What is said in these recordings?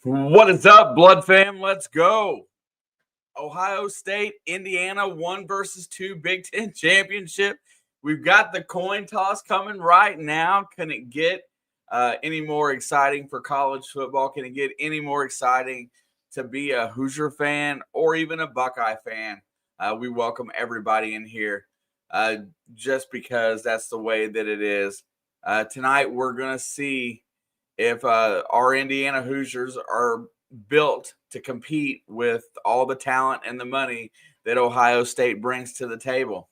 What is up, Blood fam? Let's go. Ohio State, Indiana, 1-2 Big Ten championship. We've got the coin toss coming right now. Can it get any more exciting for college football? Can it get any more exciting to be a Hoosier fan or even a Buckeye fan? We welcome everybody in here just because that's the way that it is. Tonight, we're going to see if our Indiana Hoosiers are built to compete with all the talent and the money that Ohio State brings to the table.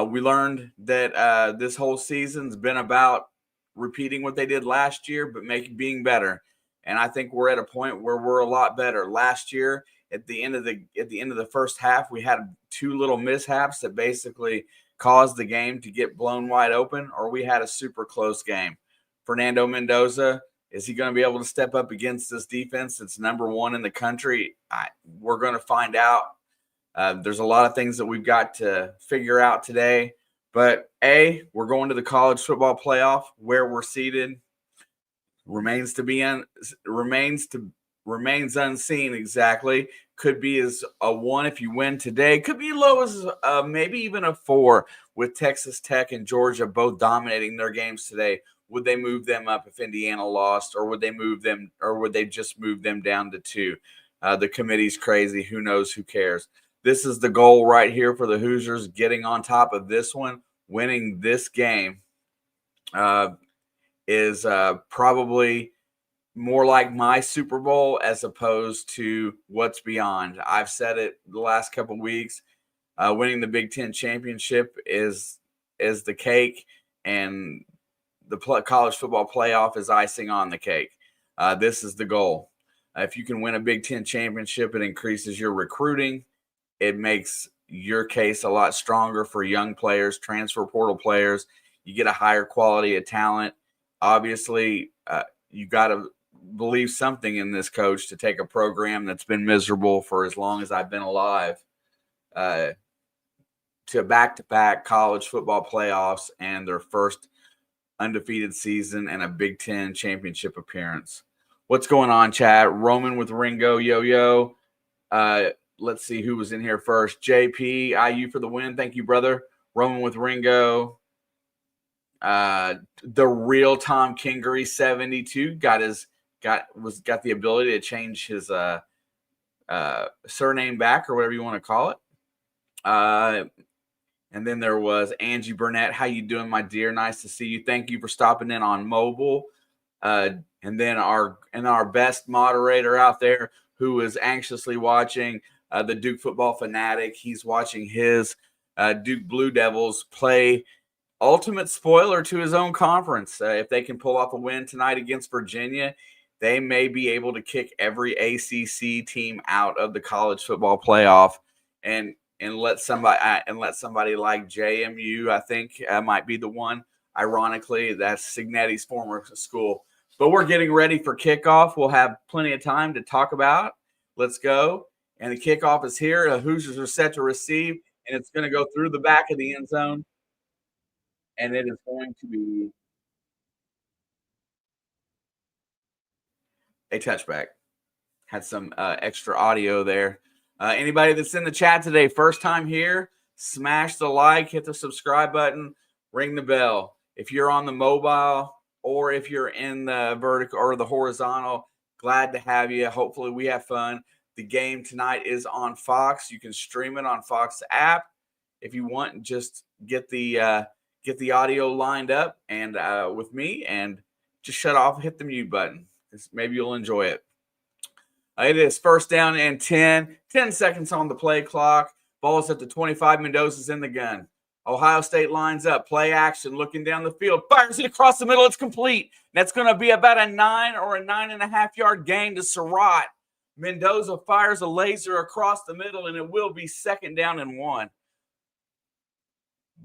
We learned that this whole season's been about repeating what they did last year, but being better. And I think we're at a point where we're a lot better. Last year, at the end of the first half, we had two little mishaps that basically caused the game to get blown wide open, or we had a super close game. Fernando Mendoza, is he going to be able to step up against this defense that's number one in the country? We're going to find out. There's a lot of things that we've got to figure out today. But we're going to the college football playoff. Where we're seated remains unseen exactly. Could be as a 1 if you win today. Could be low as maybe even a 4 with Texas Tech and Georgia both dominating their games today. Would they move them up if Indiana lost, or would they just move them down to 2? The committee's crazy. Who knows? Who cares? This is the goal right here for the Hoosiers, getting on top of this one. Winning this game is probably more like my Super Bowl as opposed to what's beyond. I've said it the last couple of weeks. Winning the Big Ten championship is the cake, and the college football playoff is icing on the cake. This is the goal. If you can win a Big Ten championship, it increases your recruiting. It makes your case a lot stronger for young players, transfer portal players. You get a higher quality of talent. Obviously, you got to believe something in this coach to take a program that's been miserable for as long as I've been alive to back-to-back college football playoffs and their first undefeated season and a Big Ten championship appearance. What's going on, chat? Roman with Ringo, yo. Let's see who was in here first. JP, IU for the win. Thank you, brother. Roman with Ringo. The real Tom Kingery 72 got the ability to change his surname back, or whatever you want to call it. And then there was Angie Burnett. How you doing, my dear? Nice to see you. Thank you for stopping in on mobile. And then our best moderator out there who is anxiously watching the Duke football fanatic. He's watching his Duke Blue Devils play ultimate spoiler to his own conference. If they can pull off a win tonight against Virginia, they may be able to kick every ACC team out of the college football playoff and let somebody like JMU, I think, might be the one. Ironically, that's Signetti's former school. But we're getting ready for kickoff. We'll have plenty of time to talk about. Let's go. And the kickoff is here. The Hoosiers are set to receive, and it's going to go through the back of the end zone. And it is going to be a touchback. Had some extra audio there. Anybody that's in the chat today, first time here, smash the like, hit the subscribe button, ring the bell. If you're on the mobile or if you're in the vertical or the horizontal, glad to have you. Hopefully we have fun. The game tonight is on Fox. You can stream it on Fox app. If you want, just get the audio lined up and with me, and just shut off, hit the mute button. Maybe you'll enjoy it. It is first down and 10 seconds on the play clock. Ball is at the 25. Mendoza's in the gun. Ohio State lines up, play action, looking down the field, fires it across the middle. It's complete. That's going to be about a 9 or a 9.5 yard gain to Surratt. Mendoza fires a laser across the middle, and it will be second down and 1.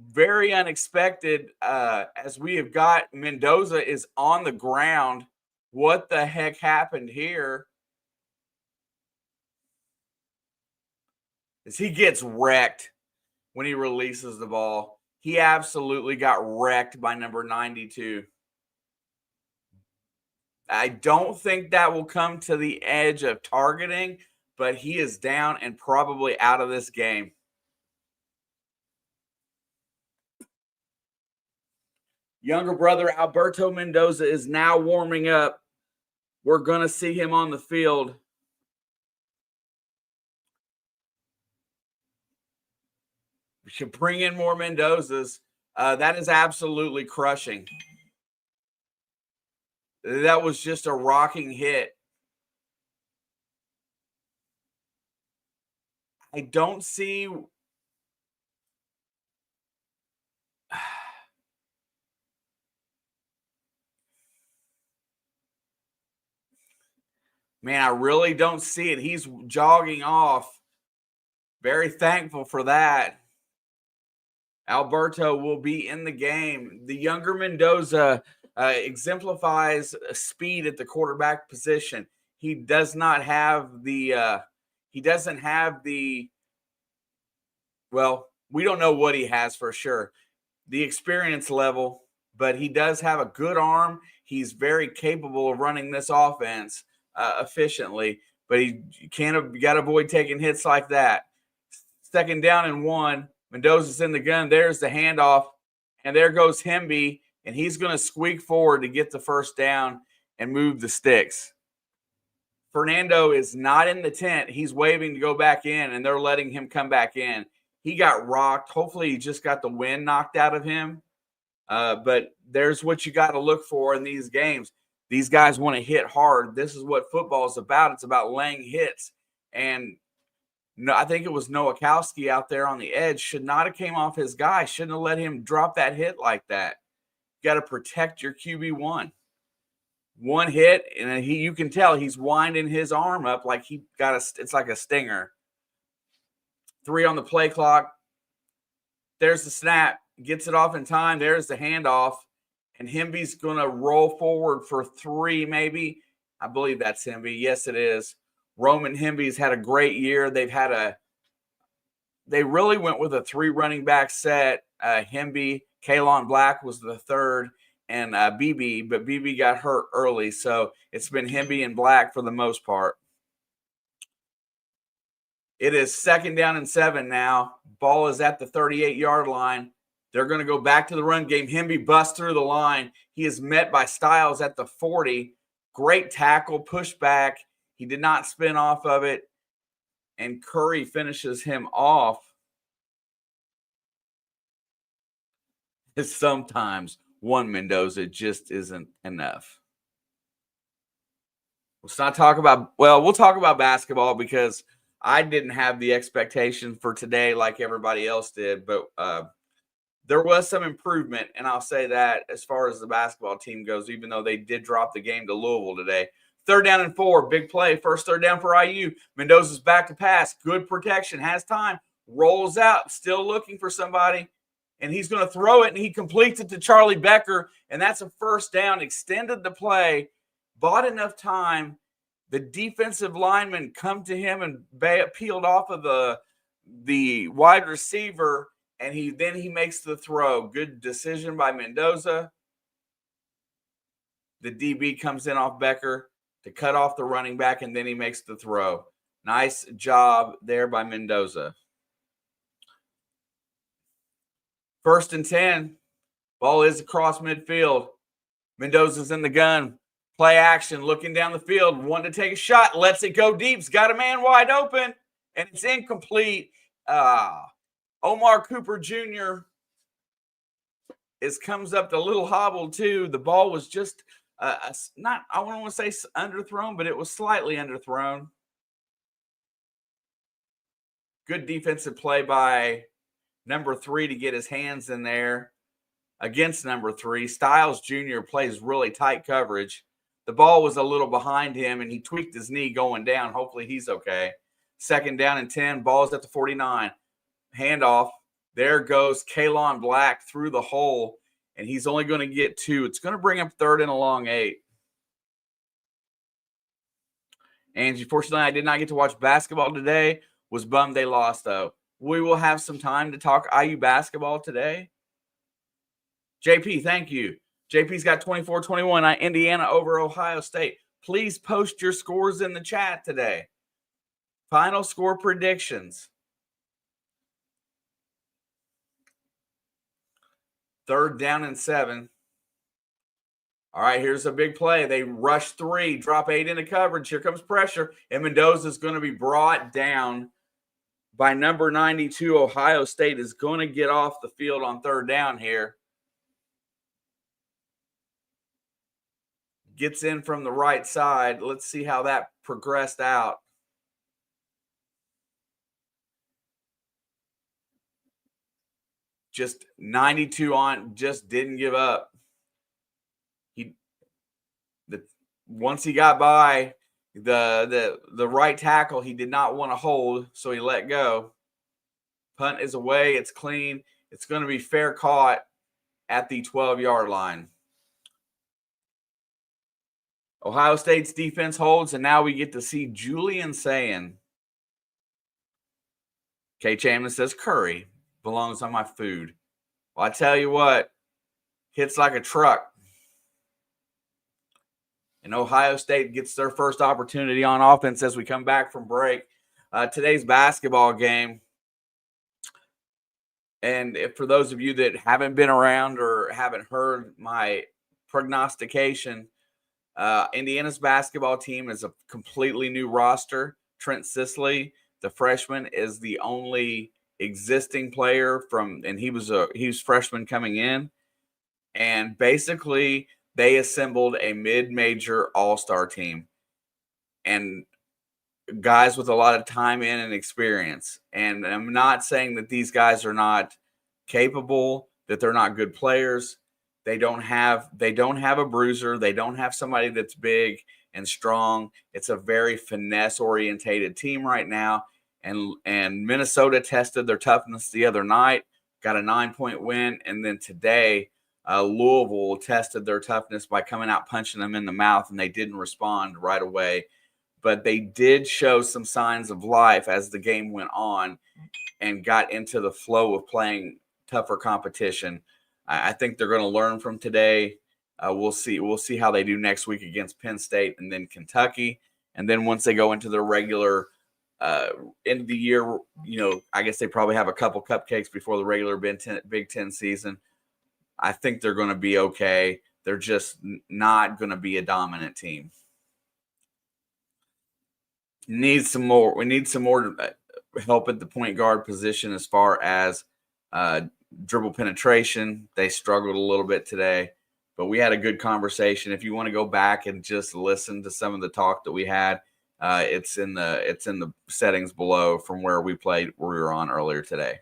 Very unexpected, as we have got Mendoza is on the ground. What the heck happened here? As he gets wrecked when he releases the ball. He absolutely got wrecked by number 92. I don't think that will come to the edge of targeting, but he is down and probably out of this game. Younger brother Alberto Mendoza is now warming up. We're going to see him on the field. We should bring in more Mendozas. That is absolutely crushing. That was just a rocking hit. I don't see. Man, I really don't see it. He's jogging off. Very thankful for that. Alberto will be in the game. The younger Mendoza exemplifies speed at the quarterback position. He does not have the well, we don't know what he has for sure, the experience level, but he does have a good arm. He's very capable of running this offense efficiently, but you got to avoid taking hits like that. 2nd down and 1. Mendoza's in the gun. There's the handoff, and there goes Hemby, and he's going to squeak forward to get the 1st down and move the sticks. Fernando is not in the tent. He's waving to go back in, and they're letting him come back in. He got rocked. Hopefully he just got the wind knocked out of him. But there's what you got to look for in these games. These guys want to hit hard. This is what football is about. It's about laying hits. And no, I think it was Nowakowski out there on the edge. Should not have came off his guy. Shouldn't have let him drop that hit like that. You got to protect your QB1. One hit, and you can tell he's winding his arm up like he got it's like a stinger. 3 on the play clock. There's the snap. Gets it off in time. There's the handoff. And Hemby's going to roll forward for 3 maybe. I believe that's Hemby. Yes, it is. Roman Hemby's had a great year. They really went with a 3 running back set. Hemby, Kalon Black was the 3rd, and BB, but BB got hurt early. So it's been Hemby and Black for the most part. It is 2nd down and 7 now. Ball is at the 38-yard line. They're going to go back to the run game. Hemby busts through the line. He is met by Styles at the 40. Great tackle, pushback. He did not spin off of it. And Curry finishes him off. Sometimes one Mendoza just isn't enough. Let's not talk about, we'll talk about basketball because I didn't have the expectation for today like everybody else did, but there was some improvement, and I'll say that as far as the basketball team goes, even though they did drop the game to Louisville today. 3rd down and 4, big play. First 3rd down for IU. Mendoza's back to pass. Good protection, has time, rolls out, still looking for somebody, and he's going to throw it, and he completes it to Charlie Becker, and that's a 1st down. Extended the play, bought enough time. The defensive lineman come to him and peeled off of the wide receiver, and he makes the throw. Good decision by Mendoza. The DB comes in off Becker to cut off the running back, and then he makes the throw. Nice job there by Mendoza. 1st and 10. Ball is across midfield. Mendoza's in the gun. Play action, looking down the field. Wanted to take a shot. Lets it go deep. He's got a man wide open, and it's incomplete. Omar Cooper Jr. comes up a little hobbled too. The ball was just not, I don't want to say underthrown, but it was slightly underthrown. Good defensive play by number 3 to get his hands in there against number 3. Styles Jr. plays really tight coverage. The ball was a little behind him, and he tweaked his knee going down. Hopefully he's okay. 2nd down and 10. Ball's at the 49. Handoff. There goes Kalon Black through the hole, and he's only going to get 2. It's going to bring up 3rd and a long 8. Angie, fortunately, I did not get to watch basketball today. Was bummed they lost, though. We will have some time to talk IU basketball today. JP, thank you. JP's got 24-21 on Indiana over Ohio State. Please post your scores in the chat today. Final score predictions. 3rd down and 7. All right, here's a big play. They rush 3, drop 8 into coverage. Here comes pressure, and Mendoza's going to be brought down by number 92. Ohio State is going to get off the field on 3rd down here. Gets in from the right side. Let's see how that progressed out. Just 92 on, just didn't give up. Once he got by the right tackle, he did not want to hold, so he let go. Punt is away. It's clean. It's going to be fair caught at the 12-yard line. Ohio State's defense holds, and now we get to see Julian Sayin. K. Chamlin says curry belongs on my food. Well, I tell you what, hits like a truck. And Ohio State gets their first opportunity on offense as we come back from break. Today's basketball game, and for those of you that haven't been around or haven't heard my prognostication, Indiana's basketball team is a completely new roster. Trent Sisley, the freshman, is the only existing player and he was freshman coming in. And basically, they assembled a mid-major all-star team and guys with a lot of time in and experience. And I'm not saying that these guys are not capable, that they're not good players. They don't have a bruiser. They don't have somebody that's big and strong. It's a very finesse-orientated team right now. And Minnesota tested their toughness the other night, got a 9-point win, and then today Louisville tested their toughness by coming out punching them in the mouth, and they didn't respond right away. But they did show some signs of life as the game went on and got into the flow of playing tougher competition. I think they're going to learn from today. We'll see how they do next week against Penn State and then Kentucky. And then once they go into their regular end of the year, I guess they probably have a couple cupcakes before the regular Big Ten season. I think they're going to be okay. They're just not going to be a dominant team. We need some more help at the point guard position as far as dribble penetration. They struggled a little bit today, but we had a good conversation. If you want to go back and just listen to some of the talk that we had, it's in the settings below from where we were on earlier today.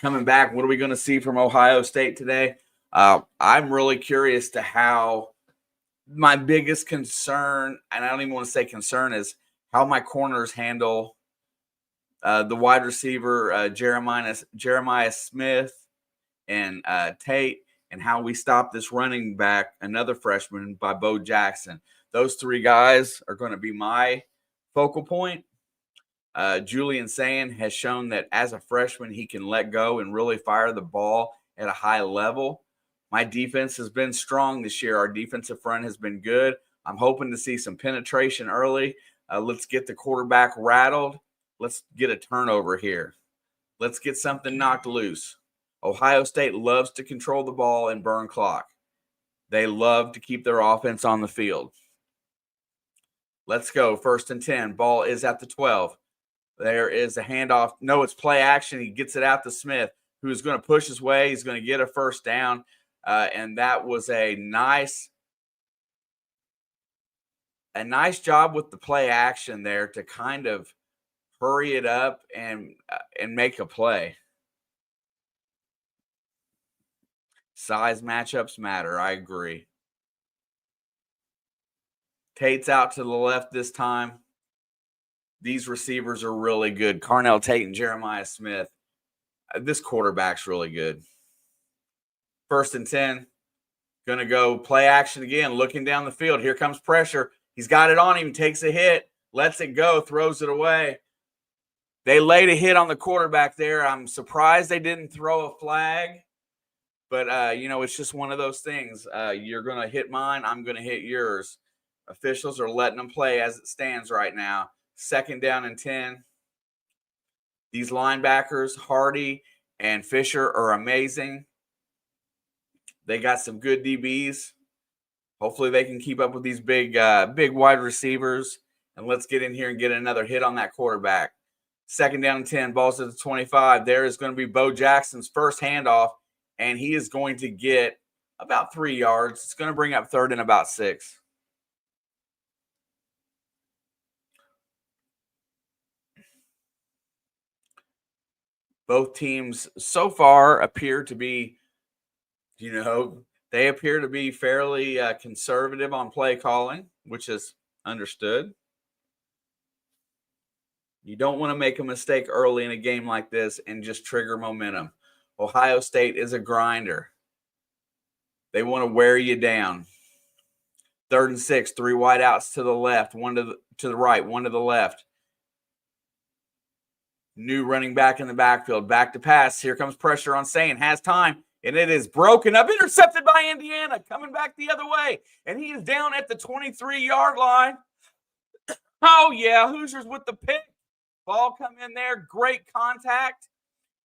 Coming back, what are we going to see from Ohio State today? I'm really curious to how my biggest concern, and I don't even want to say concern, is how my corners handle the wide receiver, Jeremiah Smith and Tate, and how we stop this running back, another freshman, by Bo Jackson. Those 3 guys are going to be my focal point. Julian Sayin has shown that as a freshman, he can let go and really fire the ball at a high level. My defense has been strong this year. Our defensive front has been good. I'm hoping to see some penetration early. Let's get the quarterback rattled. Let's get a turnover here. Let's get something knocked loose. Ohio State loves to control the ball and burn clock. They love to keep their offense on the field. Let's go. 1st and 10. Ball is at the 12. There is a handoff. No, it's play action. He gets it out to Smith, who is going to push his way. He's going to get a first down. And that was a nice job with the play action there to kind of hurry it up and make a play. Size matchups matter. I agree. Tate's out to the left this time. These receivers are really good. Carnell Tate and Jeremiah Smith. This quarterback's really good. 1st and 10. Going to go play action again, looking down the field. Here comes pressure. He's got it on him, takes a hit, lets it go, throws it away. They laid a hit on the quarterback there. I'm surprised they didn't throw a flag. But, it's just one of those things. You're going to hit mine. I'm going to hit yours. Officials are letting them play as it stands right now. 2nd down and 10. These linebackers, Hardy and Fisher, are amazing. They got some good DBs. Hopefully they can keep up with these big wide receivers. And let's get in here and get another hit on that quarterback. 2nd down and 10, balls at the 25. There is going to be Bo Jackson's first handoff, and he is going to get about 3 yards. It's going to bring up 3rd and about 6. Both teams so far appear to be, they appear to be fairly conservative on play calling, which is understood. You don't want to make a mistake early in a game like this and just trigger momentum. Ohio State is a grinder. They want to wear you down. 3rd and 6, 3 wide outs to the left, 1 to the right, 1 to the left. New running back in the backfield. Back to pass. Here comes pressure on Sain. Has time. And it is broken up. Intercepted by Indiana. Coming back the other way. And he is down at the 23-yard line. Oh, yeah. Hoosiers with the pick. Ball come in there. Great contact.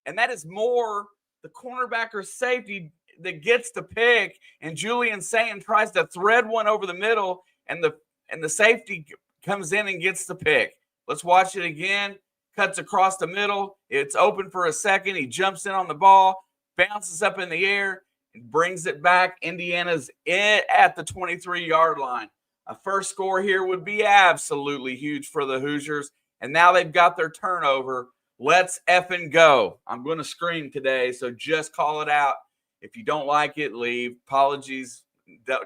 And that is more the cornerback or safety that gets the pick. And Julian Sain tries to thread one over the middle. And the safety comes in and gets the pick. Let's watch it again. Cuts across the middle. It's open for a second. He jumps in on the ball, bounces up in the air, and brings it back. Indiana's at the 23-yard line. A first score here would be absolutely huge for the Hoosiers. And now they've got their turnover. Let's effing go. I'm going to scream today, so just call it out. If you don't like it, leave. Apologies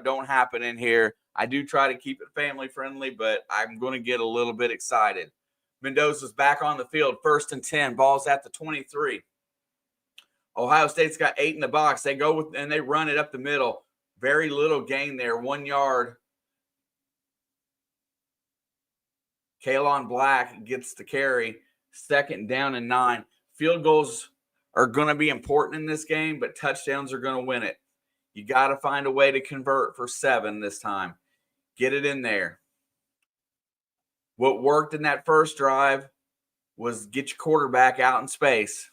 don't happen in here. I do try to keep it family friendly, but I'm going to get a little bit excited. Mendoza's back on the field, 1st and 10, balls at the 23. Ohio State's got 8 in the box. They go with and they run it up the middle. Very little gain there, 1 yard. Kaelon Black gets the carry, 2nd down and 9. Field goals are going to be important in this game, but touchdowns are going to win it. You got to find a way to convert for 7 this time. Get it in there. What worked in that first drive was get your quarterback out in space.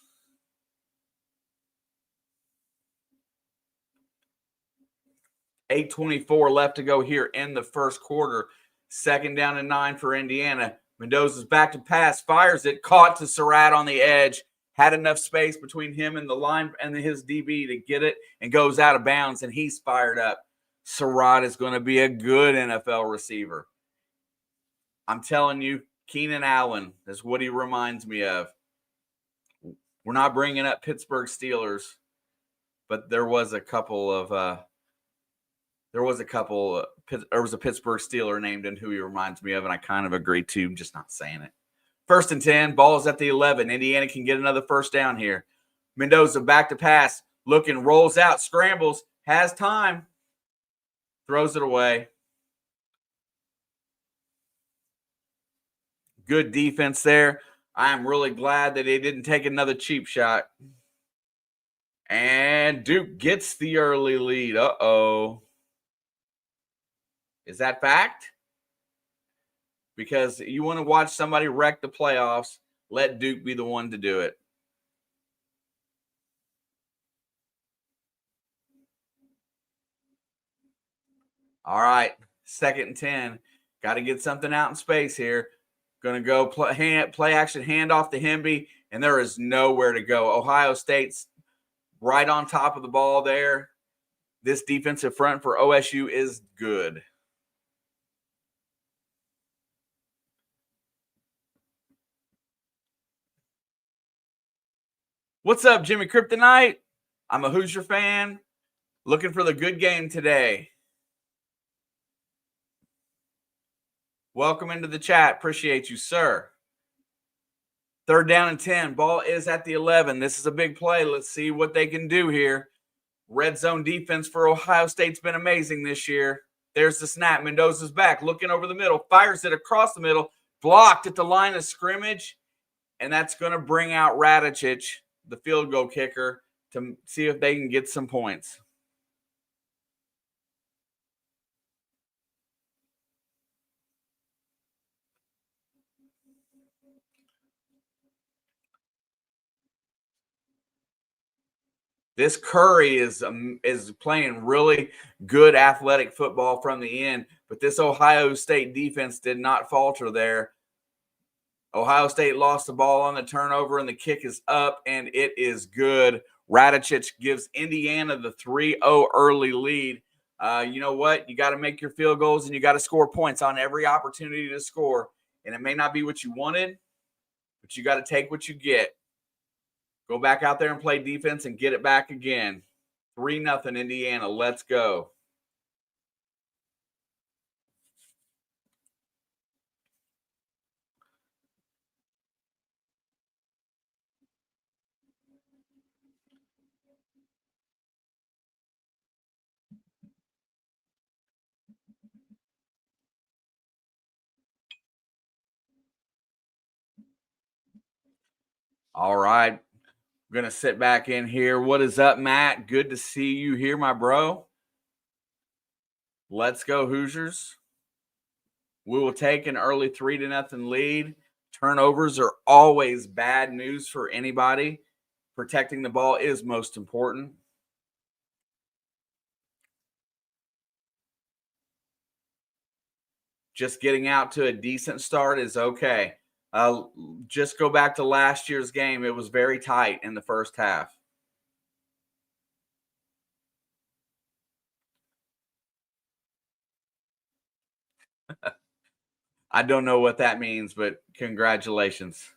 $8:24 left to go here in the first quarter. 2nd down and 9 for Indiana. Mendoza's back to pass, fires it, caught to Surratt on the edge. Had enough space between him and the line and his DB to get it, and goes out of bounds, and he's fired up. Surratt is going to be a good NFL receiver. I'm telling you, Keenan Allen is what he reminds me of. We're not bringing up Pittsburgh Steelers, but there was a Pittsburgh Steeler named in who he reminds me of, and I kind of agree too. I'm just not saying it. 1st and 10, ball's at the 11. Indiana can get another first down here. Mendoza back to pass, looking, rolls out, scrambles, has time, throws it away. Good defense there. I am really glad that they didn't take another cheap shot. And Duke gets the early lead. Uh-oh. Is that fact? Because you want to watch somebody wreck the playoffs, let Duke be the one to do it. All right, 2nd and 10. Got to get something out in space here. Going to go play action handoff to Hemby, and there is nowhere to go. Ohio State's right on top of the ball there. This defensive front for OSU is good. What's up, Jimmy Kryptonite? I'm a Hoosier fan. Looking for the good game today. Welcome into the chat. Appreciate you, sir. 3rd down and 10. Ball is at the 11. This is a big play. Let's see what they can do here. Red zone defense for Ohio State's been amazing this year. There's the snap. Mendoza's back, looking over the middle, fires it across the middle, blocked at the line of scrimmage, and that's going to bring out Radicic, the field goal kicker. to see if they can get some points. This Curry is playing really good athletic football from the end, but this Ohio State defense did not falter there. Ohio State lost the ball on the turnover, and the kick is up, and it is good. Radicic gives Indiana the 3-0 early lead. You know what? You got to make your field goals, and you got to score points on every opportunity to score. And it may not be what you wanted, but you got to take what you get. Go back out there and play defense and get it back again. 3-0 Indiana. Let's go. All right. I'm going to sit back in here. What is up, Matt? Good to see you here, my bro. Let's go, Hoosiers. We will take an early 3-0 lead. Turnovers are always bad news for anybody. Protecting the ball is most important. Just getting out to a decent start is okay. Just go back to last year's game. It was very tight in the first half. I don't know what that means, but congratulations.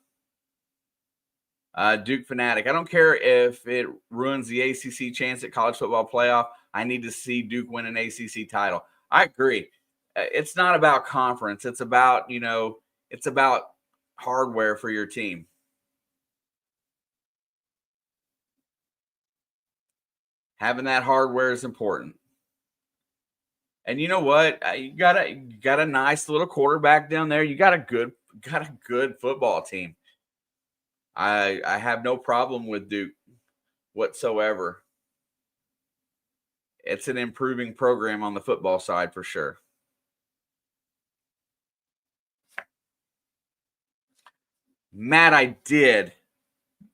Duke Fanatic. I don't care if it ruins the ACC chance at college football playoff. I need to see Duke win an ACC title. I agree. It's not about conference. It's about, it's about hardware for your team. Having that hardware is important. And you know what? You got a nice little quarterback down there. You got a good football team. I have no problem with Duke whatsoever. It's an improving program on the football side for sure. Matt, I did.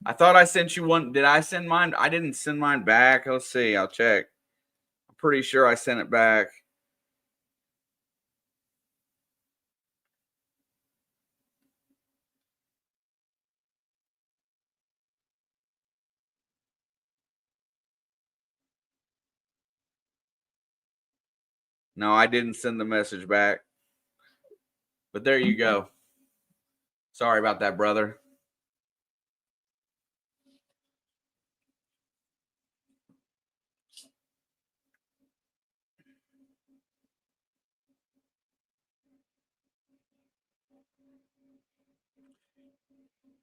I thought I sent you one. Did I send mine? I didn't send mine back. Let's see. I'll check. I'm pretty sure I sent it back. No, I didn't send the message back. But there you go. Sorry about that, brother.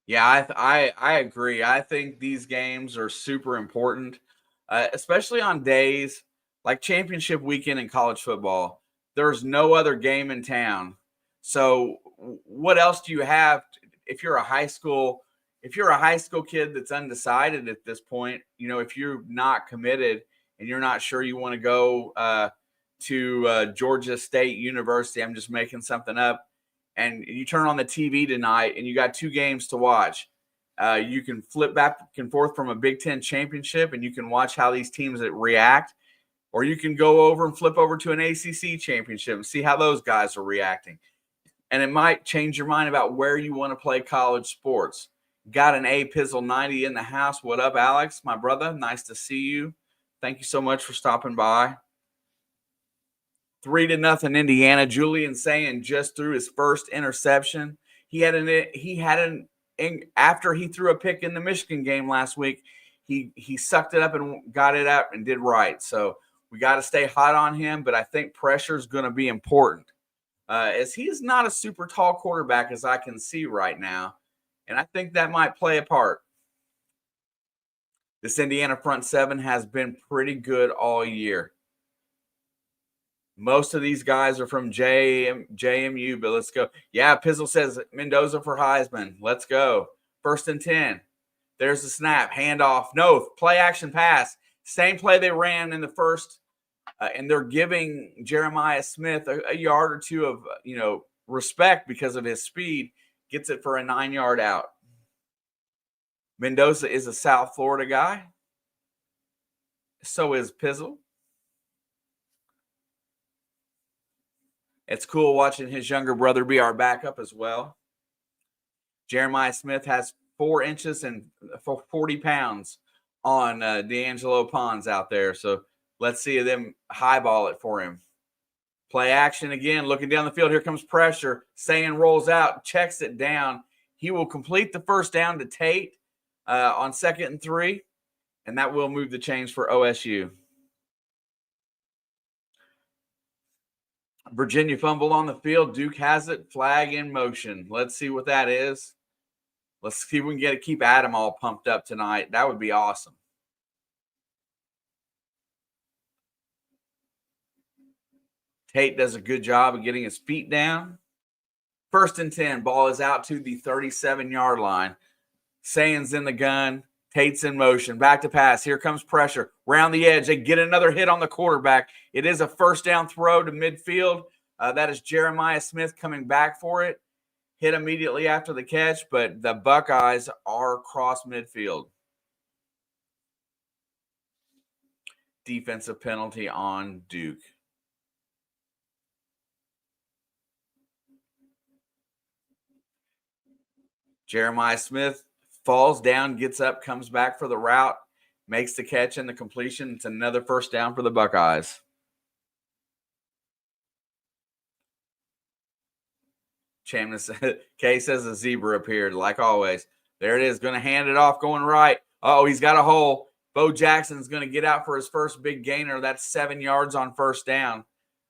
Yeah, I agree. I think these games are super important, especially on days like championship weekend in college football. There's no other game in town. So what else do you have if you're a high school kid that's undecided at this point, if you're not committed and you're not sure you want to go to Georgia State University, I'm just making something up, and you turn on the TV tonight and you got two games to watch. You can flip back and forth from a Big Ten championship and you can watch how these teams react, or you can go over and flip over to an ACC championship and see how those guys are reacting. And it might change your mind about where you want to play college sports. Got an A Pizzle 90 in the house. What up, Alex, my brother? Nice to see you. Thank you so much for stopping by. 3-0 Indiana. Julian saying just threw his first interception. He had an after he threw a pick in the Michigan game last week. He sucked it up and got it out and did right. So we got to stay hot on him, but I think pressure is going to be important. As he is not a super tall quarterback as I can see right now, and I think that might play a part. This Indiana front seven has been pretty good all year. Most of these guys are from JMU, but let's go. Yeah, Pizzle says Mendoza for Heisman. Let's go. 1st and 10. There's the snap, handoff, no, play action pass. Same play they ran in the first, and they're giving Jeremiah Smith a yard or two of, respect because of his speed. Gets it for a 9-yard out. Mendoza is a South Florida guy. So is Pizzle. It's cool watching his younger brother be our backup as well. Jeremiah Smith has 4 inches and 40 pounds on D'Angelo Pons out there. So let's see them highball it for him. Play action again, looking down the field. Here comes pressure. Sayin rolls out, checks it down. He will complete the first down to Tate on 2nd and 3, and that will move the chains for OSU. Virginia fumble on the field. Duke has it. Flag in motion. Let's see what that is. Let's see if we can keep Adam all pumped up tonight. That would be awesome. Tate does a good job of getting his feet down. 1st and 10. Ball is out to the 37-yard line. Sayin's in the gun. Tate's in motion. Back to pass. Here comes pressure. Round the edge. They get another hit on the quarterback. It is a first down throw to midfield. That is Jeremiah Smith coming back for it. Hit immediately after the catch, but the Buckeyes are across midfield. Defensive penalty on Duke. Jeremiah Smith falls down, gets up, comes back for the route, makes the catch and the completion. It's another first down for the Buckeyes. Chamness, Kay says a zebra appeared, like always. There it is, going to hand it off, going right. Oh, he's got a hole. Bo Jackson's going to get out for his first big gainer. That's 7 yards on first down.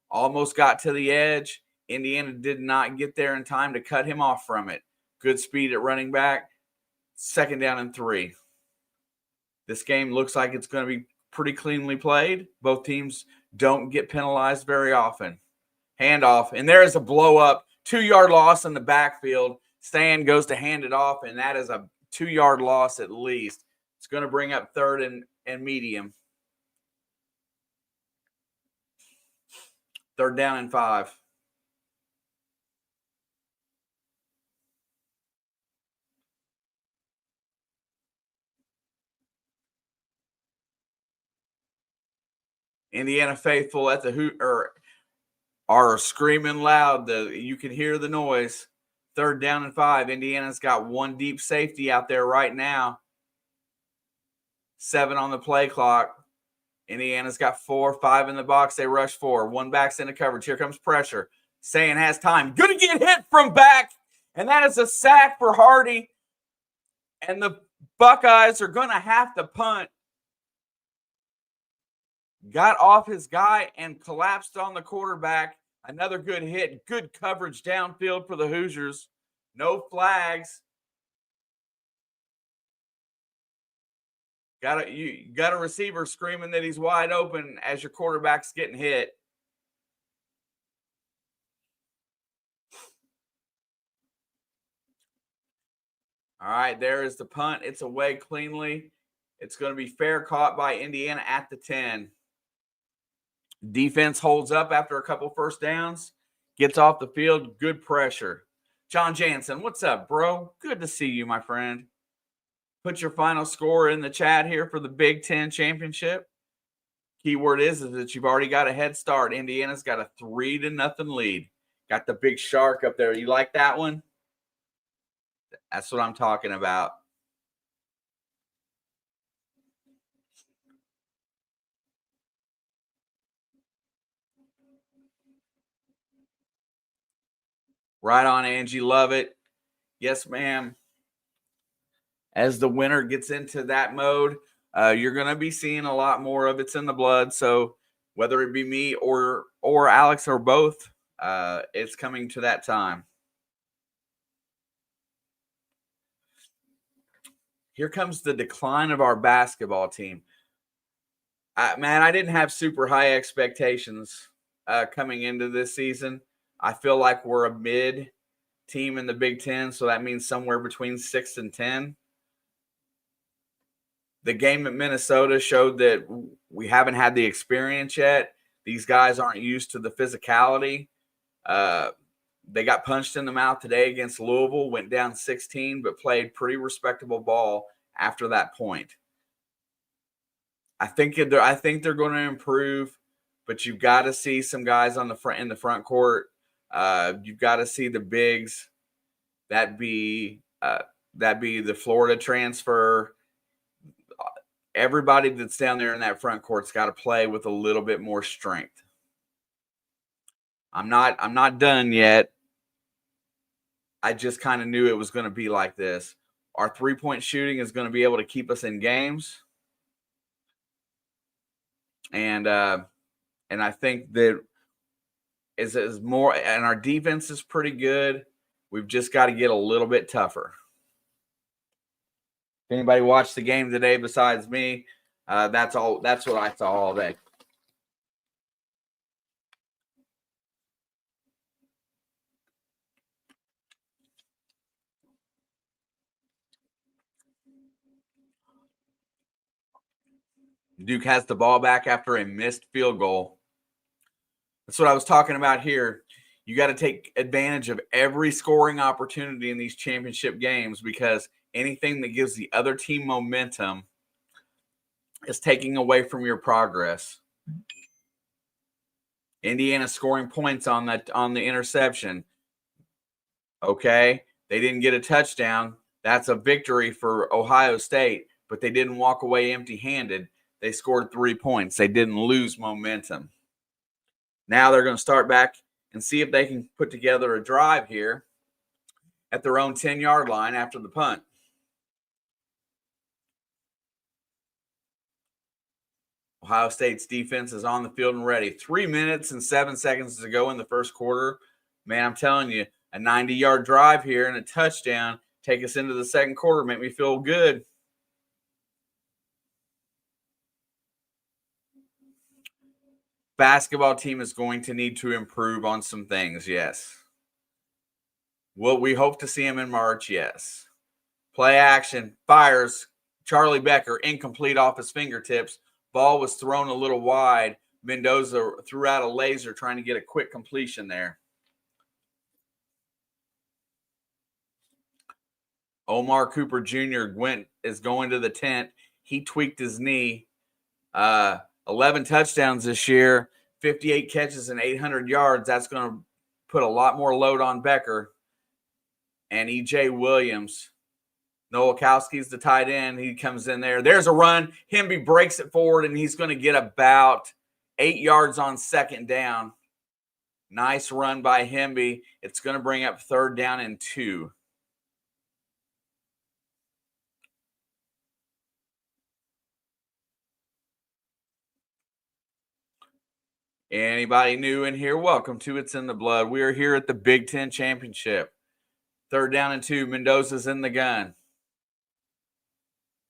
Almost got to the edge. Indiana did not get there in time to cut him off from it. Good speed at running back. 2nd down and 3. This game looks like it's going to be pretty cleanly played. Both teams don't get penalized very often. Handoff, and there is a blow-up. 2-yard loss in the backfield. Stan goes to hand it off, and that is a 2-yard loss at least. It's going to bring up 3rd and medium. 3rd down and 5. Indiana faithful at the are screaming loud. You can hear the noise. 3rd down and 5. Indiana's got 1 deep safety out there right now. 7 on the play clock. Indiana's got 4, 5 in the box. They rush 4. 1 back's into coverage. Here comes pressure. Sayin has time. Going to get hit from back. And that is a sack for Hardy. And the Buckeyes are going to have to punt. Got off his guy and collapsed on the quarterback. Another good hit. Good coverage downfield for the Hoosiers. No flags. You got a receiver screaming that he's wide open as your quarterback's getting hit. All right, there is the punt. It's away cleanly. It's going to be fair, caught by Indiana at the 10. Defense holds up after a couple first downs. Gets off the field. Good pressure. John Jansen, what's up, bro? Good to see you, my friend. Put your final score in the chat here for the Big Ten Championship. Keyword is that you've already got a head start. Indiana's got a 3-0 lead. Got the big shark up there. You like that one? That's what I'm talking about. Right on, Angie. Love it. Yes, ma'am. As the winner gets into that mode, you're going to be seeing a lot more of It's in the Blood. So whether it be me or Alex or both, it's coming to that time. Here comes the decline of our basketball team. I didn't have super high expectations coming into this season. I feel like we're a mid team in the Big Ten, so that means somewhere between 6 and 10. the game at Minnesota showed that we haven't had the experience yet. These guys aren't used to the physicality. They got punched in the mouth today against Louisville, went down 16, but played pretty respectable ball after that point. I think they're going to improve, but you've got to see some guys on the front in the front court. You've got to see the bigs. That be the Florida transfer. Everybody that's down there in that front court's got to play with a little bit more strength. I'm not done yet. I just kind of knew it was going to be like this. Our 3-point shooting is going to be able to keep us in games. And I think that is more, and our defense is pretty good. We've just got to get a little bit tougher. If anybody watched the game today besides me, that's what I saw all day. Duke has the ball back after a missed field goal. That's what I was talking about here. You got to take advantage of every scoring opportunity in these championship games, because anything that gives the other team momentum is taking away from your progress. Indiana scoring points on the interception. Okay, they didn't get a touchdown. That's a victory for Ohio State, but they didn't walk away empty-handed. They scored 3 points. They didn't lose momentum. Now they're going to start back and see if they can put together a drive here at their own 10-yard line after the punt. Ohio State's defense is on the field and ready. 3 minutes and 7 seconds to go in the first quarter. Man, I'm telling you, a 90-yard drive here and a touchdown take us into the second quarter. Make me feel good. Basketball team is going to need to improve on some things, yes. Will we hope to see him in March? Yes. Play action, fires, Charlie Becker, incomplete off his fingertips. Ball was thrown a little wide. Mendoza threw out a laser trying to get a quick completion there. Omar Cooper Jr. is going to the tent. He tweaked his knee. 11 touchdowns this year, 58 catches and 800 yards. That's going to put a lot more load on Becker. And E.J. Williams. Nowakowski's the tight end. He comes in there. There's a run. Hemby breaks it forward, and he's going to get about 8 yards on second down. Nice run by Hemby. It's going to bring up 3rd down and 2. Anybody new in here? Welcome to It's in the Blood. We are here at the Big Ten Championship. 3rd down and 2. Mendoza's in the gun.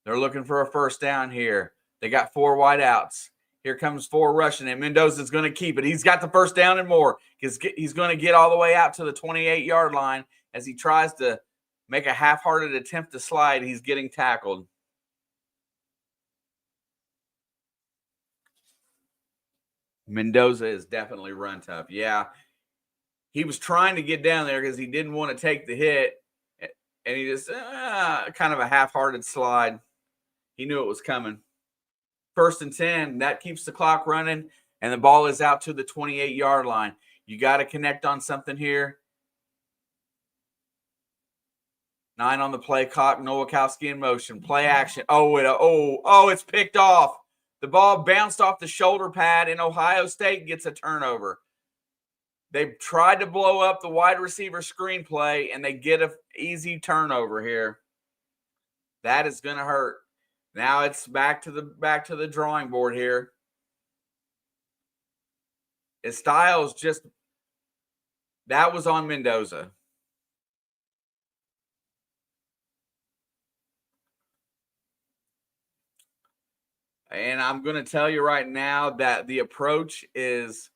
They're looking for a first down here. They got 4 wideouts. Here comes 4 rushing, and Mendoza's going to keep it. He's got the first down and more. He's going to get all the way out to the 28-yard line as he tries to make a half-hearted attempt to slide. He's getting tackled. Mendoza is definitely run tough. Yeah, he was trying to get down there because he didn't want to take the hit, and he just kind of a half-hearted slide. He knew it was coming. 1st and 10, that keeps the clock running, and the ball is out to the 28-yard line. You got to connect on something here. 9 on the play clock. Nowakowski in motion. Play action. It's picked off. The ball bounced off the shoulder pad, and Ohio State gets a turnover. They tried to blow up the wide receiver screenplay, and they get an easy turnover here. That is going to hurt. Now it's back to the drawing board here. His Styles that was on Mendoza. And I'm going to tell you right now that the approach is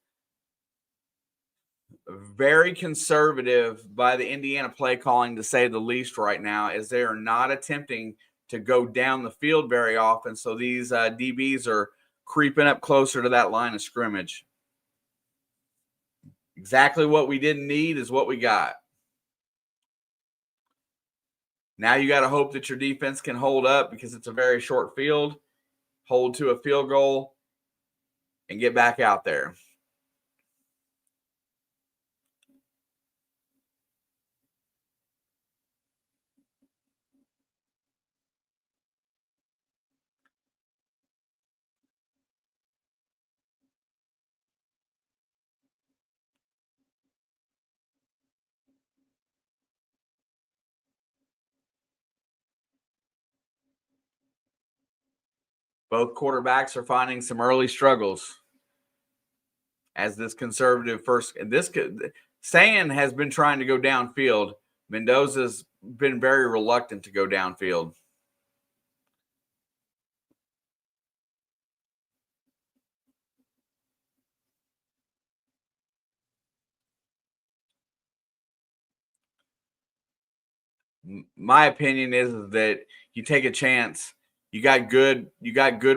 very conservative by the Indiana play calling, to say the least, right now, as they are not attempting to go down the field very often. So these DBs are creeping up closer to that line of scrimmage. Exactly what we didn't need is what we got. Now you got to hope that your defense can hold up because it's a very short field, hold to a field goal, and get back out there. Both quarterbacks are finding some early struggles as this conservative first. Sayan has been trying to go downfield. Mendoza's been very reluctant to go downfield. My opinion is that you take a chance. You got good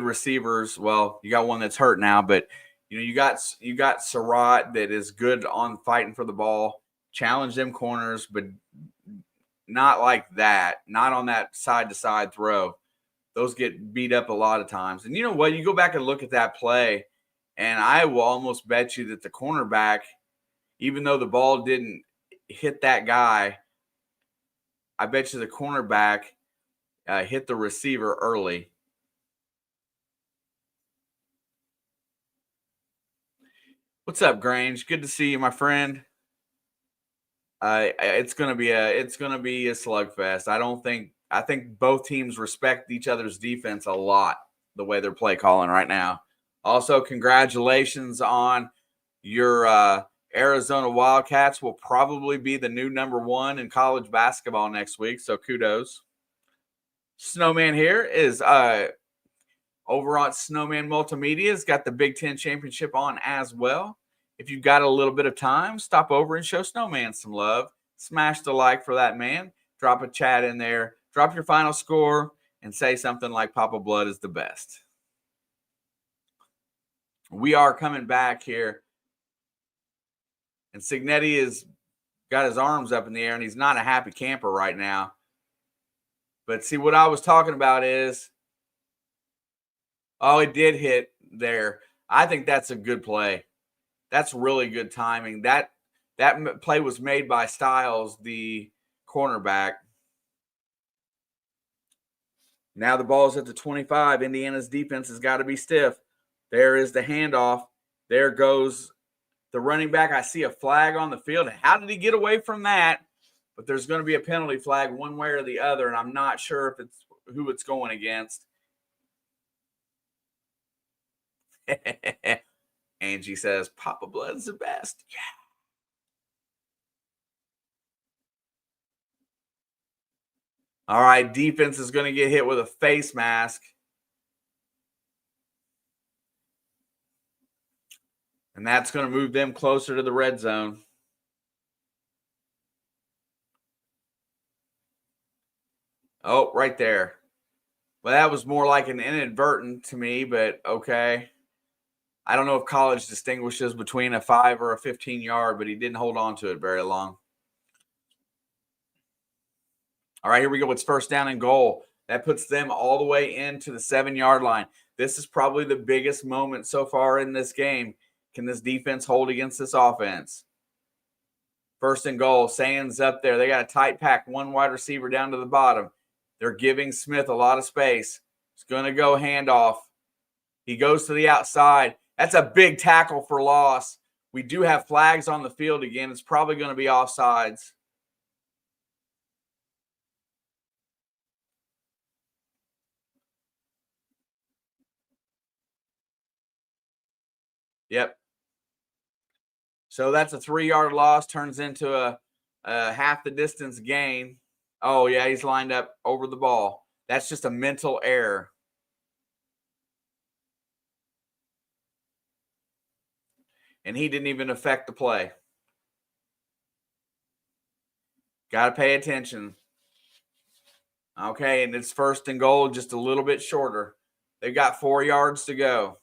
receivers. Well, you got one that's hurt now, but you got Surratt that is good on fighting for the ball. Challenge them corners, but not like that. Not on that side to side throw. Those get beat up a lot of times. And you know what? You go back and look at that play, and I will almost bet you that the cornerback, even though the ball didn't hit that guy, I bet you the cornerback hit the receiver early. What's up, Grange? Good to see you, my friend. It's gonna be a slugfest. I think both teams respect each other's defense a lot, the way they're play calling right now. Also, congratulations on your Arizona Wildcats will probably be the new #1 in college basketball next week. So kudos. Snowman here is over on Snowman Multimedia's got the Big Ten Championship on as well. If you've got a little bit of time, stop over and show Snowman some love. Smash the like for that man. Drop a chat in there. Drop your final score and say something like Papa Blood is the best. We are coming back here. And Signetti has got his arms up in the air, and he's not a happy camper right now. But see, what I was talking about is, it did hit there. I think that's a good play. That's really good timing. That play was made by Styles, the cornerback. Now the ball's at the 25. Indiana's defense has got to be stiff. There is the handoff. There goes the running back. I see a flag on the field. How did he get away from that? But there's going to be a penalty flag one way or the other, and I'm not sure if it's who it's going against. Angie says, Papa Blood's the best. Yeah. All right, defense is going to get hit with a face mask. And that's going to move them closer to the red zone. Oh, right there. Well, that was more like an inadvertent to me, but okay. I don't know if college distinguishes between a 5 or a 15-yard, but he didn't hold on to it very long. All right, here we go. It's first down and goal. That puts them all the way into the 7-yard line. This is probably the biggest moment so far in this game. Can this defense hold against this offense? First and goal. Sands up there. They got a tight pack, one wide receiver down to the bottom. They're giving Smith a lot of space. It's going to go handoff. He goes to the outside. That's a big tackle for loss. We do have flags on the field again. It's probably going to be offsides. Yep. So that's a 3-yard loss, turns into a half the distance gain. Oh, yeah, he's lined up over the ball. That's just a mental error. And he didn't even affect the play. Got to pay attention. Okay, and it's 1st and goal, just a little bit shorter. They've got 4 yards to go.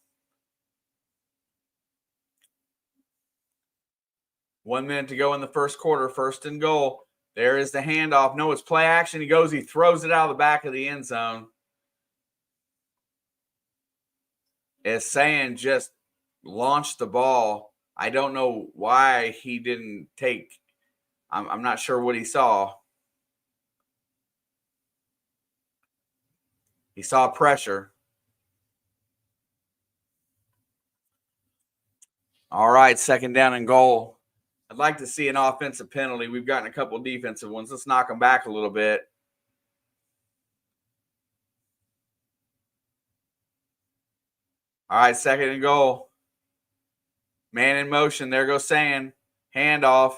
1 minute to go in the first quarter, 1st and goal. There is the handoff. No, it's play action. He throws it out of the back of the end zone. As Sayan just launched the ball. I don't know why he didn't take. I'm not sure what he saw. He saw pressure. All right, 2nd down and goal. I'd like to see an offensive penalty. We've gotten a couple of defensive ones. Let's knock them back a little bit. All right, 2nd and goal. Man in motion. There goes Sayan. Handoff.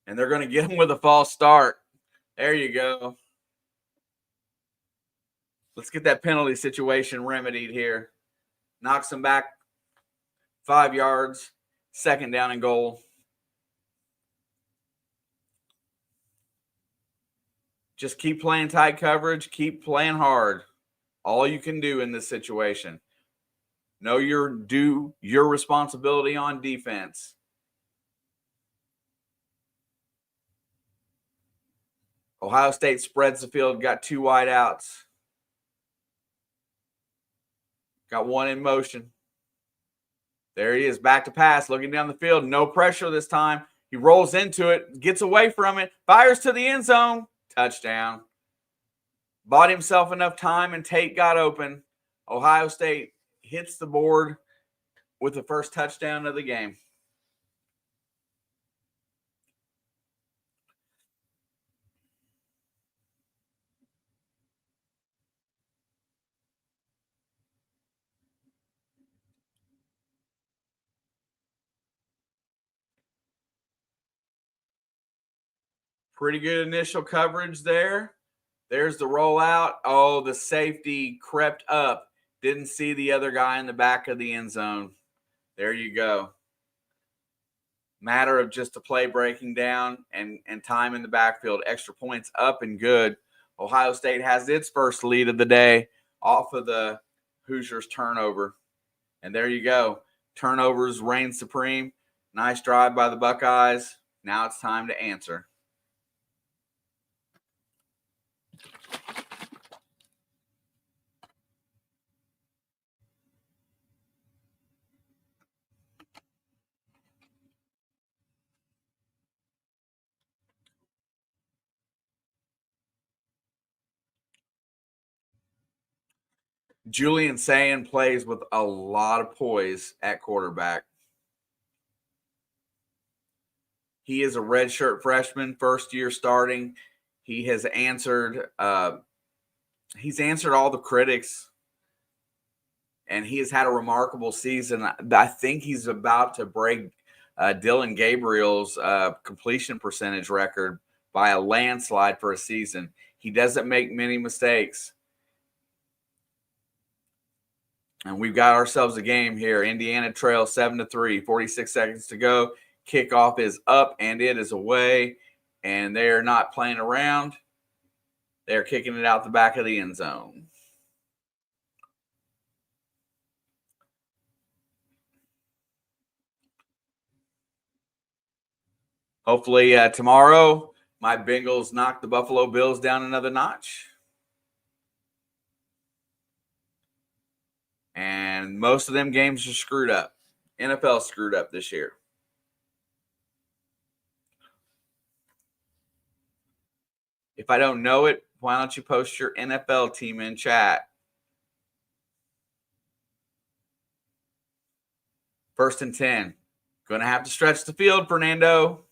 And they're going to get him with a false start. There you go. Let's get that penalty situation remedied here. Knocks him back 5 yards. 2nd down and goal. Just keep playing tight coverage. Keep playing hard. All you can do in this situation. Know your responsibility on defense. Ohio State spreads the field. Got 2 wide outs. Got 1 in motion. There he is, back to pass, looking down the field. No pressure this time. He rolls into it, gets away from it, fires to the end zone. Touchdown. Bought himself enough time, and Tate got open. Ohio State hits the board with the first touchdown of the game. Pretty good initial coverage there. There's the rollout. Oh, the safety crept up. Didn't see the other guy in the back of the end zone. There you go. Matter of just a play breaking down and time in the backfield. Extra points up and good. Ohio State has its first lead of the day off of the Hoosiers turnover. And there you go. Turnovers reign supreme. Nice drive by the Buckeyes. Now it's time to answer. Julian Sayin plays with a lot of poise at quarterback. He is a redshirt freshman, first year starting. He has answered all the critics, and he has had a remarkable season. I think he's about to break Dylan Gabriel's completion percentage record by a landslide for a season. He doesn't make many mistakes. And we've got ourselves a game here. Indiana trails 7-3, 46 seconds to go. Kickoff is up, and it is away. And they are not playing around. They're kicking it out the back of the end zone. Hopefully tomorrow, my Bengals knock the Buffalo Bills down another notch. And most of them games are screwed up. NFL screwed up this year. If I don't know it, why don't you post your NFL team in chat? 1st and 10. Going to have to stretch the field, Fernando.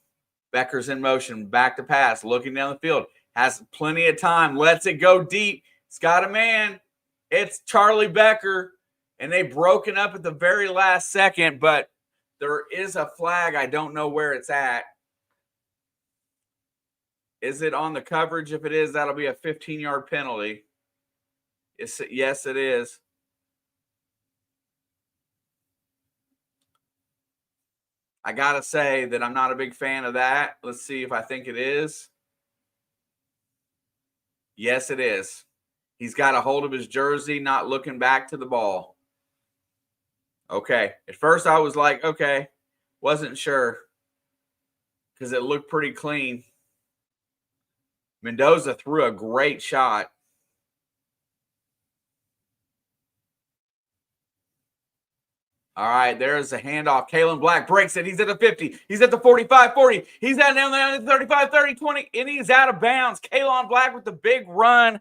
Becker's in motion. Back to pass. Looking down the field. Has plenty of time. Lets it go deep. It's got a man. It's Charlie Becker. And they broken up at the very last second, but there is a flag. I don't know where it's at. Is it on the coverage? If it is, that'll be a 15-yard penalty. Yes, it is. I got to say that I'm not a big fan of that. Let's see if I think it is. Yes, it is. He's got a hold of his jersey, not looking back to the ball. Okay. At first, I was like, okay, wasn't sure because it looked pretty clean. Mendoza threw a great shot. All right, there's a handoff. Kalen Black breaks it. He's at the 50. He's at the 45, 40. He's down there the 35, 30, 20, and he's out of bounds. Kalen Black with the big run.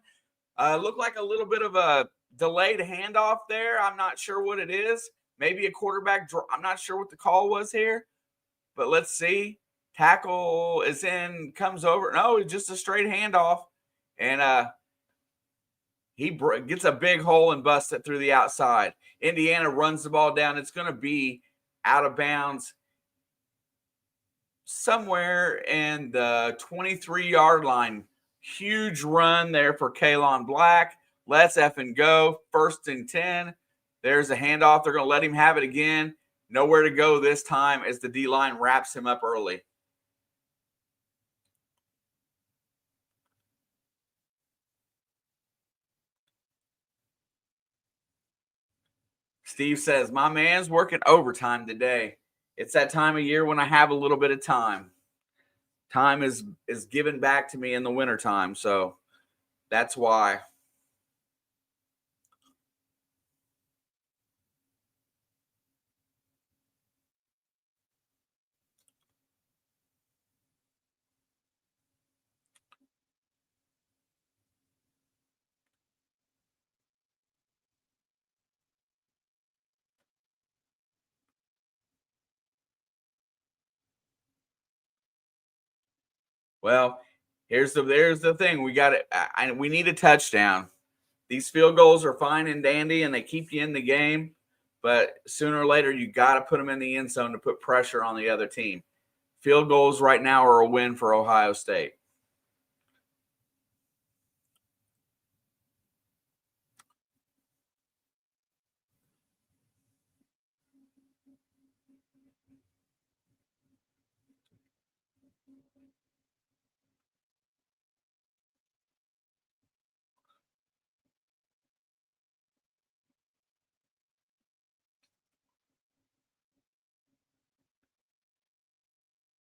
Looked like a little bit of a delayed handoff there. I'm not sure what it is. Maybe a quarterback draw. I'm not sure what the call was here, but let's see. Tackle is in, comes over. No, it's just a straight handoff. And he gets a big hole and busts it through the outside. Indiana runs the ball down. It's going to be out of bounds somewhere in the 23-yard line. Huge run there for Kalon Black. Let's effing go. 1st and 10. There's a handoff. They're going to let him have it again. Nowhere to go this time as the D-line wraps him up early. Steve says, my man's working overtime today. It's that time of year when I have a little bit of time. Time is given back to me in the wintertime, so that's why. Well, there's the thing. We got it. We need a touchdown. These field goals are fine and dandy, and they keep you in the game. But sooner or later, you got to put them in the end zone to put pressure on the other team. Field goals right now are a win for Ohio State.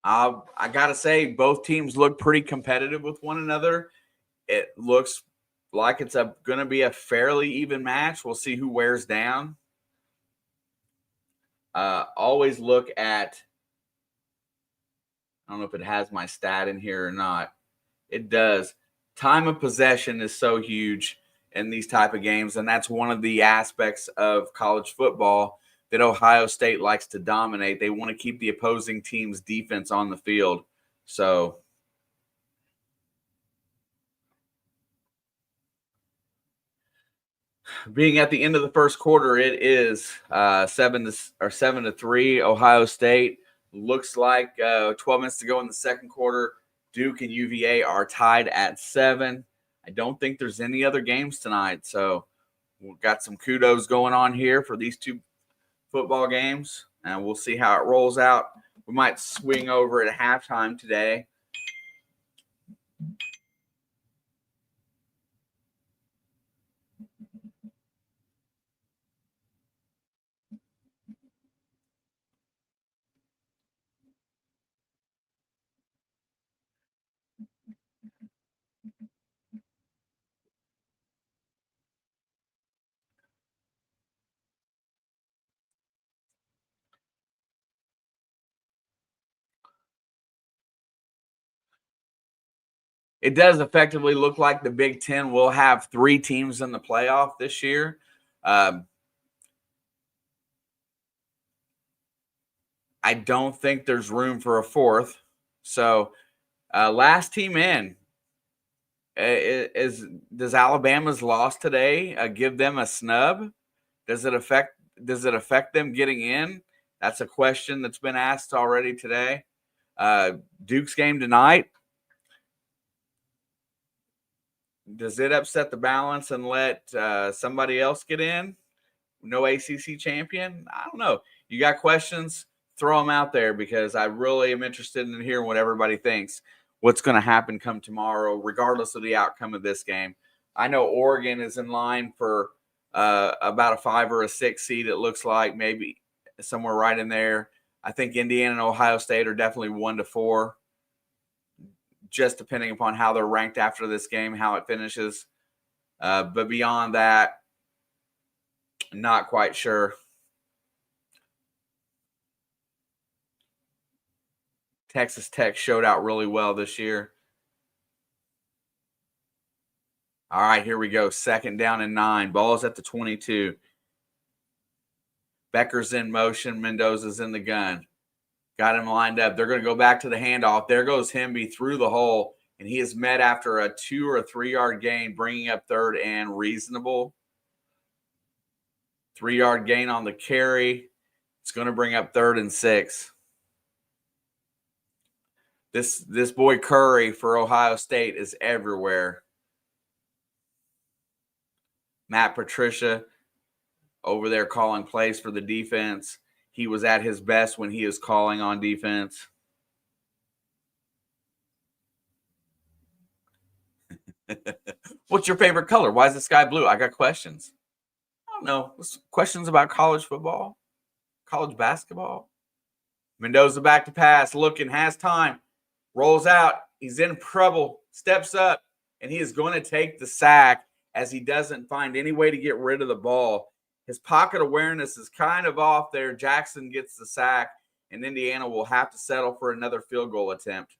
I got to say, both teams look pretty competitive with one another. It looks like it's going to be a fairly even match. We'll see who wears down. Always look at, I don't know if it has my stat in here or not. It does. Time of possession is so huge in these type of games, and that's one of the aspects of college football that Ohio State likes to dominate. They want to keep the opposing team's defense on the field. So being at the end of the first quarter, it is 7-3. Ohio State looks like 12 minutes to go in the second quarter. Duke and UVA are tied at 7. I don't think there's any other games tonight, so we've got some kudos going on here for these two football games, and we'll see how it rolls out. We might swing over at halftime today. It does effectively look like the Big Ten will have 3 teams in the playoff this year. I don't think there's room for a 4th. So last team in. Does Alabama's loss today give them a snub? Does it affect them getting in? That's a question that's been asked already today. Duke's game tonight. Does it upset the balance and let somebody else get in? No ACC champion? I don't know. You got questions? throw them out there because I really am interested in hearing what everybody thinks. What's going to happen come tomorrow, regardless of the outcome of this game. I know Oregon is in line for about a 5 or a 6 seed. It looks like maybe somewhere right in there. I think Indiana and Ohio State are definitely 1 to 4, just depending upon how they're ranked after this game, how it finishes. But beyond that, not quite sure. Texas Tech showed out really well this year. All right, here we go. 2nd down and 9. Ball's at the 22. Becker's in motion. Mendoza's in the gun. Got him lined up. They're going to go back to the handoff. There goes Hemby through the hole, and he is met after a 2 or 3 yard gain, bringing up 3rd and reasonable. 3 yard gain on the carry. It's going to bring up 3rd and 6. This boy Curry for Ohio State is everywhere. Matt Patricia over there calling plays for the defense. He was at his best when he is calling on defense. What's your favorite color? Why is the sky blue? I got questions. I don't know. Questions about college football, college basketball. Mendoza back to pass, looking, has time, rolls out. He's in trouble, steps up, and he is going to take the sack as he doesn't find any way to get rid of the ball. His pocket awareness is kind of off there. Jackson gets the sack, and Indiana will have to settle for another field goal attempt.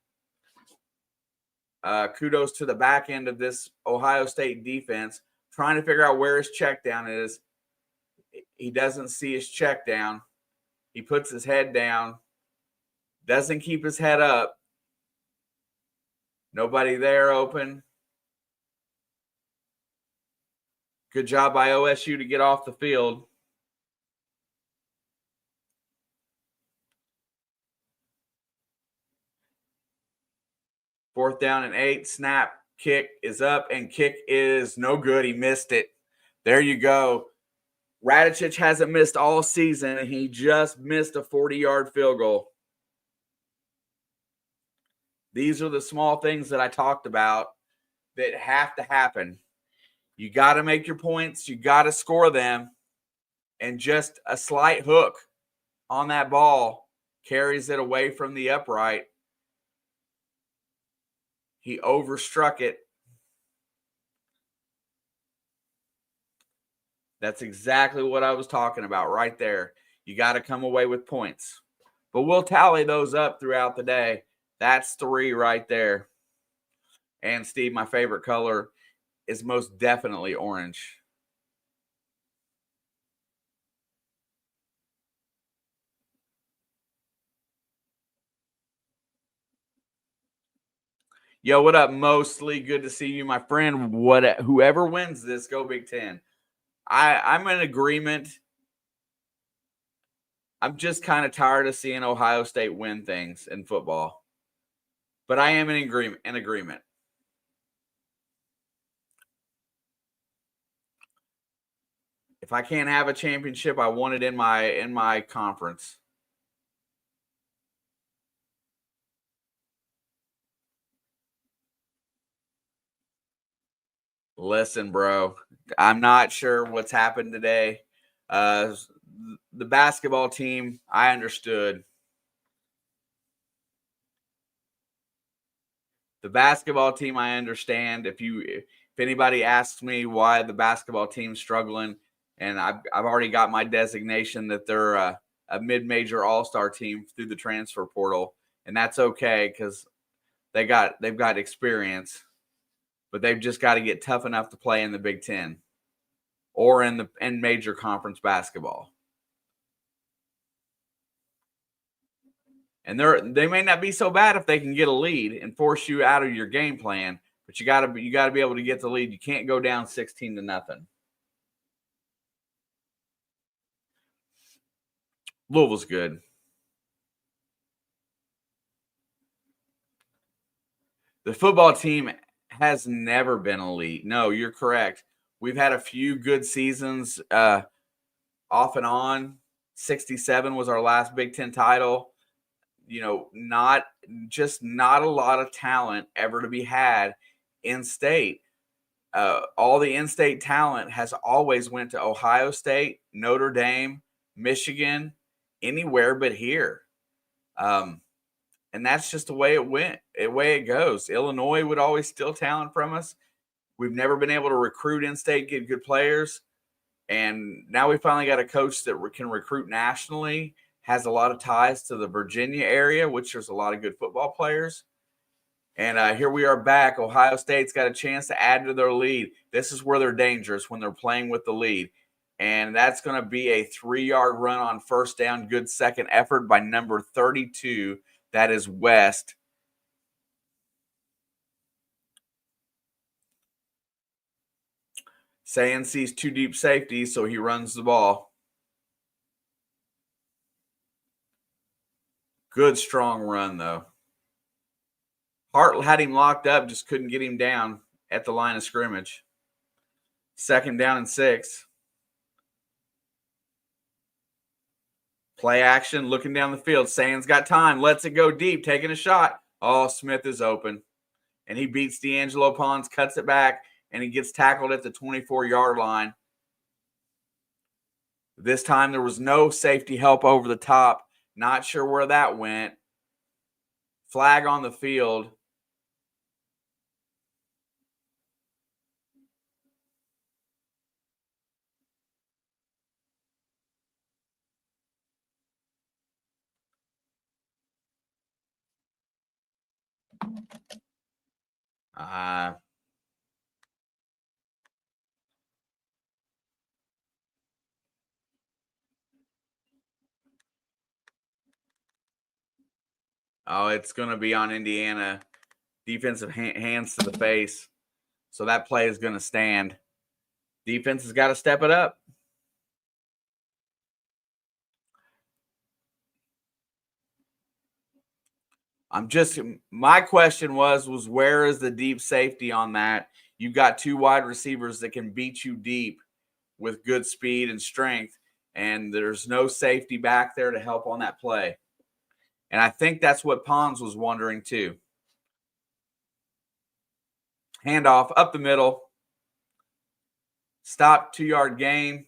Kudos to the back end of this Ohio State defense, trying to figure out where his check down is. He doesn't see his check down. He puts his head down, doesn't keep his head up. Nobody there open. Good job by OSU to get off the field. Fourth down and 8. Snap. Kick is up, and kick is no good. He missed it. There you go. Radicic hasn't missed all season, and he just missed a 40-yard field goal. These are the small things that I talked about that have to happen. You got to make your points. You got to score them. And just a slight hook on that ball carries it away from the upright. He overstruck it. That's exactly what I was talking about right there. You got to come away with points. But we'll tally those up throughout the day. That's 3 right there. And Steve, my favorite color is most definitely orange. Yo, what up, Mostly? Good to see you, my friend. Whoever wins this, go Big Ten. I'm in agreement. I'm just kind of tired of seeing Ohio State win things in football. But I am in agreement. If I can't have a championship, I want it in my conference. Listen, bro, I'm not sure what's happened today. The basketball team, I understood. The basketball team, I understand. If anybody asks me why the basketball team's struggling, and I've already got my designation that they're a mid-major all-star team through the transfer portal, and that's okay because they've got experience, but they've just got to get tough enough to play in the Big Ten or in major conference basketball. And they may not be so bad if they can get a lead and force you out of your game plan, but you got to be able to get the lead. You can't go down 16-0. Louisville's good. The football team has never been elite. No, you're correct. We've had a few good seasons off and on. '67 was our last Big Ten title. Not a lot of talent ever to be had in state. All the in-state talent has always went to Ohio State, Notre Dame, Michigan, anywhere but here. And that's just the way it went, the way it goes. Illinois would always steal talent from us. We've never been able to recruit in-state, get good players. And now we finally got a coach that can recruit nationally, has a lot of ties to the Virginia area, which there's a lot of good football players. And here we are back. Ohio State's got a chance to add to their lead. This is where they're dangerous, when they're playing with the lead. And that's going to be a 3-yard run on first down. Good second effort by number 32. That is West. Sayan sees 2 deep safeties, so he runs the ball. Good, strong run, though. Hart had him locked up, just couldn't get him down at the line of scrimmage. 2nd down and 6. Play action, looking down the field. Sayan's got time, lets it go deep, taking a shot. Oh, Smith is open. And he beats D'Angelo Pons, cuts it back, and he gets tackled at the 24-yard line. This time there was no safety help over the top. Not sure where that went. Flag on the field. It's going to be on Indiana. Defensive hands to the face. So that play is going to stand. Defense has got to step it up. My question was where is the deep safety on that? You've got 2 wide receivers that can beat you deep with good speed and strength, and there's no safety back there to help on that play. And I think that's what Pons was wondering too. Handoff up the middle. Stop, 2-yard gain.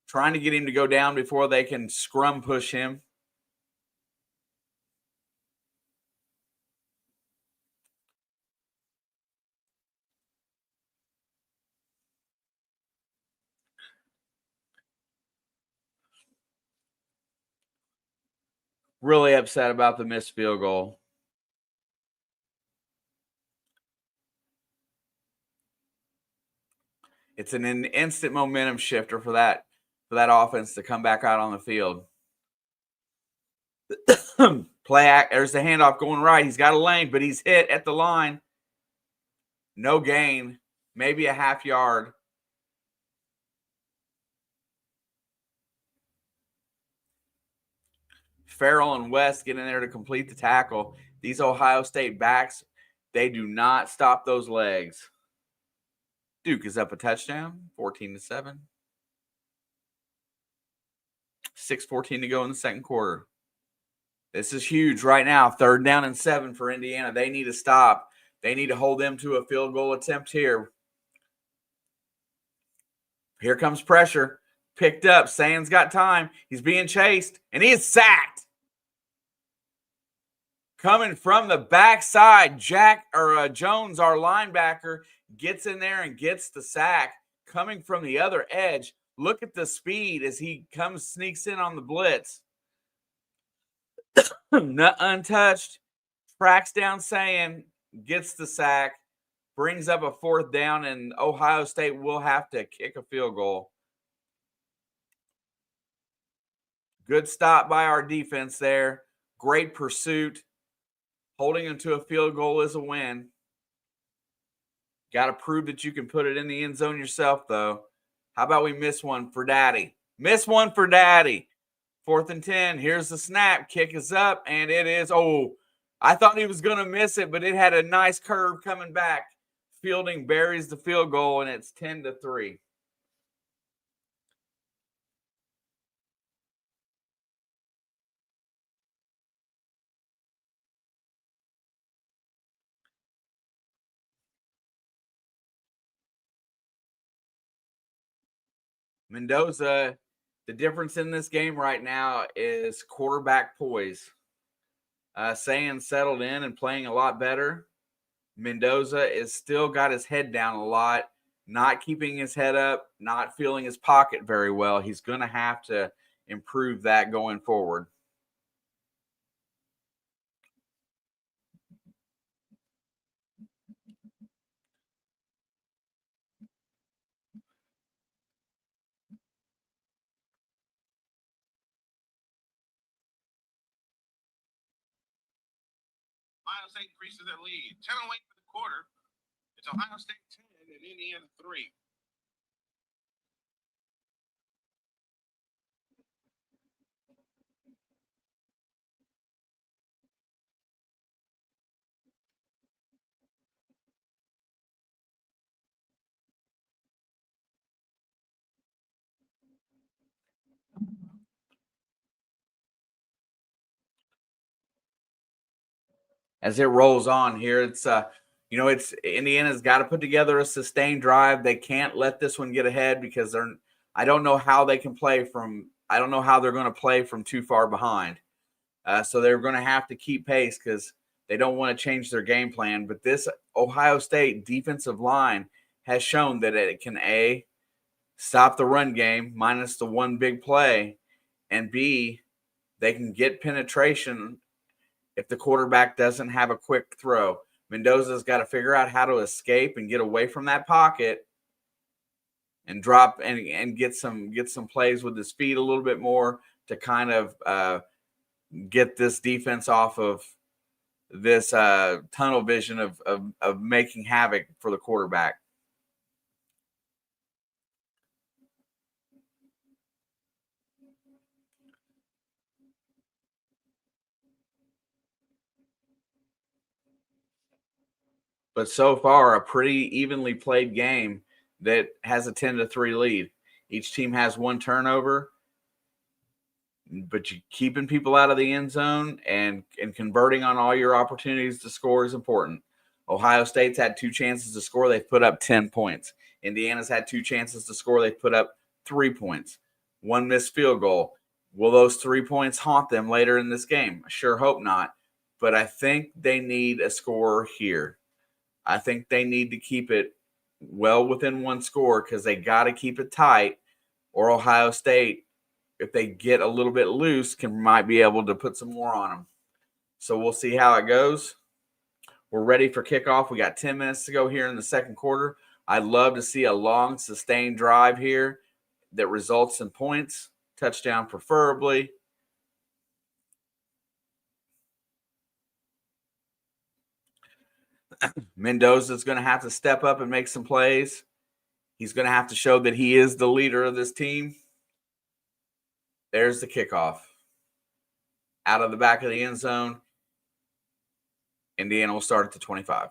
Trying to get him to go down before they can scrum push him. Really upset about the missed field goal. It's an instant momentum shifter for that offense to come back out on the field. There's the handoff going right. He's got a lane, but he's hit at the line. No gain, maybe a half yard. Farrell and West get in there to complete the tackle. These Ohio State backs, they do not stop those legs. Duke is up a touchdown, 14-7. 6:14 to go in the second quarter. This is huge right now. 3rd down and 7 for Indiana. They need to stop. They need to hold them to a field goal attempt here. Here comes pressure. Picked up. Sayan's got time. He's being chased, and he is sacked. Coming from the backside, Jones, our linebacker, gets in there and gets the sack. Coming from the other edge, look at the speed as he sneaks in on the blitz. Untouched, tracks down Sayan, gets the sack, brings up a 4th down, and Ohio State will have to kick a field goal. Good stop by our defense there. Great pursuit. Holding them to a field goal is a win. Got to prove that you can put it in the end zone yourself, though. How about we miss one for Daddy? Miss one for Daddy. 4th and 10. Here's the snap. Kick is up, and it is. Oh, I thought he was going to miss it, but it had a nice curve coming back. Fielding buries the field goal, and it's 10-3. Mendoza, the difference in this game right now is quarterback poise. Saying settled in and playing a lot better. Mendoza is still got his head down a lot, not keeping his head up, not feeling his pocket very well. He's going to have to improve that going forward. Ohio State increases their lead. 10-08 for the quarter. It's Ohio State 10 and Indiana 3. As it rolls on here, it's it's Indiana's got to put together a sustained drive. They can't let this one get ahead because I don't know how they can play from. I don't know how they're going to play from too far behind. So they're going to have to keep pace because they don't want to change their game plan. But this Ohio State defensive line has shown that it can A, stop the run game minus the one big play, and B, they can get penetration if the quarterback doesn't have a quick throw. Mendoza's got to figure out how to escape and get away from that pocket and drop and get some plays with his feet a little bit more to kind of get this defense off of this tunnel vision of making havoc for the quarterback. But so far, a pretty evenly played game that has a 10-3 lead. Each team has one turnover, but you keeping people out of the end zone and converting on all your opportunities to score is important. Ohio State's had 2 chances to score. They've put up 10 points. Indiana's had 2 chances to score. They've put up 3 points. 1 missed field goal. Will those 3 points haunt them later in this game? I sure hope not. But I think they need a score here. I think they need to keep it well within 1 score because they got to keep it tight, or Ohio State, if they get a little bit loose, might be able to put some more on them. So we'll see how it goes. We're ready for kickoff. We got 10 minutes to go here in the second quarter. I'd love to see a long, sustained drive here that results in points, touchdown preferably. Mendoza's going to have to step up and make some plays. He's going to have to show that he is the leader of this team. There's the kickoff. Out of the back of the end zone. Indiana will start at the 25.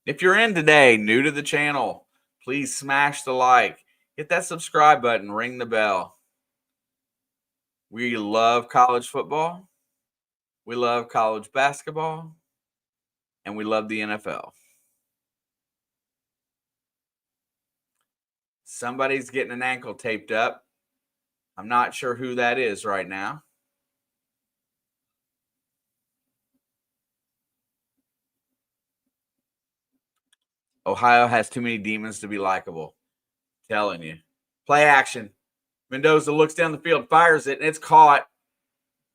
If you're in today, new to the channel, please smash the like. Hit that subscribe button. Ring the bell. We love college football. We love college basketball. And we love the NFL. Somebody's getting an ankle taped up. I'm not sure who that is right now. Ohio has too many demons to be likable. Telling you. Play action. Mendoza looks down the field, fires it, and it's caught.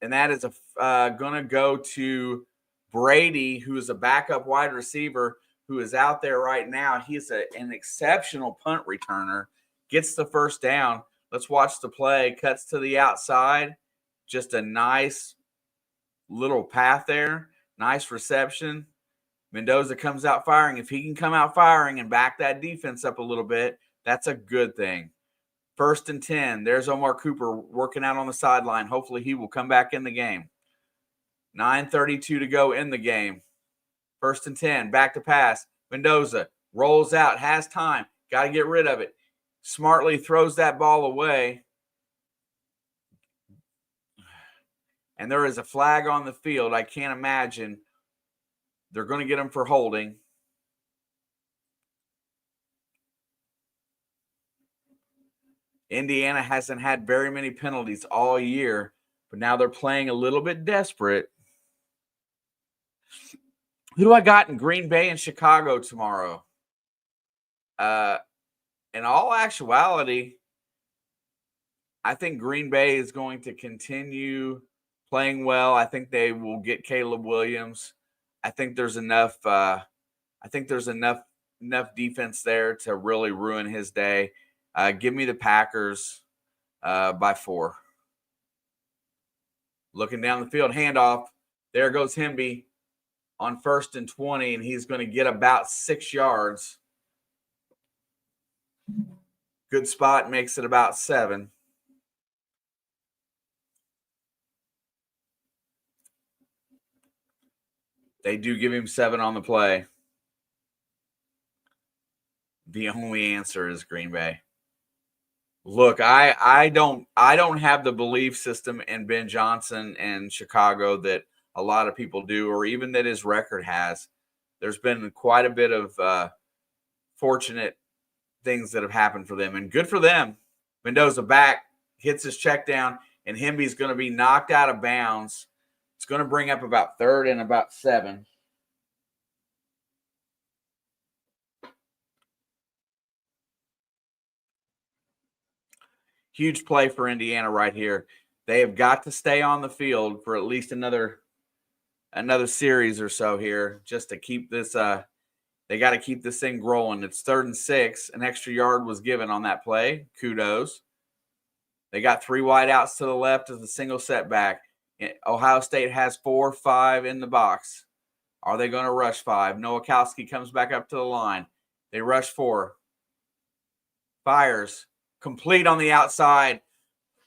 And that is going to go to Brady, who is a backup wide receiver who is out there right now. He's an exceptional punt returner. Gets the first down. Let's watch the play. Cuts to the outside. Just a nice little path there. Nice reception. Mendoza comes out firing. If he can come out firing and back that defense up a little bit, that's a good thing. 1st and 10. There's Omar Cooper working out on the sideline. Hopefully he will come back in the game. 9:32 to go in the game. 1st and 10. Back to pass. Mendoza rolls out. Has time. Got to get rid of it. Smartly throws that ball away. And there is a flag on the field. I can't imagine. They're going to get him for holding. Indiana hasn't had very many penalties all year, but now they're playing a little bit desperate. Who do I got in Green Bay and Chicago tomorrow? In all actuality, I think Green Bay is going to continue playing well. I think they will get Caleb Williams. I think there's enough. Enough defense there to really ruin his day. Give me the Packers by 4. Looking down the field, handoff. There goes Hemby on 1st and 20, and he's going to get about 6 yards. Good spot, makes it about 7. They do give him 7 on the play. The only answer is Green Bay. Look, I don't have the belief system in Ben Johnson and Chicago that a lot of people do, or even that his record has. There's been quite a bit of fortunate things that have happened for them, and good for them. Mendoza back, hits his check down, and Hemby's going to be knocked out of bounds. It's going to bring up about 3rd and about 7. Huge play for Indiana right here. They have got to stay on the field for at least another series or so here just to keep this they got to keep this thing rolling. It's 3rd and 6. An extra yard was given on that play. Kudos. They got 3 wide outs to the left as a single setback. Ohio State has 4, 5 in the box. Are they going to rush 5? Nowakowski comes back up to the line. They rush 4. Fires. Complete on the outside.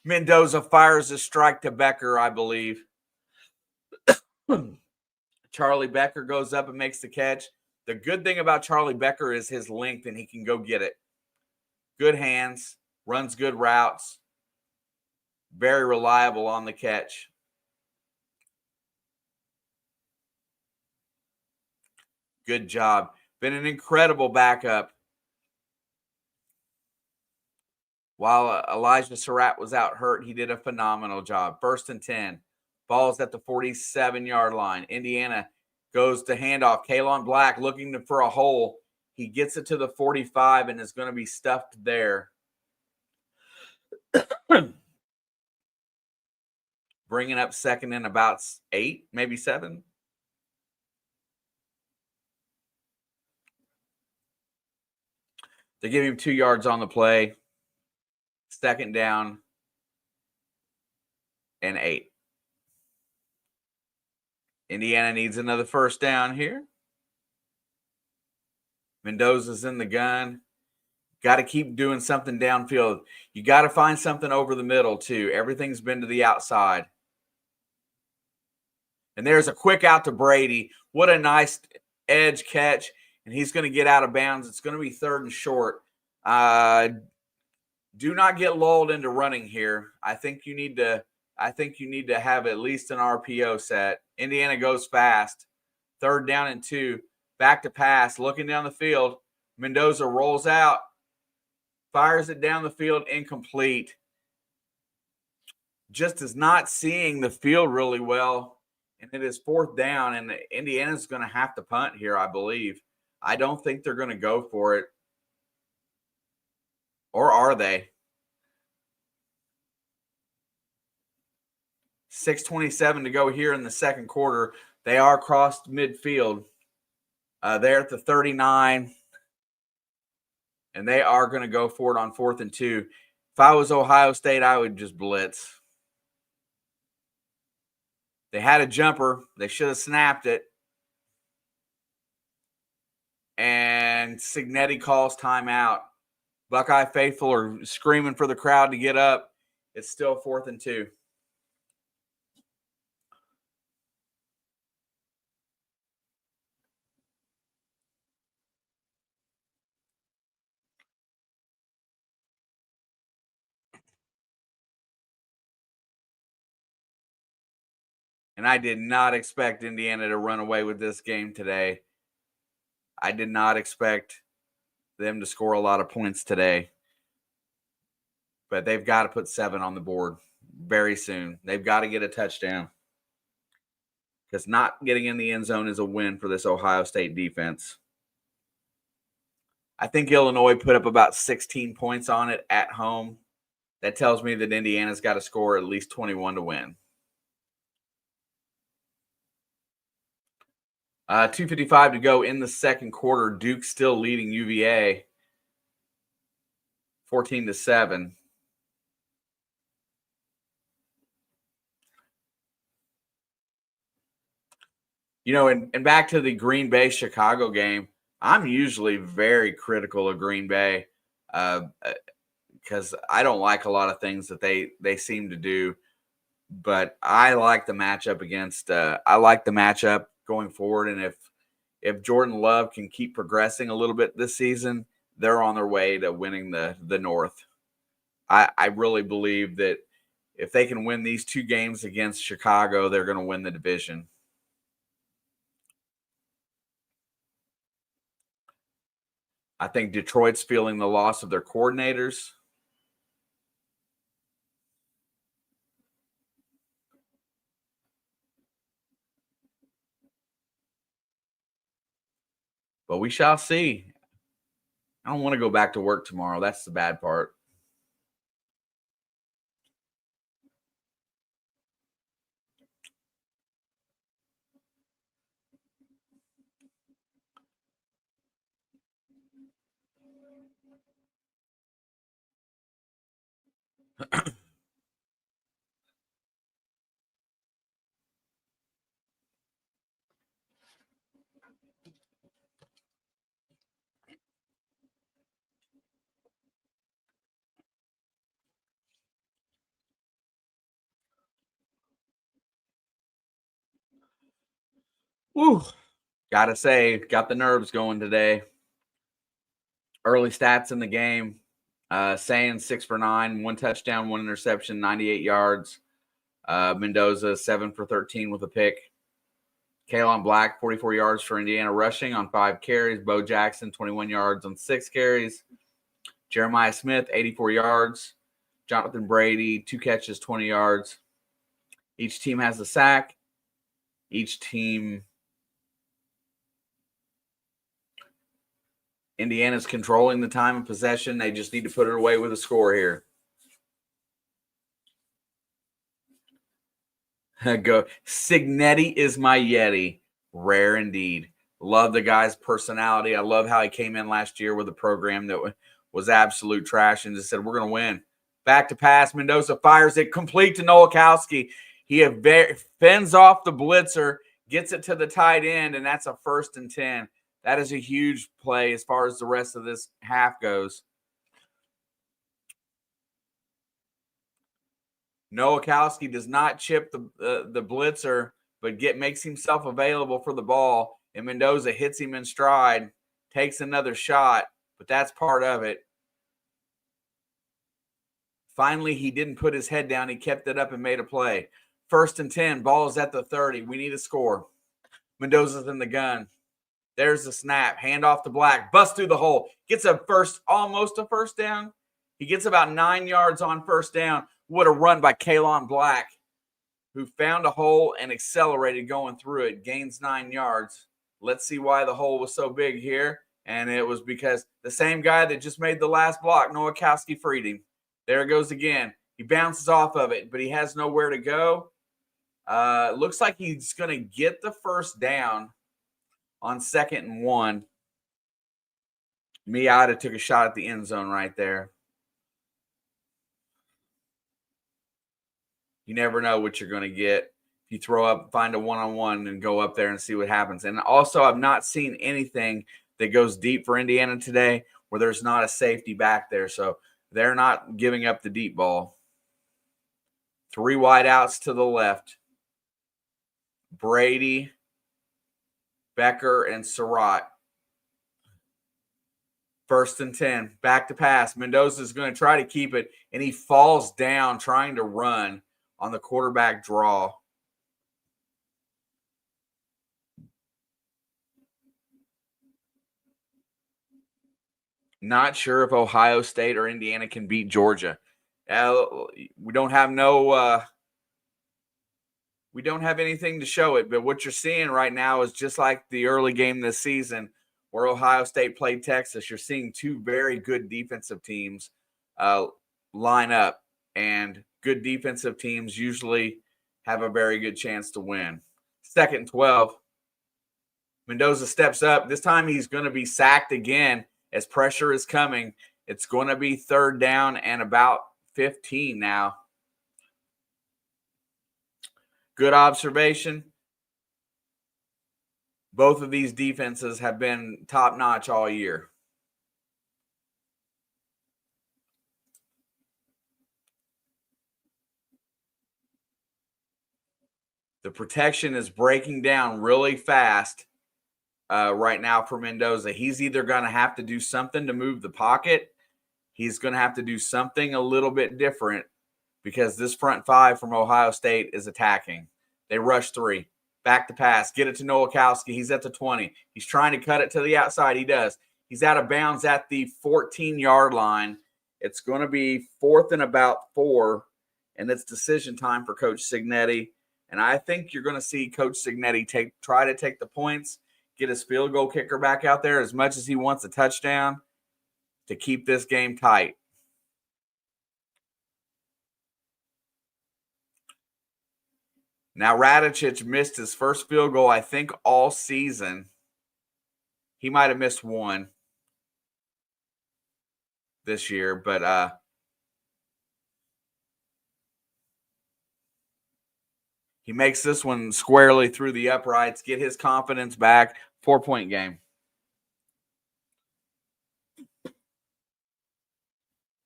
Mendoza fires a strike to Becker, I believe. Charlie Becker goes up and makes the catch. The good thing about Charlie Becker is his length, and he can go get it. Good hands, runs good routes, very reliable on the catch. Good job. Been an incredible backup. While Elijah Surratt was out hurt, he did a phenomenal job. 1st and 10. Ball's at the 47-yard line. Indiana goes to handoff. Kalon Black looking for a hole. He gets it to the 45 and is going to be stuffed there. Bringing up 2nd and about 8, maybe 7. They give him 2 yards on the play. 2nd down and 8. Indiana needs another 1st down here. Mendoza's in the gun. Got to keep doing something downfield. You got to find something over the middle, too. Everything's been to the outside. And there's a quick out to Brady. What a nice edge catch. And he's going to get out of bounds. It's going to be 3rd and short. Do not get lulled into running here. I think you need to have at least an RPO set. Indiana goes fast. 3rd down and 2. Back to pass. Looking down the field. Mendoza rolls out. Fires it down the field. Incomplete. Just is not seeing the field really well. And it is 4th down. And Indiana's going to have to punt here, I believe. I don't think they're going to go for it. Or are they? 6:27 to go here in the 2nd quarter. They are crossed midfield. They're at the 39. And they are going to go for it on 4th and 2. If I was Ohio State, I would just blitz. They had a jumper. They should have snapped it. And Cignetti calls timeout. Buckeye faithful are screaming for the crowd to get up. It's still 4th and 2. And I did not expect Indiana to run away with this game today. I did not expect them to score a lot of points today. but they've got to put 7 on the board very soon. They've got to get a touchdown because not getting in the end zone is a win for this Ohio State defense. I think Illinois put up about 16 points on it at home. That tells me that Indiana's got to score at least 21 to win. 2:55 to go in the second quarter. Duke still leading UVA 14-7. You know, and back to the Green Bay Chicago game, I'm usually very critical of Green Bay because I don't like a lot of things that they seem to do. But I like the matchup going forward. And if Jordan Love can keep progressing a little bit this season, they're on their way to winning the North. I really believe that if they can win these 2 games against Chicago, they're going to win the division. I think Detroit's feeling the loss of their coordinators. But we shall see. I don't want to go back to work tomorrow. That's the bad part. Woo. Gotta say, got the nerves going today. Early stats in the game. Saying 6 for 9, 1 touchdown, 1 interception, 98 yards. Mendoza 7 for 13 with a pick. Kalon Black 44 yards for Indiana rushing on 5 carries. Bo Jackson 21 yards on 6 carries. Jeremiah Smith 84 yards. Jonathan Brady 2 catches, 20 yards. Each team has a sack. Each team. Indiana's controlling the time of possession. They just need to put it away with a score here. Go. Signetti is my Yeti. Rare indeed. Love the guy's personality. I love how he came in last year with a program that was absolute trash and just said, we're going to win. Back to pass. Mendoza fires it complete to Nowakowski. He fends off the blitzer, gets it to the tight end, and that's a 1st and 10. That is a huge play as far as the rest of this half goes. Nowakowski does not chip the blitzer, but makes himself available for the ball, and Mendoza hits him in stride, takes another shot, but that's part of it. Finally, he didn't put his head down. He kept it up and made a play. 1st and 10, ball is at the 30. We need a score. Mendoza's in the gun. There's the snap. Hand off to Black. Bust through the hole. Gets almost a 1st down. He gets about 9 yards on 1st down. What a run by Kalon Black, who found a hole and accelerated going through it. Gains 9 yards. Let's see why the hole was so big here. And it was because the same guy that just made the last block, Nowakowski, freed him. There it goes again. He bounces off of it, but he has nowhere to go. Looks like he's going to get the 1st down on 2nd and 1. Miata took a shot at the end zone right there. You never know what you're going to get. If you throw up, find a one-on-one and go up there and see what happens. And also, I've not seen anything that goes deep for Indiana today where there's not a safety back there. So they're not giving up the deep ball. 3 wide outs to the left. Brady, Becker, and Surratt. 1st and 10. Back to pass. Mendoza is going to try to keep it, and he falls down trying to run on the quarterback draw. Not sure if Ohio State or Indiana can beat Georgia. We don't have anything to show it, but what you're seeing right now is just like the early game this season where Ohio State played Texas. You're seeing two very good defensive teams line up, and good defensive teams usually have a very good chance to win. 2nd and 12. Mendoza steps up. This time he's going to be sacked again as pressure is coming. It's going to be 3rd down and about 15 now. Good observation. Both of these defenses have been top-notch all year. The protection is breaking down really fast right now for Mendoza. He's either going to have to do something to move the pocket. He's going to have to do something a little bit different because this front 5 from Ohio State is attacking. They rush 3. Back to pass. Get it to Nowakowski. He's at the 20. He's trying to cut it to the outside. He does. He's out of bounds at the 14-yard line. It's going to be 4th and about 4, and it's decision time for Coach Cignetti. And I think you're going to see Coach Cignetti try to take the points, get his field goal kicker back out there as much as he wants a touchdown to keep this game tight. Now, Radicic missed his first field goal, I think, all season. He might have missed one this year, but he makes this one squarely through the uprights, get his confidence back. 4-point game.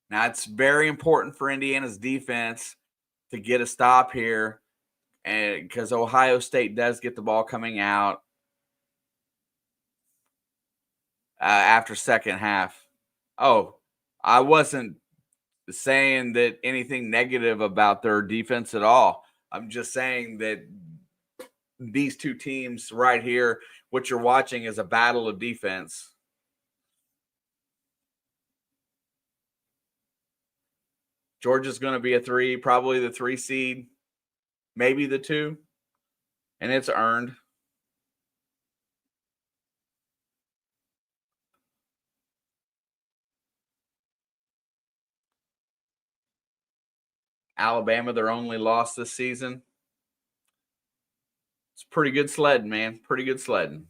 Now, it's very important for Indiana's defense to get a stop here, and because Ohio State does get the ball coming out after second half. Oh, I wasn't saying that anything negative about their defense at all. I'm just saying that these two teams right here, what you're watching is a battle of defense. Georgia's going to be a 3, probably the 3 seed, maybe the 2, and it's earned. Alabama, their only loss this season. It's pretty good sledding, man. Pretty good sledding.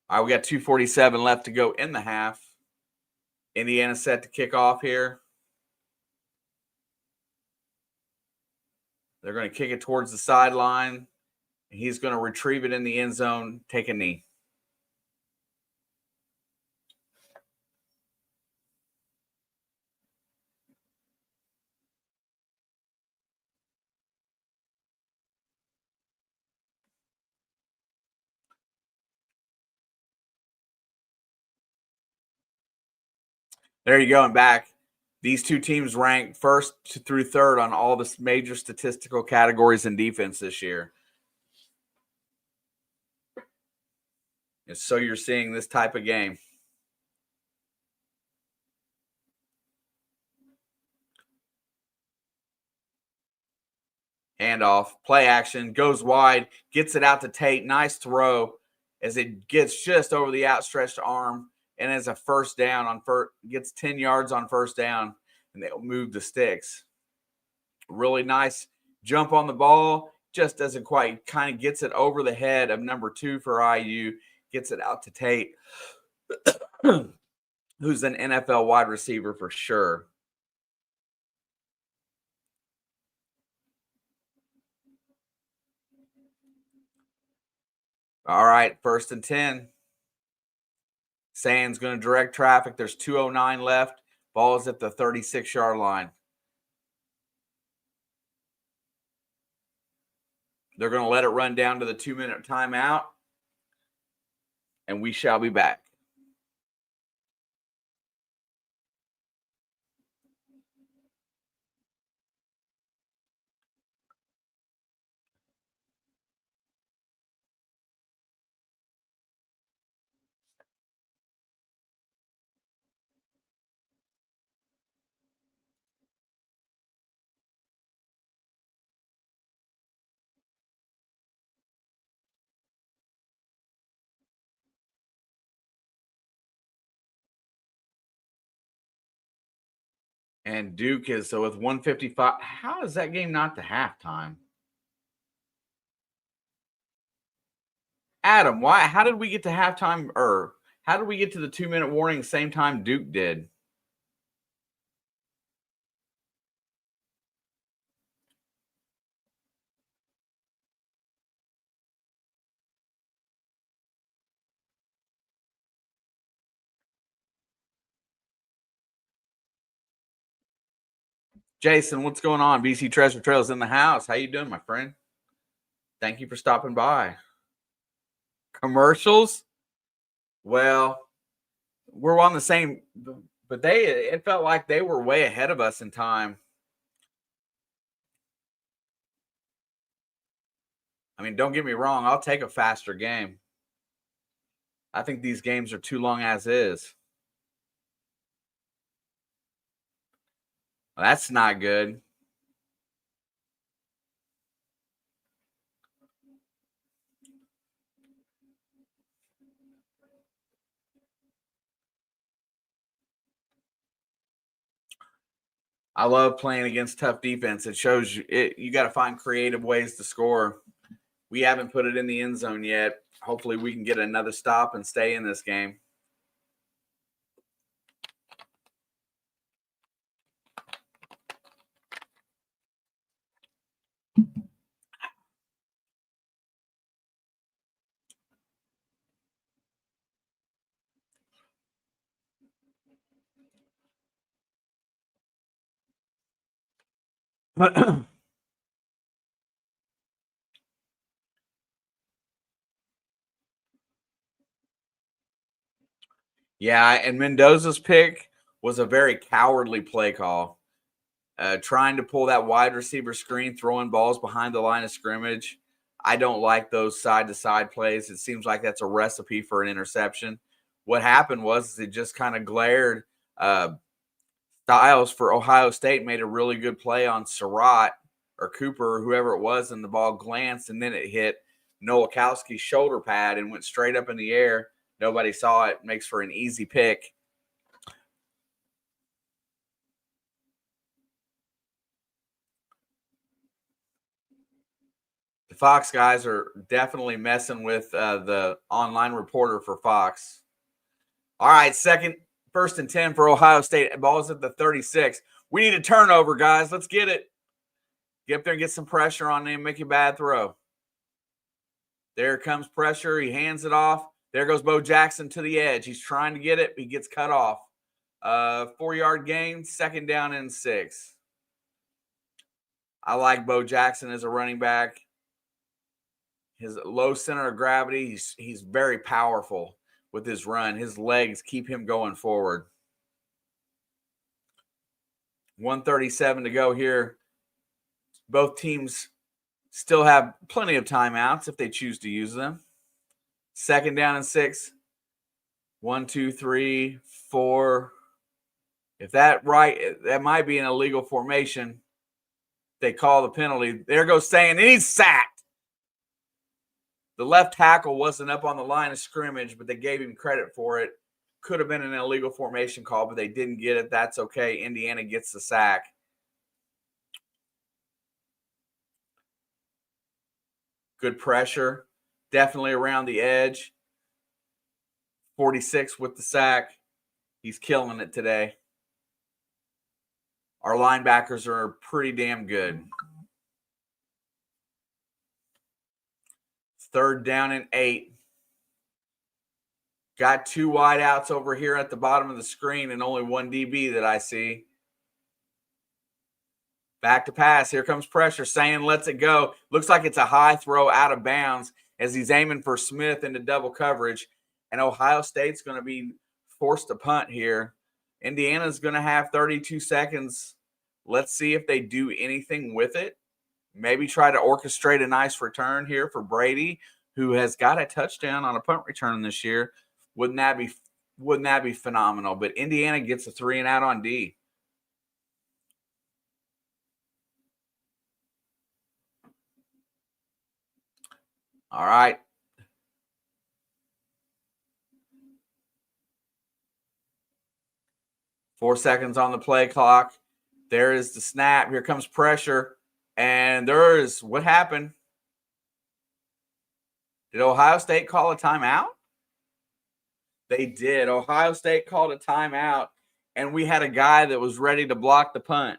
All right, we got 2:47 left to go in the half. Indiana set to kick off here. They're going to kick it towards the sideline. He's going to retrieve it in the end zone, take a knee. There you go, and back. These two teams rank 1st through 3rd on all the major statistical categories in defense this year. And so you're seeing this type of game. Handoff, play action, goes wide, gets it out to Tate. Nice throw as it gets just over the outstretched arm. And as a first down on gets 10 yards on first down, and they'll move the sticks. Really nice jump on the ball. Just doesn't quite, kind of gets it over the head of number 2 for IU. Gets it out to Tate, who's an NFL wide receiver for sure. All right, 1st and 10. Sand's going to direct traffic. There's 2:09 left. Ball is at the 36-yard line. They're going to let it run down to the 2-minute timeout, and we shall be back. And Duke is so with 155. How is that game not to halftime? Adam, why? How did we get to halftime? Or how did we get to the 2-minute warning same time Duke did? Jason, what's going on? BC Treasure Trails in the house. How you doing, my friend? Thank you for stopping by. Commercials? Well, we're on the same, but it felt like they were way ahead of us in time. I mean, don't get me wrong, I'll take a faster game. I think these games are too long as is. Well, that's not good. I love playing against tough defense. It shows you got to find creative ways to score. We haven't put it in the end zone yet. Hopefully we can get another stop and stay in this game. Yeah, and Mendoza's pick was a very cowardly play call. Trying to pull that wide receiver screen, throwing balls behind the line of scrimmage. I don't like those side-to-side plays. It seems like that's a recipe for an interception. What happened was it just kind of glared. Styles for Ohio State made a really good play on Surratt or Cooper or whoever it was, and the ball glanced, and then it hit Nowakowski's shoulder pad and went straight up in the air. Nobody saw it. Makes for an easy pick. The Fox guys are definitely messing with the online reporter for Fox. All right, first and 10 for Ohio State. Ball's at the 36. We need a turnover, guys. Let's get it. Get up there and get some pressure on them. Make a bad throw. There comes pressure. He hands it off. There goes Bo Jackson to the edge. He's trying to get it. He gets cut off. 4-yard gain, 2nd down and 6. I like Bo Jackson as a running back. His low center of gravity, he's very powerful with his run. His legs keep him going forward. 1:37 to go here. Both teams still have plenty of timeouts if they choose to use them. 2nd down and 6. 1, 2, 3, 4. If that might be an illegal formation. They call the penalty. There goes Sand, and he's sacked. The left tackle wasn't up on the line of scrimmage, but they gave him credit for it. Could have been an illegal formation call, but they didn't get it. That's okay. Indiana gets the sack. Good pressure. Definitely around the edge. 46 with the sack. He's killing it today. Our linebackers are pretty damn good. 3rd down and 8. Got 2 wideouts over here at the bottom of the screen and only 1 DB that I see. Back to pass. Here comes pressure. Sand lets it go. Looks like it's a high throw out of bounds as he's aiming for Smith into double coverage. And Ohio State's going to be forced to punt here. Indiana's going to have 32 seconds. Let's see if they do anything with it. Maybe try to orchestrate a nice return here for Brady, who has got a touchdown on a punt return this year. Wouldn't that be phenomenal? But Indiana gets a 3 and out on D. All right. 4 seconds on the play clock. There is the snap. Here comes pressure. And there is what happened. Did Ohio State call a timeout? They did. Ohio State called a timeout, and we had a guy that was ready to block the punt.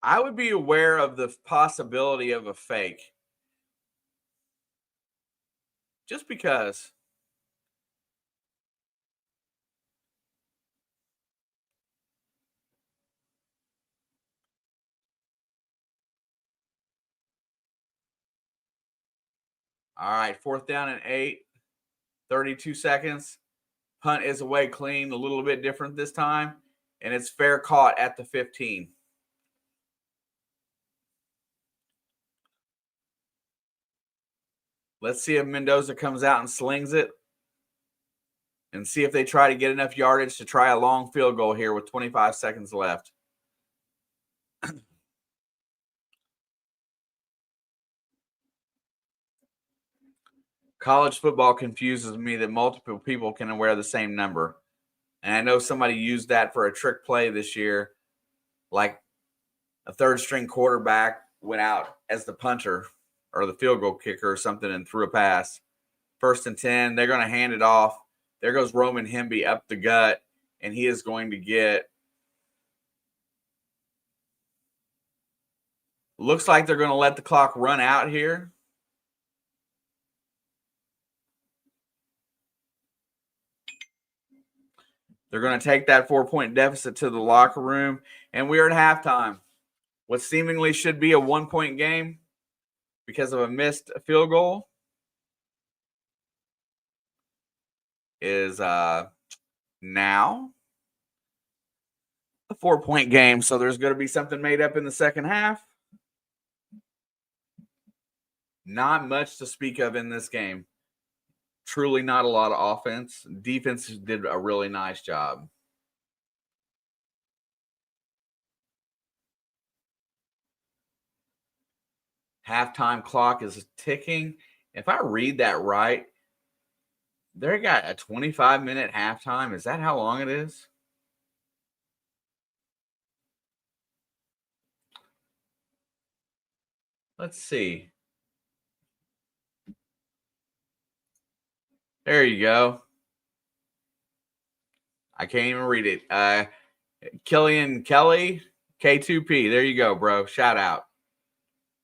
I would be aware of the possibility of a fake. Just because. All right, 4th down and 8, 32 seconds. Punt is away clean, a little bit different this time, and it's fair caught at the 15. Let's see if Mendoza comes out and slings it and see if they try to get enough yardage to try a long field goal here with 25 seconds left. College football confuses me that multiple people can wear the same number. And I know somebody used that for a trick play this year, like a third-string quarterback went out as the punter or the field goal kicker or something and threw a pass. 1st and 10, they're going to hand it off. There goes Roman Hemby up the gut, and he is going to get – looks like they're going to let the clock run out here. They're going to take that 4-point deficit to the locker room, and we are at halftime. What seemingly should be a 1-point game because of a missed field goal is now a 4-point game. So there's going to be something made up in the second half. Not much to speak of in this game. Truly not a lot of offense. Defense did a really nice job. Halftime clock is ticking. If I read that right, they got a 25-minute halftime. Is that how long it is? Let's see. There you go. I can't even read it. Killian Kelly, K2P. There you go, bro. Shout out.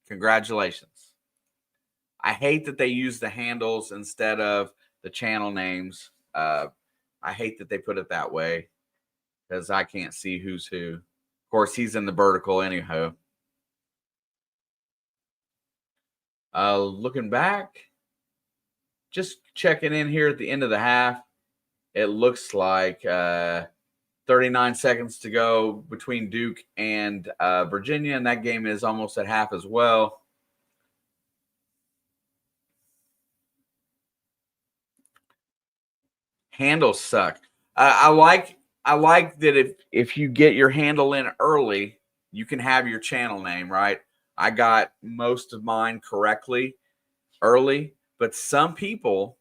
Congratulations. I hate that they use the handles instead of the channel names. I hate that they put it that way because I can't see who's who. Of course, he's in the vertical anyhow. Looking back, just checking in here at the end of the half, it looks like 39 seconds to go between Duke and Virginia, and that game is almost at half as well. Handles suck. I like that if you get your handle in early, you can have your channel name, right? I got most of mine correctly early, but some people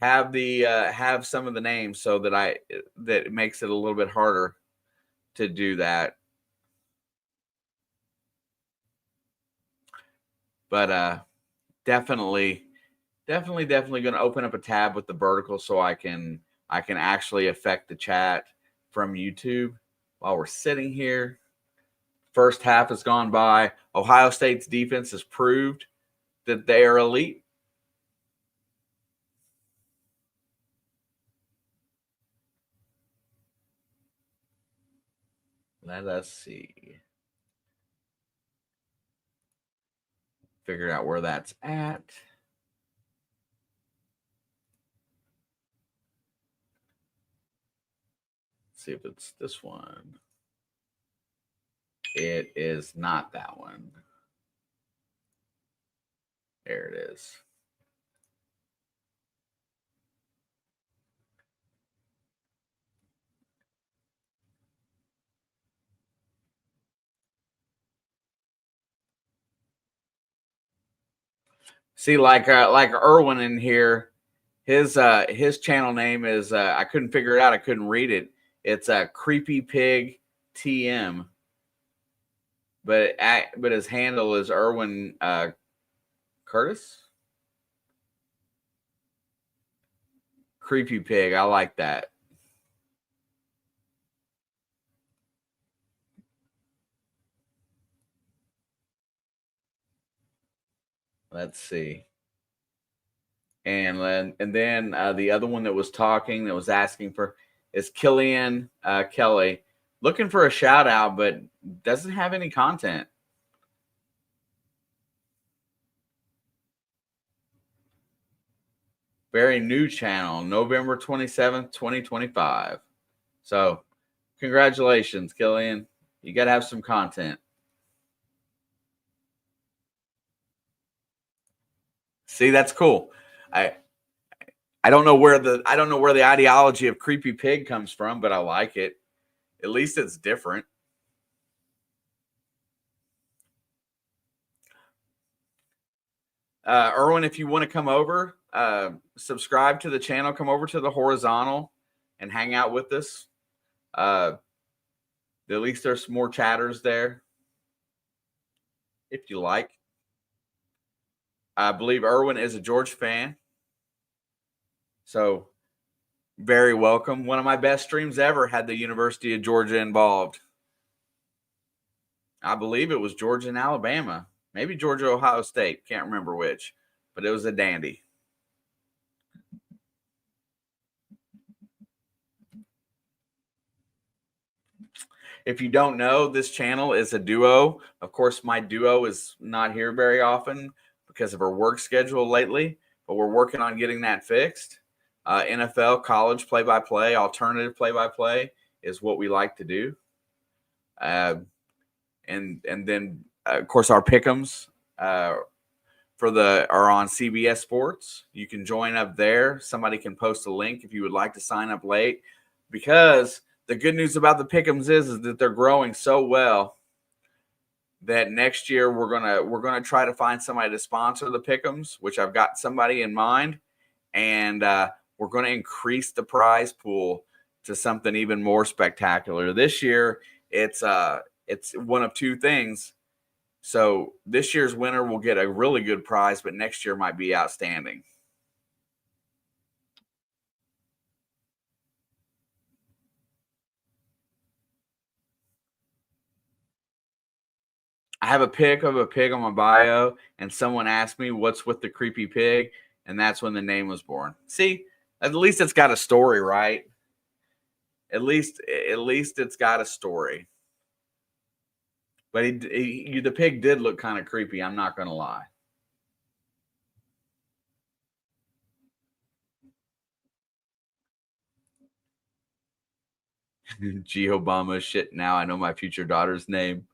have the have some of the names so that it makes it a little bit harder to do that. But definitely going to open up a tab with the vertical so I can actually affect the chat from YouTube while we're sitting here. First half has gone by. Ohio State's defense has proved that they are elite. Let us see. Figure out where that's at. See if it's this one. It is not that one. There it is. See, like Irwin in here, his channel name is I couldn't figure it out. I couldn't read it. It's Creepy Pig TM, but his handle is Irwin Curtis. Creepy Pig. I like that. Let's see. And then the other one that was talking, that was asking for, is Killian Kelly, looking for a shout out, but doesn't have any content. Very new channel, November 27th, 2025. So congratulations, Killian. You got to have some content. See, that's cool. I don't know where the ideology of Creepy Pig comes from, but I like it. At least it's different. Erwin, if you want to come over, subscribe to the channel, come over to the horizontal and hang out with us. At least there's more chatters there, if you like. I believe Erwin is a Georgia fan, so very welcome. One of my best streams ever had the University of Georgia involved. I believe it was Georgia and Alabama, maybe Georgia, Ohio State. Can't remember which, but it was a dandy. If you don't know, this channel is a duo. Of course, my duo is not here very often because of her work schedule lately, but we're working on getting that fixed. NFL, college play-by-play, alternative play-by-play is what we like to do. And then, of course, our pick'ems are on CBS Sports. You can join up there. Somebody can post a link if you would like to sign up late, because the good news about the pick'ems is that they're growing so well that next year we're gonna try to find somebody to sponsor the pick'ems, which I've got somebody in mind, and we're going to increase the prize pool to something even more spectacular. This year, it's one of two things. So this year's winner will get a really good prize, but next year might be outstanding. I have a pic of a pig on my bio, and someone asked me what's with the creepy pig, and that's when the name was born. See, at least it's got a story, right? At least it's got a story. But the pig did look kind of creepy. I'm not going to lie. G. Obama, shit, now I know my future daughter's name.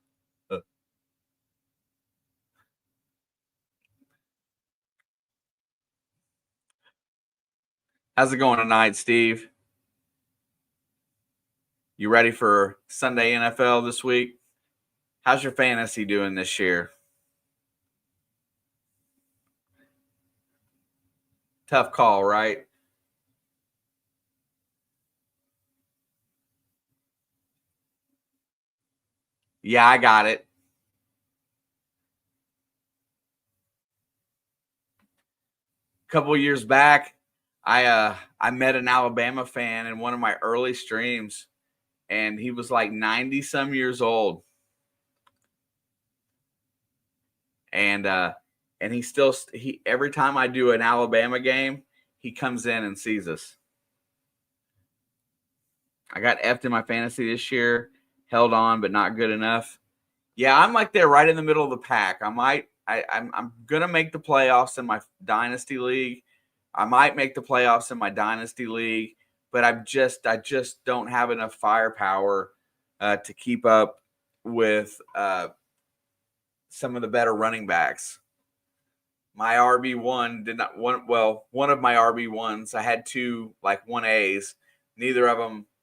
How's it going tonight, Steve? You ready for Sunday NFL this week? How's your fantasy doing this year? Tough call, right? Yeah, I got it. A couple of years back, I met an Alabama fan in one of my early streams, and he was like 90 some years old. And he every time I do an Alabama game, he comes in and sees us. I got effed in my fantasy this year, held on, but not good enough. Yeah, I'm like there right in the middle of the pack. I'm gonna make the playoffs in my dynasty league. I might make the playoffs in my dynasty league, but I just don't have enough firepower to keep up with some of the better running backs. my RB1 did not one of my RB1s. I had two like 1As.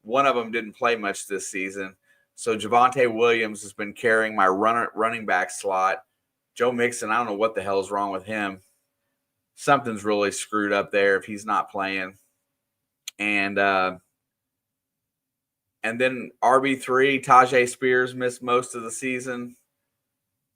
One of them didn't play much this season. So Javonte Williams has been carrying my running back slot. Joe Mixon, I don't know what the hell's wrong with him. Something's really screwed up there if he's not playing. And then RB3, Tajay Spears missed most of the season.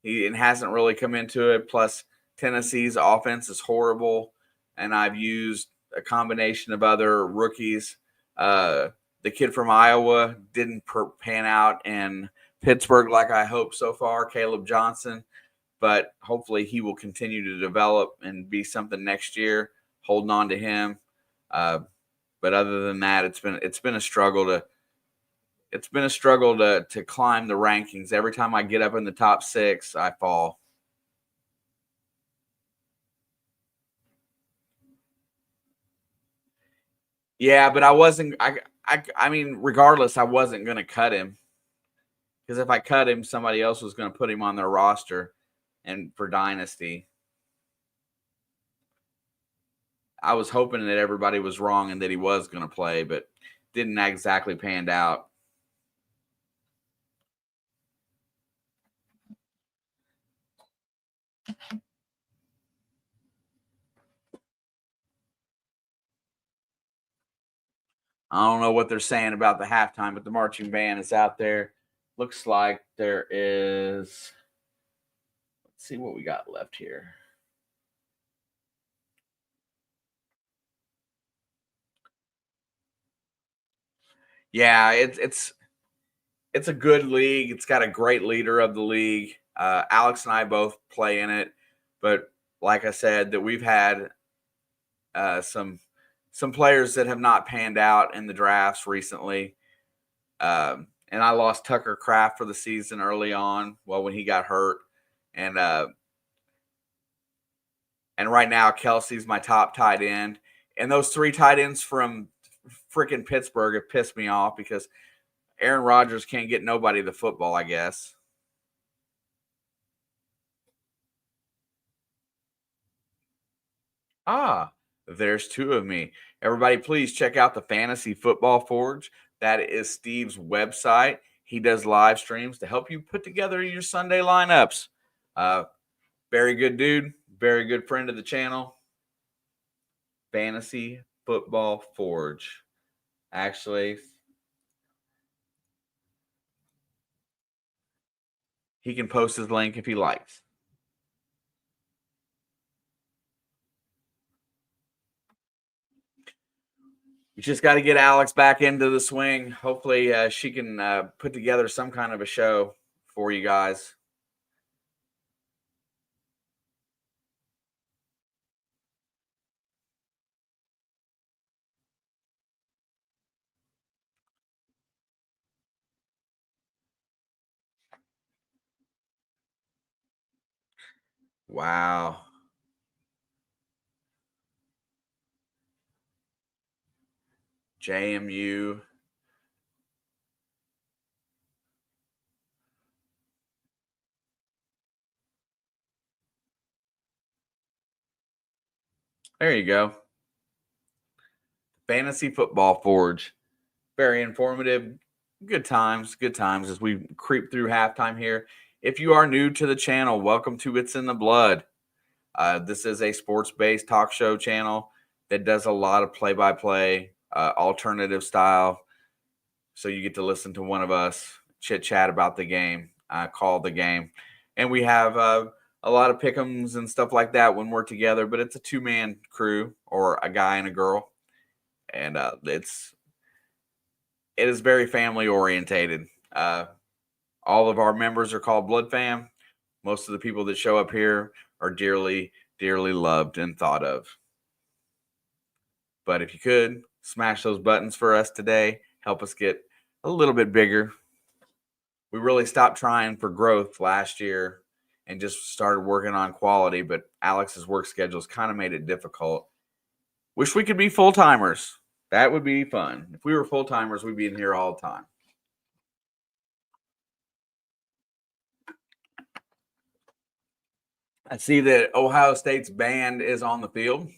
He hasn't really come into it. Plus, Tennessee's offense is horrible, and I've used a combination of other rookies. The kid from Iowa didn't pan out in Pittsburgh like I hope so far, Caleb Johnson, but hopefully he will continue to develop and be something next year. Holding on to him, but other than that, it's been a struggle to climb the rankings. Every time I get up in the top 6, I fall. Yeah, but I wasn't. I mean, regardless, I wasn't going to cut him because if I cut him, somebody else was going to put him on their roster, and for Dynasty, I was hoping that everybody was wrong and that he was going to play, but didn't exactly pan out. I don't know what they're saying about the halftime, but the marching band is out there. Looks like there is. Let's see what we got left here. Yeah, it's a good league. It's got a great leader of the league. Alex and I both play in it, but like I said, that we've had some players that have not panned out in the drafts recently. And I lost Tucker Kraft for the season early on, when he got hurt, and right now Kelsey's my top tight end, and those 3 tight ends from freaking Pittsburgh have pissed me off because Aaron Rodgers can't get nobody the football, I guess. There's 2 of me. Everybody, please check out the Fantasy Football Forge. That is Steve's website. He does live streams to help you put together your Sunday lineups. Very good dude. Very good friend of the channel. Fantasy Football Forge. Actually, he can post his link if he likes. We just got to get Alex back into the swing. Hopefully, she can put together some kind of a show for you guys. Wow. JMU. There you go. Fantasy Football Forge. Very informative. Good times as we creep through halftime here. If you are new to the channel, welcome to It's in the Blood. This is a sports-based talk show channel that does a lot of play-by-play, alternative style. So you get to listen to one of us chit-chat about the game, call the game. And we have a lot of pick'ems and stuff like that when we're together, but it's a 2-man crew or a guy and a girl. And it is very family orientated. All of our members are called Blood Fam. Most of the people that show up here are dearly, dearly loved and thought of. But if you could smash those buttons for us today, help us get a little bit bigger. We really stopped trying for growth last year and just started working on quality, but Alex's work schedules kind of made it difficult. Wish we could be full-timers. That would be fun. If we were full-timers, we'd be in here all the time. I see that Ohio State's band is on the field,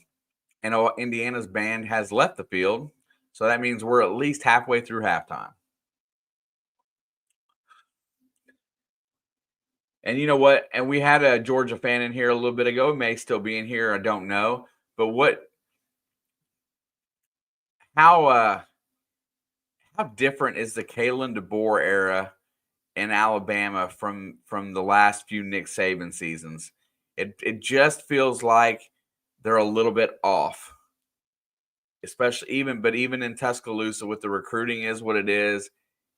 and Indiana's band has left the field. So that means we're at least halfway through halftime. And you know what? And we had a Georgia fan in here a little bit ago. It may still be in here. I don't know. But how different is the Kalen DeBoer era in Alabama from the last few Nick Saban seasons? It just feels like they're a little bit off. Especially even in Tuscaloosa, with the recruiting is what it is,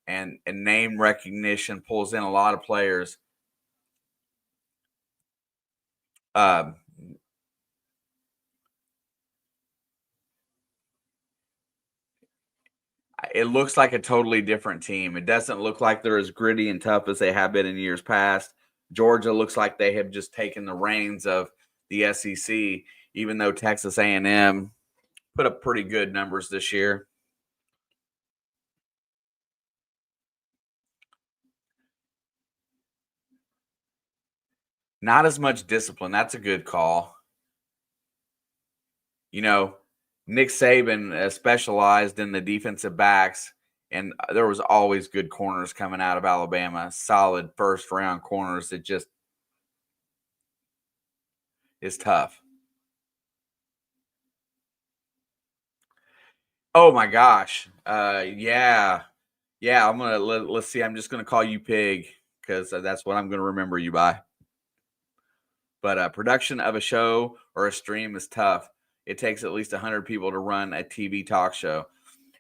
and name recognition pulls in a lot of players. It looks like a totally different team. It doesn't look like they're as gritty and tough as they have been in years past. Georgia looks like they have just taken the reins of the SEC, even though Texas A&M put up pretty good numbers this year. Not as much discipline. That's a good call. You know, Nick Saban specialized in the defensive backs, and there was always good corners coming out of Alabama, solid first-round corners that just is tough. Oh my gosh. Yeah. I'm gonna let's see. I'm just gonna call you Pig because that's what I'm gonna remember you by. But production of a show or a stream is tough. It takes at least 100 people to run a TV talk show.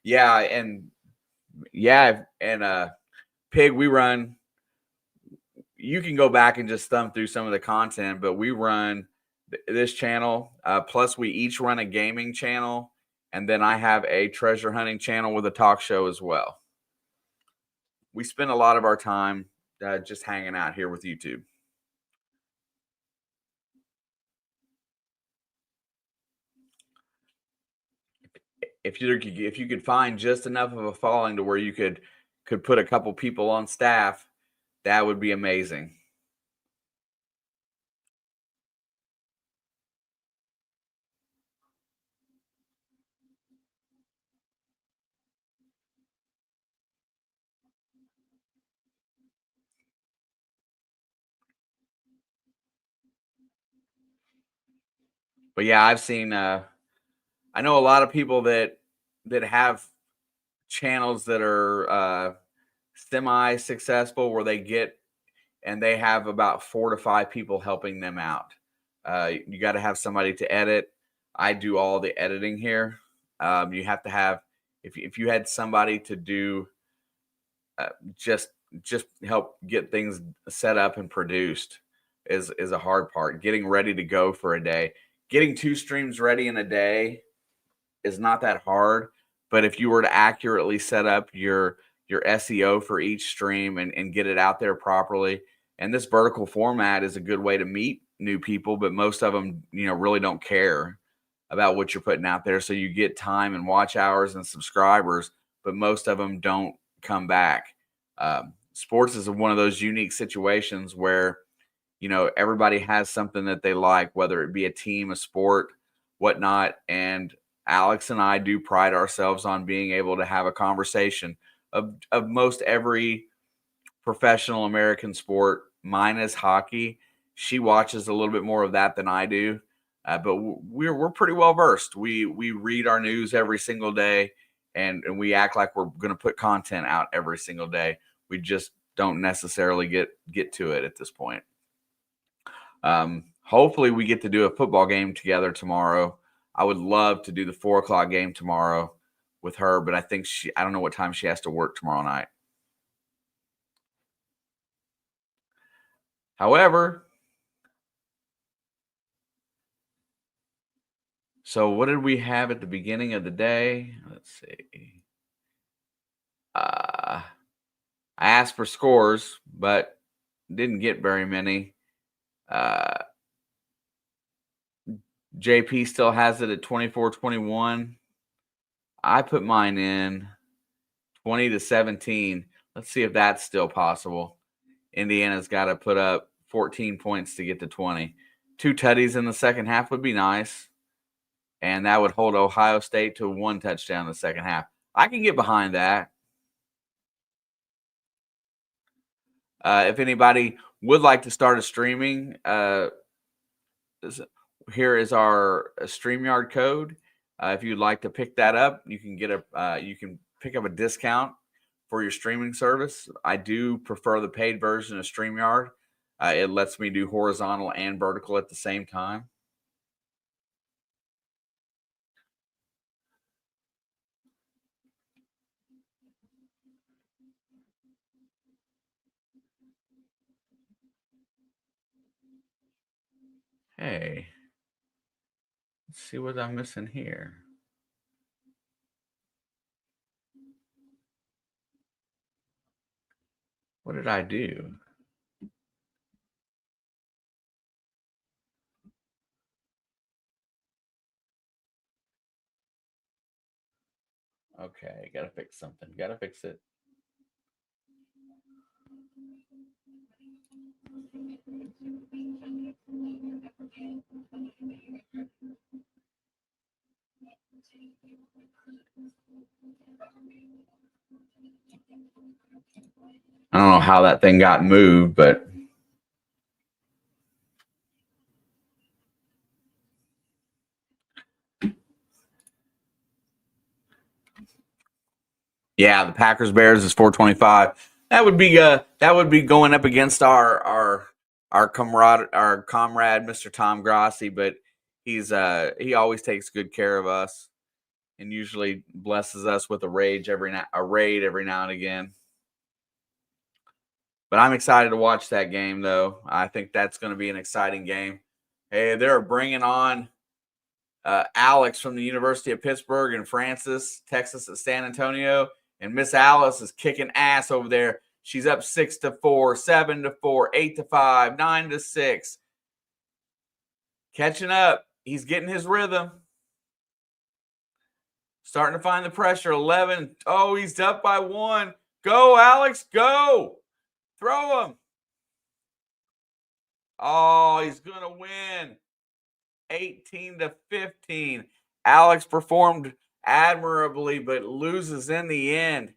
Yeah, and Pig, we run. You can go back and just thumb through some of the content, but we run this channel. Plus, we each run a gaming channel, and then I have a treasure hunting channel with a talk show as well. We spend a lot of our time just hanging out here with YouTube. If you could find just enough of a following to where you could put a couple people on staff, that would be amazing. But yeah, I've seen I know a lot of people that have channels that are semi successful where they get and they have about 4 to 5 people helping them out. You got to have somebody to edit. I do all the editing here. You have to have if you had somebody to do just help get things set up and produced is a hard part. Getting ready to go for a day, getting 2 streams ready in a day is not that hard. But if you were to accurately set up your SEO for each stream and get it out there properly, and this vertical format is a good way to meet new people, but most of them, really don't care about what you're putting out there. So you get time and watch hours and subscribers, but most of them don't come back. Sports is one of those unique situations where, everybody has something that they like, whether it be a team, a sport, whatnot. And Alex and I do pride ourselves on being able to have a conversation of most every professional American sport, minus hockey. She watches a little bit more of that than I do, but we're pretty well versed. We read our news every single day, and we act like we're going to put content out every single day. We just don't necessarily get to it at this point. Hopefully, we get to do a football game together tomorrow. I would love to do the 4:00 game tomorrow with her, but I don't know what time she has to work tomorrow night. However, so what did we have at the beginning of the day? Let's see. I asked for scores, but didn't get very many. JP still has it at 24-21. I put mine in 20-17. Let's see if that's still possible. Indiana's got to put up 14 points to get to 20. 2 tutties in the second half would be nice. And that would hold Ohio State to 1 touchdown in the second half. I can get behind that. If anybody would like to start a streaming, here is our StreamYard code. If you'd like to pick that up, you can get you can pick up a discount for your streaming service. I do prefer the paid version of StreamYard. It lets me do horizontal and vertical at the same time. Hey, let's see what I'm missing here. What did I do? Okay, gotta fix something. Gotta fix it. I don't know how that thing got moved, but yeah, the Packers Bears is 425. That would be going up against our comrade Mr. Tom Grassi, but he always takes good care of us and usually blesses us with a raid every now and again. But I'm excited to watch that game, though. I think that's going to be an exciting game. Hey, they're bringing on Alex from the University of Pittsburgh and Francis, Texas at San Antonio. And Miss Alice is kicking ass over there. She's up 6-4, 7-4, 8-5, 9-6. Catching up. He's getting his rhythm. Starting to find the pressure. 11. Oh, he's up by 1. Go, Alex. Go. Throw him. Oh, he's going to win. 18-15. Alex performed admirably, but loses in the end.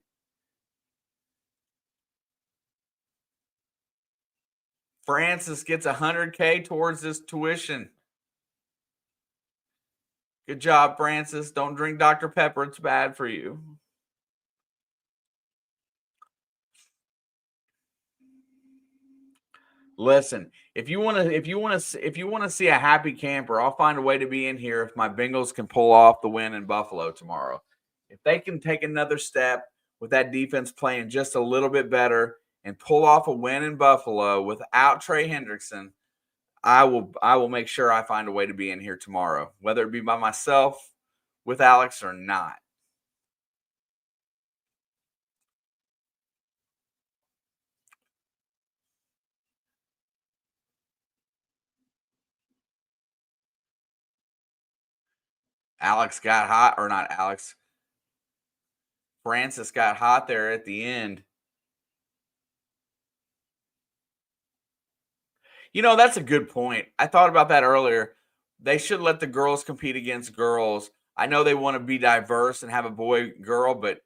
Francis gets $100K towards this tuition. Good job, Francis. Don't drink Dr. Pepper. It's bad for you. Listen, if you want to see a happy camper, I'll find a way to be in here if my Bengals can pull off the win in Buffalo tomorrow. If they can take another step with that defense playing just a little bit better and pull off a win in Buffalo without Trey Hendrickson, I will make sure I find a way to be in here tomorrow, whether it be by myself with Alex or not. Alex got hot, or not Alex. Francis got hot there at the end. You know, that's a good point. I thought about that earlier. They should let the girls compete against girls. I know they want to be diverse and have a boy girl, but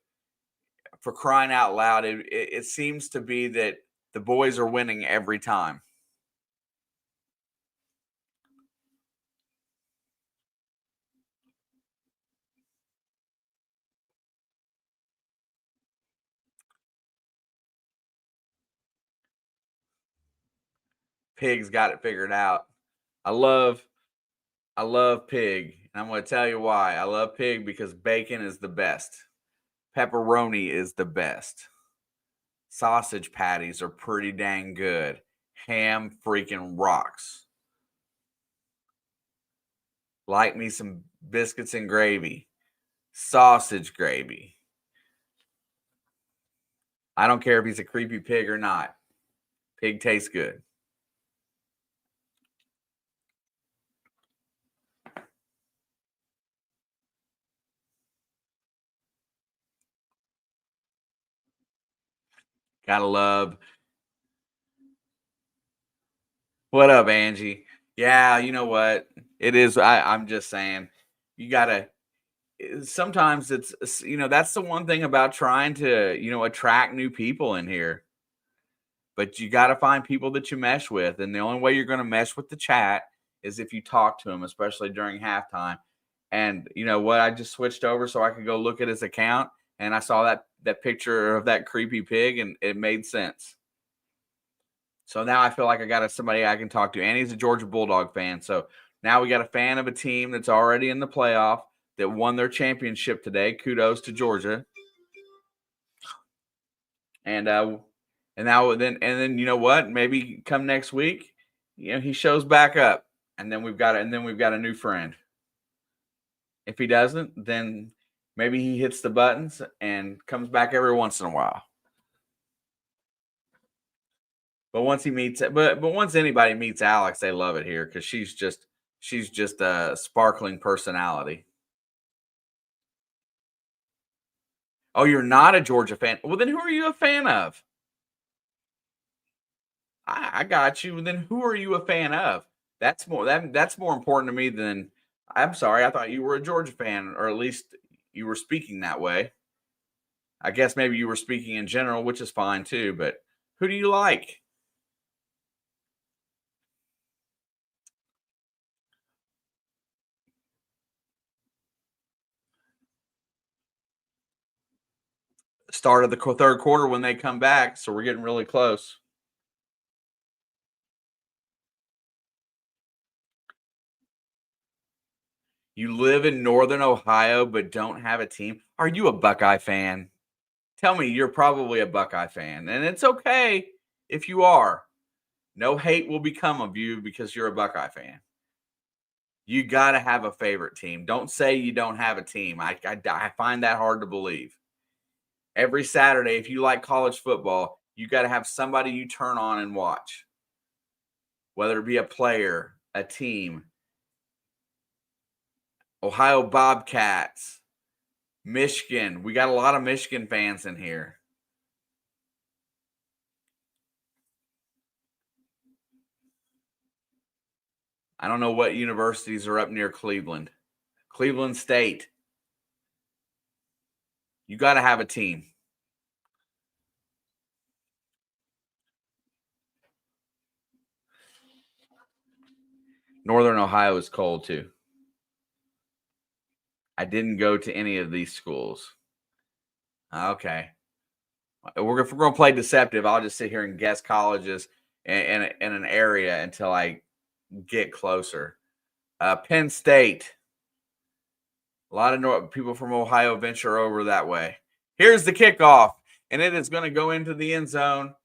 for crying out loud, it seems to be that the boys are winning every time. Pig's got it figured out. I love Pig. And I'm going to tell you why. I love Pig because bacon is the best. Pepperoni is the best. Sausage patties are pretty dang good. Ham freaking rocks. Like me some biscuits and gravy. Sausage gravy. I don't care if he's a creepy pig or not. Pig tastes good. Gotta love. What up, Angie? Yeah, you know what? It is. I'm just saying, you gotta. Sometimes that's the one thing about trying to attract new people in here. But you got to find people that you mesh with, and the only way you're going to mesh with the chat is if you talk to them, especially during halftime. And you know what? I just switched over so I could go look at his account, and I saw that picture of that creepy pig, and it made sense. So now I feel like I got somebody I can talk to, and he's a Georgia Bulldog fan. So now we got a fan of a team that's already in the playoff that won their championship today. Kudos to Georgia. And then you know what? Maybe come next week, he shows back up, and then we've got a new friend. If he doesn't, then maybe he hits the buttons and comes back every once in a while. But once anybody meets Alex, they love it here because she's just a sparkling personality. Oh, you're not a Georgia fan? Well, then who are you a fan of? I got you. Then who are you a fan of? That's more important to me than. I'm sorry, I thought you were a Georgia fan, or at least you were speaking that way. I guess maybe you were speaking in general, which is fine too. But who do you like? Start of the third quarter when they come back, so we're getting really close. You live in Northern Ohio but don't have a team. Are you a Buckeye fan? Tell me you're probably a Buckeye fan, and it's okay if you are. No hate will become of you because you're a Buckeye fan. You got to have a favorite team. Don't say you don't have a team. I find that hard to believe. Every Saturday, if you like college football, you got to have somebody you turn on and watch, whether it be a player, a team. Ohio Bobcats, Michigan. We got a lot of Michigan fans in here. I don't know what universities are up near Cleveland. Cleveland State. You got to have a team. Northern Ohio is cold too. I didn't go to any of these schools. Okay. If we're going to play deceptive, I'll just sit here and guess colleges in an area until I get closer. Penn State. A lot of people from Ohio venture over that way. Here's the kickoff, and it is going to go into the end zone.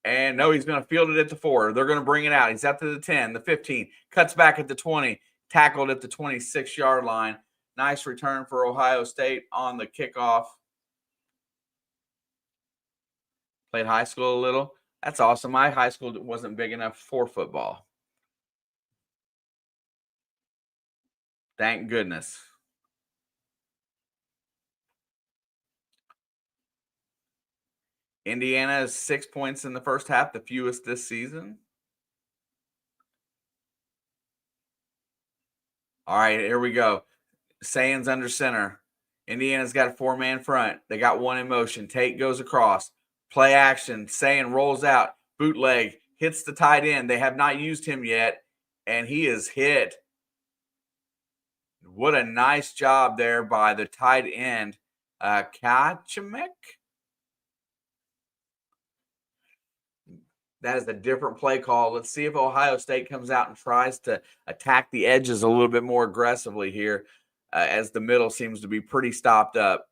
And no, he's going to field it at the 4. They're going to bring it out. He's up to the 10, the 15, cuts back at the 20, tackled at the 26-yard line. Nice return for Ohio State on the kickoff. Played high school a little. That's awesome. My high school wasn't big enough for football. Thank goodness. Indiana is 6 points in the first half, the fewest this season. All right, here we go. Sands under center. Indiana's got a 4-man front. They got one in motion. Tate goes across. Play action. Sayan rolls out. Bootleg. Hits the tight end. They have not used him yet, and he is hit. What a nice job there by the tight end, Kachemek. That is a different play call. Let's see if Ohio State comes out and tries to attack the edges a little bit more aggressively here, as the middle seems to be pretty stopped up.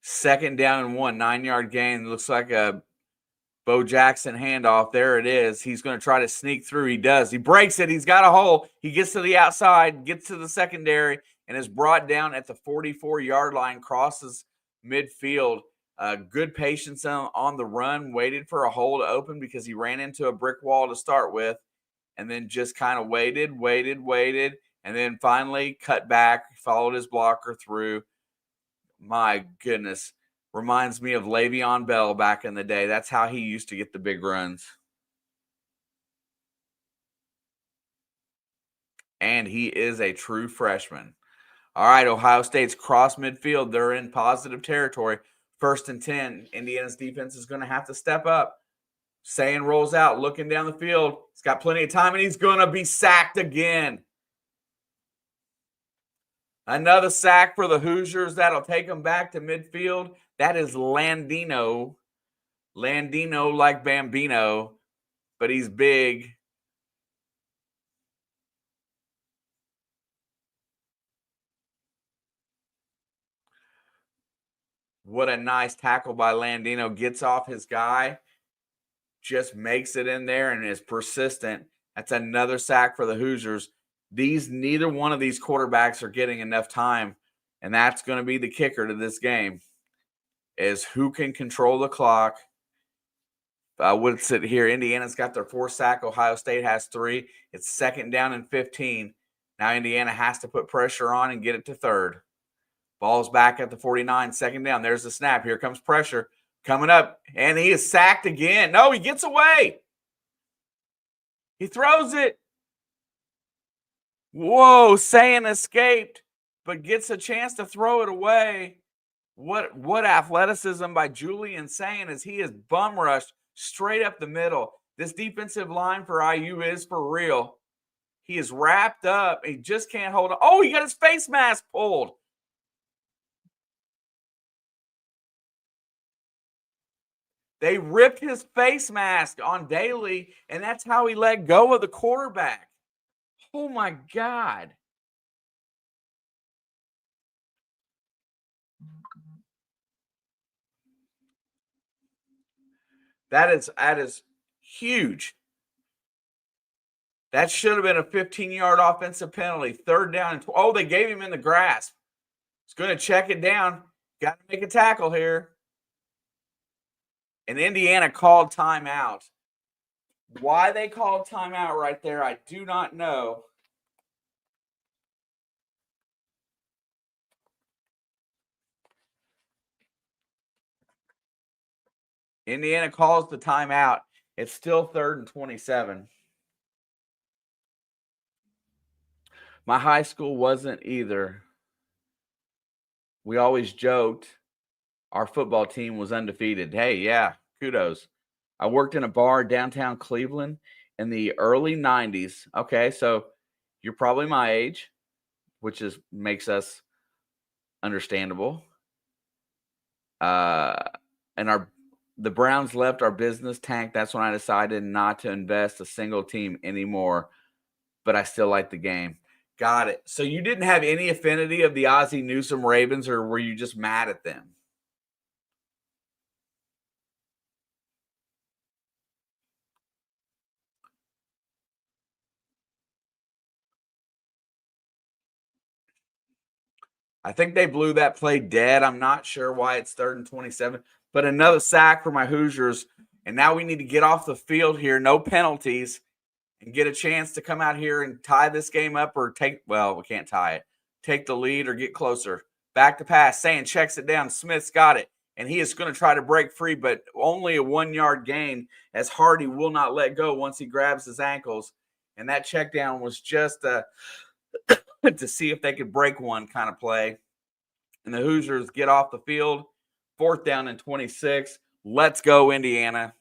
Second down and 1, 9-yard gain. Looks like a Bo Jackson handoff. There it is. He's going to try to sneak through. He does. He breaks it. He's got a hole. He gets to the outside, gets to the secondary, and is brought down at the 44-yard line, crosses midfield. Good patience on the run, waited for a hole to open because he ran into a brick wall to start with, and then just kind of waited, and then finally cut back, followed his blocker through. My goodness. Reminds me of Le'Veon Bell back in the day. That's how he used to get the big runs. And he is a true freshman. All right, Ohio State's cross midfield. They're in positive territory. 1st and 10. Indiana's defense is going to have to step up. Sayin rolls out, looking down the field. He's got plenty of time, and he's going to be sacked again. Another sack for the Hoosiers. That'll take them back to midfield. That is Landino. Landino like Bambino, but he's big. What a nice tackle by Landino. Gets off his guy, just makes it in there and is persistent. That's another sack for the Hoosiers. Neither one of these quarterbacks are getting enough time, and that's going to be the kicker to this game, is who can control the clock. What's it here? Indiana's got their 4th sack. Ohio State has 3. It's 2nd down and 15. Now Indiana has to put pressure on and get it to 3rd. Ball's back at the 49, 2nd down. There's the snap. Here comes pressure coming up, and he is sacked again. No, he gets away. He throws it. Whoa, Sayin escaped, but gets a chance to throw it away. What athleticism by Julian Sayin, as he is bum rushed straight up the middle. This defensive line for IU is for real. He is wrapped up. He just can't hold on. Oh, he got his face mask pulled. They ripped his face mask on Daly, and that's how he let go of the quarterback. Oh, my God. That is huge. That should have been a 15-yard offensive penalty. 3rd down. And oh, they gave him in the grasp. He's going to check it down. Got to make a tackle here. And Indiana called timeout. Why they called timeout right there, I do not know. Indiana calls the timeout. It's still 3rd and 27. My high school wasn't either. We always joked our football team was undefeated. Hey, yeah, kudos. I worked in a bar downtown Cleveland in the early 90s. Okay, so you're probably my age, which makes us understandable. And the Browns left, our business tanked. That's when I decided not to invest a single team anymore, but I still like the game. Got it. So you didn't have any affinity of the Ozzie Newsome Ravens, or were you just mad at them? I think they blew that play dead. I'm not sure why it's 3rd and 27, but another sack for my Hoosiers. And now we need to get off the field here, no penalties, and get a chance to come out here and tie this game up, or we can't tie it. Take the lead or get closer. Back to pass. Sayin checks it down. Smith's got it, and he is going to try to break free, but only a 1-yard gain, as Hardy will not let go once he grabs his ankles. And that check down was just to see if they could break one kind of play. And the Hoosiers get off the field. 4th down and 26. Let's go, Indiana.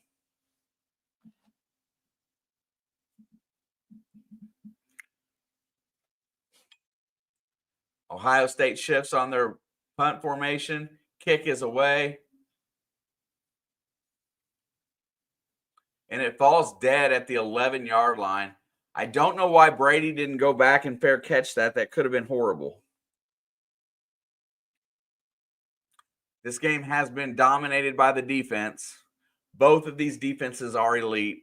Ohio State shifts on their punt formation. Kick is away. And it falls dead at the 11-yard line. I don't know why Brady didn't go back and fair catch that. That could have been horrible. This game has been dominated by the defense. Both of these defenses are elite.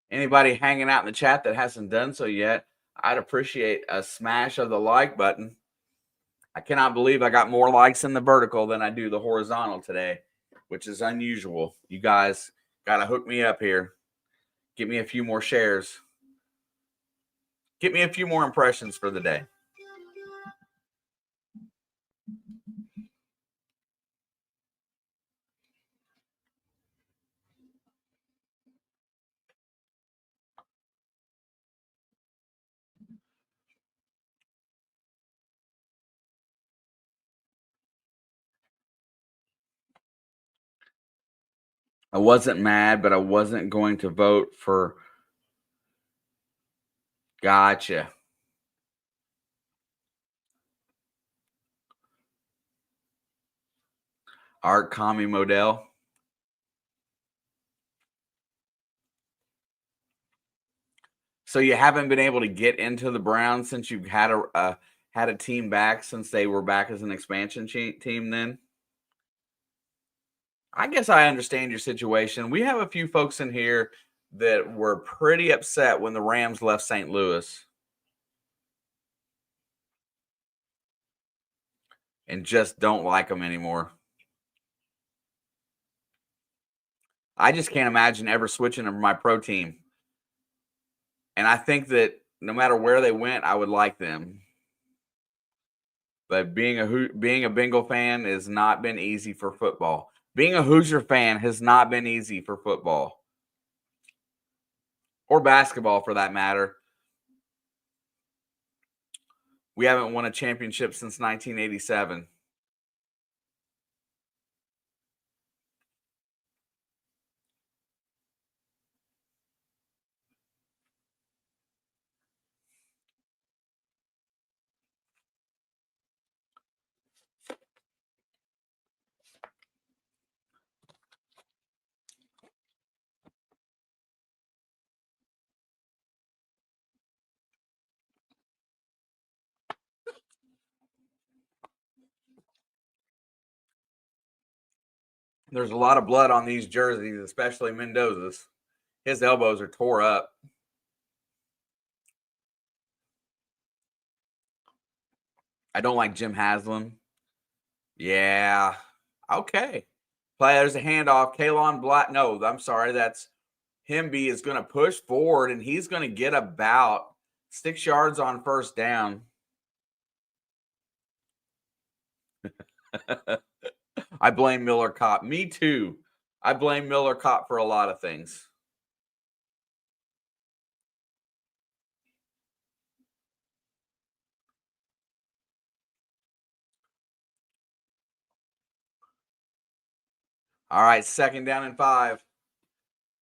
Anybody hanging out in the chat that hasn't done so yet, I'd appreciate a smash of the like button. I cannot believe I got more likes in the vertical than I do the horizontal today, which is unusual. You guys got to hook me up here. Get me a few more shares. Get me a few more impressions for the day. I wasn't mad, but I wasn't going to vote for. Gotcha. Art Kami Modell. So you haven't been able to get into the Browns since you've had a team back since they were back as an expansion team then? I guess I understand your situation. We have a few folks in here that were pretty upset when the Rams left St. Louis and just don't like them anymore. I just can't imagine ever switching to my pro team. And I think that no matter where they went, I would like them. But being a Bengal fan has not been easy for football. Being a Hoosier fan has not been easy for football. Or basketball, for that matter. We haven't won a championship since 1987. There's a lot of blood on these jerseys, especially Mendoza's. His elbows are tore up. I don't like Jim Haslam. Yeah. Okay. There's a handoff. Kalon Black. No, I'm sorry. That's Hemby is going to push forward, and he's going to get about 6 yards on first down. I blame Miller Kopp. Me too. I blame Miller Kopp for a lot of things. All right, 2nd down and 5.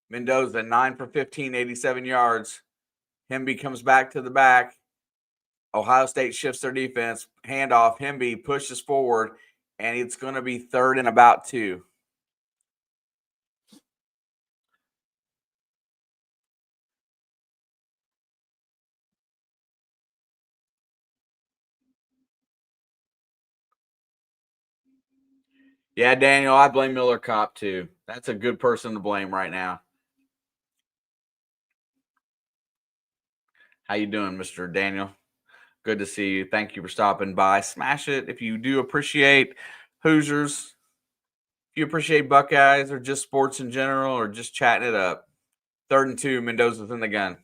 Mendoza, 9 for 15, 87 yards. Hemby comes back to the back. Ohio State shifts their defense. Handoff. Hemby pushes forward, and it's going to be 3rd and about 2. Yeah, Daniel, I blame Miller Kopp too. That's a good person to blame right now. How you doing, Mr. Daniel? Good to see you. Thank you for stopping by. Smash it if you do appreciate Hoosiers, if you appreciate Buckeyes or just sports in general or just chatting it up. 3rd and 2, Mendoza's in the gun.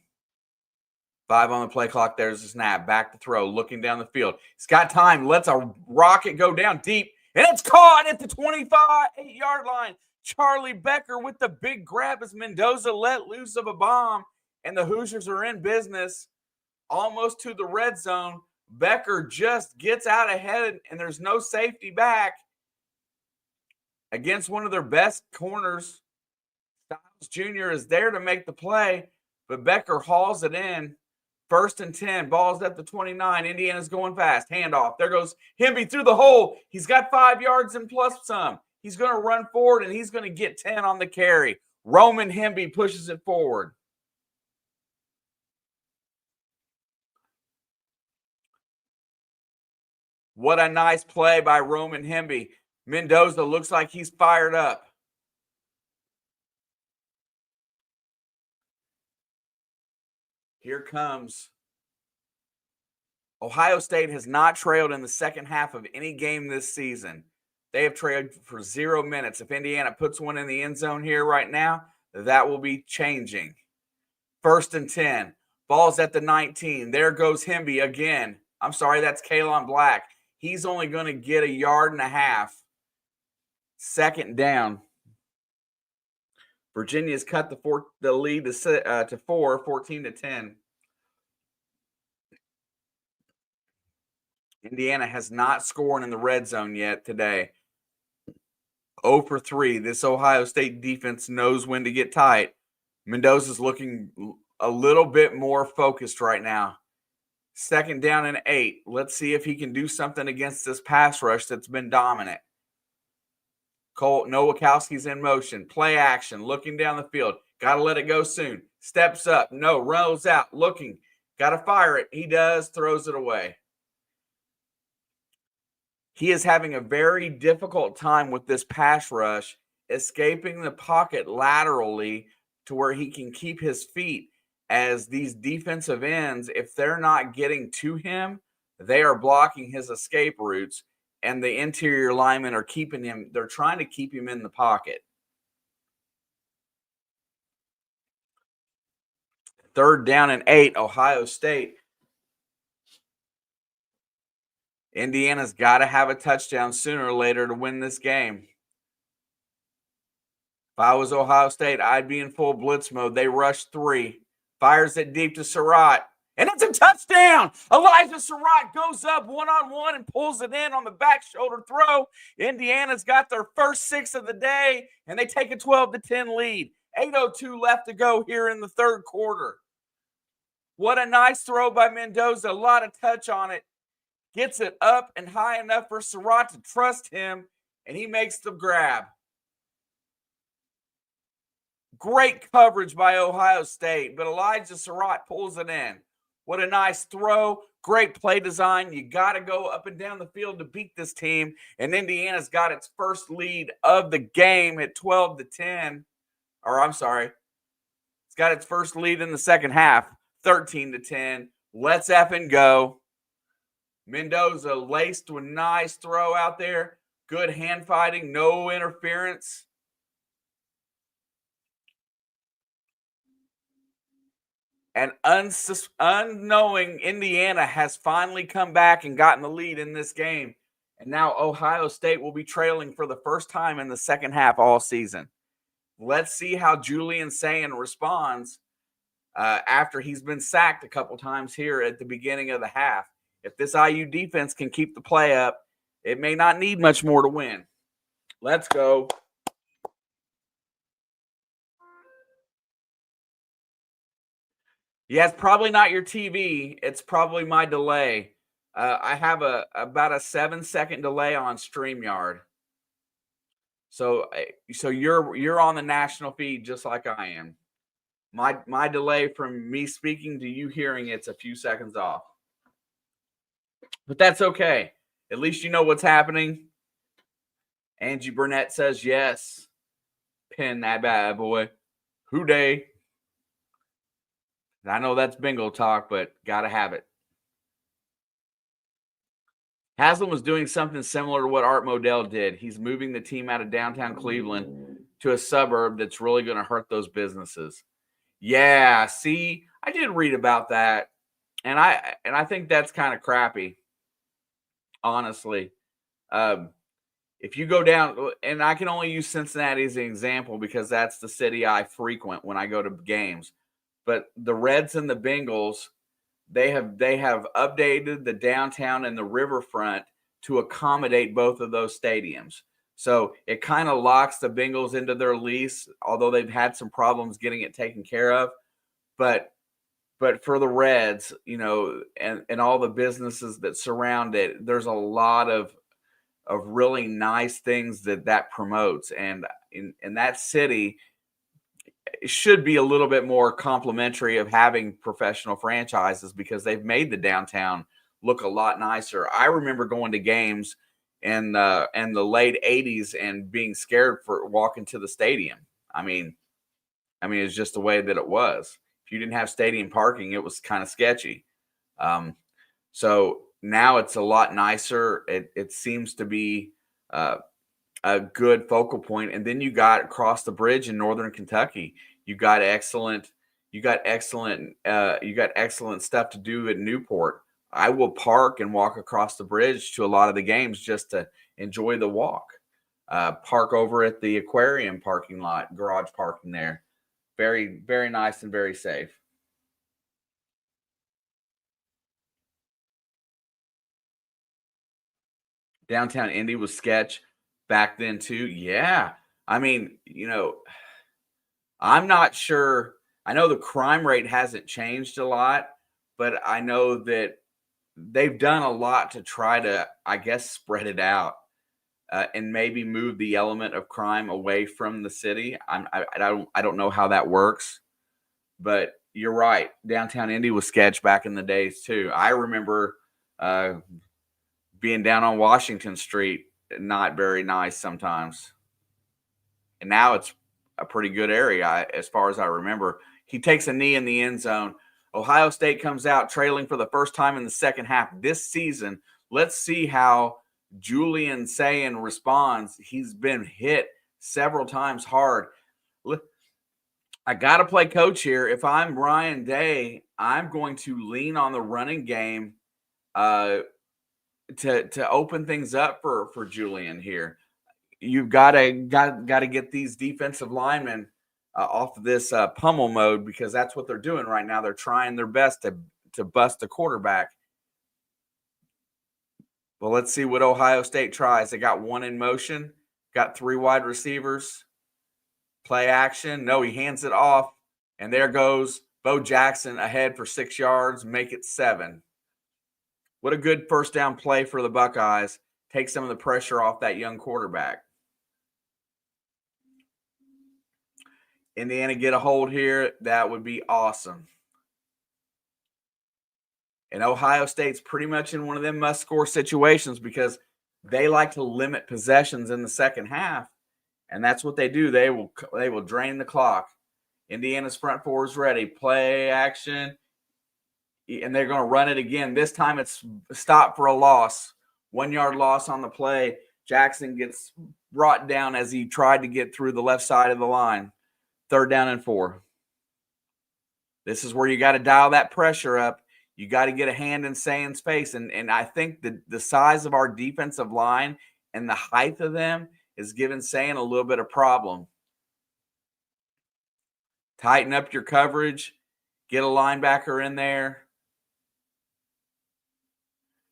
5 on the play clock. There's the snap. Back to throw. Looking down the field. He's got time. Lets a rocket go down deep. And it's caught at the 25-8-yard line. Charlie Becker with the big grab as Mendoza let loose of a bomb. And the Hoosiers are in business almost to the red zone. Becker just gets out ahead, and there's no safety back against one of their best corners. Styles Jr. is there to make the play, but Becker hauls it in. 1st and 10, ball's at the 29. Indiana's going fast. Handoff. There goes Hemby through the hole. He's got 5 yards and plus some. He's going to run forward, and he's going to get 10 on the carry. Roman Hemby pushes it forward. What a nice play by Roman Hemby. Mendoza looks like he's fired up. Here comes Ohio State has not trailed in the second half of any game this season. They have trailed for 0 minutes. If Indiana puts one in the end zone here right now, that will be changing. 1st and 10. Ball's at the 19. There goes Hemby again. I'm sorry, that's Kalon Black. He's only going to get 1.5 yards. 2nd down. Virginia's cut the lead to 4, 14-10. Indiana has not scored in the red zone yet today. 0 for 3. This Ohio State defense knows when to get tight. Mendoza's looking a little bit more focused right now. 2nd down and 8. Let's see if he can do something against this pass rush that's been dominant. Nowakowski's in motion. Play action. Looking down the field. Got to let it go soon. Steps up. No. Rolls out. Looking. Got to fire it. He does. Throws it away. He is having a very difficult time with this pass rush, escaping the pocket laterally to where he can keep his feet, as these defensive ends, if they're not getting to him, they are blocking his escape routes, and the interior linemen are keeping him. They're trying to keep him in the pocket. 3rd down and 8, Ohio State. Indiana's got to have a touchdown sooner or later to win this game. If I was Ohio State, I'd be in full blitz mode. They rush 3. Fires it deep to Surratt. And it's a touchdown. Elijah Surratt goes up one-on-one and pulls it in on the back shoulder throw. Indiana's got their first 6 of the day, and they take a 12-10 lead. 8:02 left to go here in the 3rd quarter. What a nice throw by Mendoza. A lot of touch on it. Gets it up and high enough for Surratt to trust him, and he makes the grab. Great coverage by Ohio State, but Elijah Surratt pulls it in. What a nice throw. Great play design. You got to go up and down the field to beat this team, and Indiana's got its first lead of the game at 12-10. Or I'm sorry. It's got its first lead in the second half, 13-10. Let's effing go. Mendoza laced with a nice throw out there. Good hand fighting, no interference. And unknowing Indiana has finally come back and gotten the lead in this game. And now Ohio State will be trailing for the first time in the second half all season. Let's see how Julian Sayin responds after he's been sacked a couple times here at the beginning of the half. If this IU defense can keep the play up, it may not need much more to win. Let's go. Yeah, it's probably not your TV. It's probably my delay. I have about a 7-second delay on StreamYard. So you're on the national feed just like I am. My delay from me speaking to you hearing it's a few seconds off. But that's okay. At least you know what's happening. Angie Burnett says yes. Pin that bad boy. Who day? I know that's bingo talk, but got to have it. Haslam was doing something similar to what Art Modell did. He's moving the team out of downtown Cleveland to a suburb that's really going to hurt those businesses. Yeah, see, I did read about that, and I think that's kind of crappy, honestly. If you go down, and I can only use Cincinnati as an example because that's the city I frequent when I go to games. But the Reds and the Bengals, they have updated the downtown and the riverfront to accommodate both of those stadiums. So it kind of locks the Bengals into their lease, although they've had some problems getting it taken care of. But for the Reds, you know, and all the businesses that surround it, there's a lot of really nice things that promotes. And in that city, it should be a little bit more complimentary of having professional franchises because they've made the downtown look a lot nicer. I remember going to games in the late 80s and being scared for walking to the stadium. I mean, it's just the way that it was. If you didn't have stadium parking, it was kind of sketchy. So now it's a lot nicer. It seems to be a good focal point. And then you got across the bridge in Northern Kentucky. You got excellent stuff to do at Newport. I will park and walk across the bridge to a lot of the games just to enjoy the walk. Park over at the aquarium parking lot, garage parking there. Very, very nice and very safe. Downtown Indy was sketch back then too. Yeah. I mean, I'm not sure. I know the crime rate hasn't changed a lot, but I know that they've done a lot to try to, I guess, spread it out and maybe move the element of crime away from the city. I don't know how that works, but you're right. Downtown Indy was sketch back in the days too. I remember being down on Washington Street, not very nice sometimes. And now it's a pretty good area as far as I remember. He takes a knee in the end zone. Ohio State comes out trailing for the first time in the second half this season. Let's see how Julian Sayin responds. He's been hit several times hard. I got to play coach here. If I'm Ryan Day, I'm going to lean on the running game to open things up for Julian here. You've got to get these defensive linemen off of this pummel mode, because that's what they're doing right now. They're trying their best to bust the quarterback. Well, let's see what Ohio State tries. They got one in motion, got three wide receivers. Play action. No, he hands it off, and there goes Bo Jackson ahead for 6 yards, make it 7. What a good first down play for the Buckeyes. Take some of the pressure off that young quarterback. Indiana get a hold here. That would be awesome. And Ohio State's pretty much in one of them must-score situations because they like to limit possessions in the second half, and that's what they do. They will drain the clock. Indiana's front four is ready. Play action, and they're going to run it again. This time it's stopped for a loss. 1 yard loss on the play. Jackson gets brought down as he tried to get through the left side of the line. 3rd down and 4. This is where you got to dial that pressure up. You got to get a hand in Sayin's face. And I think the size of our defensive line and the height of them is giving Sayin a little bit of problem. Tighten up your coverage. Get a linebacker in there.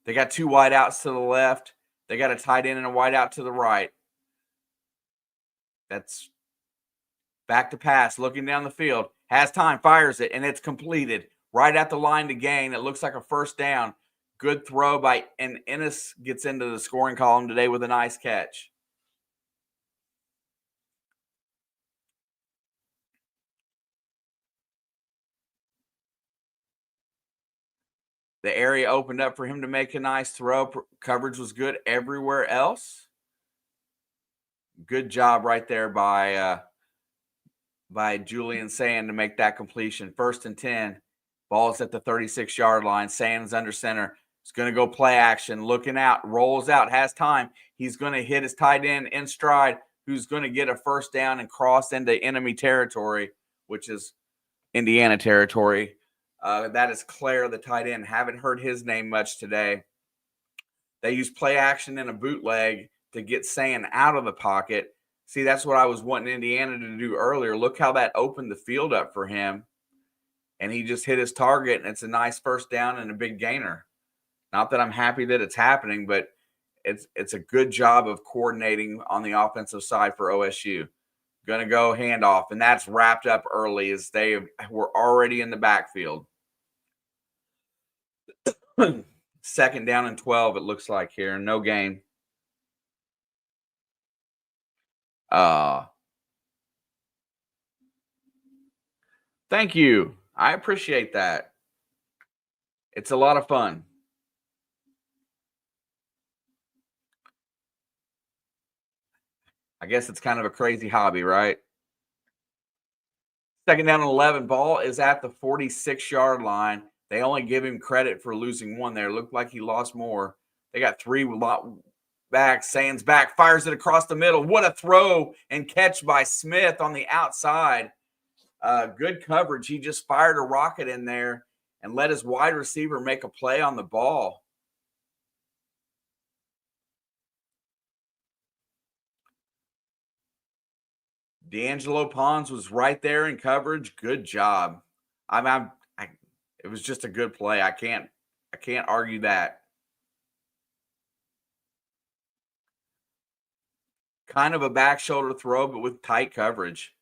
They got 2 wideouts to the left. They got a tight end and a wideout to the right. That's back to pass, looking down the field. Has time, fires it, and it's completed. Right at the line to gain. It looks like a first down. Good throw by, and Ennis gets into the scoring column today with a nice catch. The area opened up for him to make a nice throw. Coverage was good everywhere else. Good job right there by Julian Sayin to make that completion. 1st and 10. Ball's at the 36-yard line. Sayin's under center. He's going to go play action. Looking out. Rolls out. Has time. He's going to hit his tight end in stride, who's going to get a first down and cross into enemy territory, which is Indiana territory. That is Claire, the tight end. Haven't heard his name much today. They use play action and a bootleg to get Sayin out of the pocket. See, that's what I was wanting Indiana to do earlier. Look how that opened the field up for him. And he just hit his target, and it's a nice first down and a big gainer. Not that I'm happy that it's happening, but it's a good job of coordinating on the offensive side for OSU. Going to go handoff, and that's wrapped up early as they were already in the backfield. 2nd down and 12, it looks like here. No gain. Thank you. I appreciate that. It's a lot of fun. I guess it's kind of a crazy hobby, right? 2nd down and 11. Ball is at the 46-yard line. They only give him credit for losing one there. Looked like he lost more. They got 3 back. Sands back, fires it across the middle. What a throw and catch by Smith on the outside. Good coverage. He just fired a rocket in there and let his wide receiver make a play on the ball. D'Angelo Pons was right there in coverage. Good job. It was just a good play. I can't argue that. Kind of a back shoulder throw, but with tight coverage.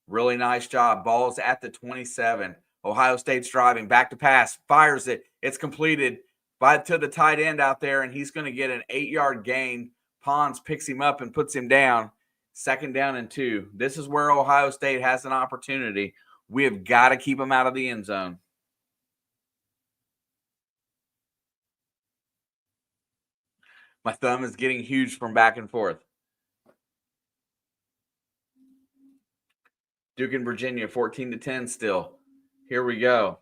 Really nice job. Ball's at the 27. Ohio State's driving. Back to pass. Fires it. It's completed to the tight end out there, and he's going to get an 8-yard gain. Pons picks him up and puts him down. 2nd down and 2. This is where Ohio State has an opportunity. We have got to keep him out of the end zone. My thumb is getting huge from back and forth. Duke and Virginia, 14-10 still. Here we go.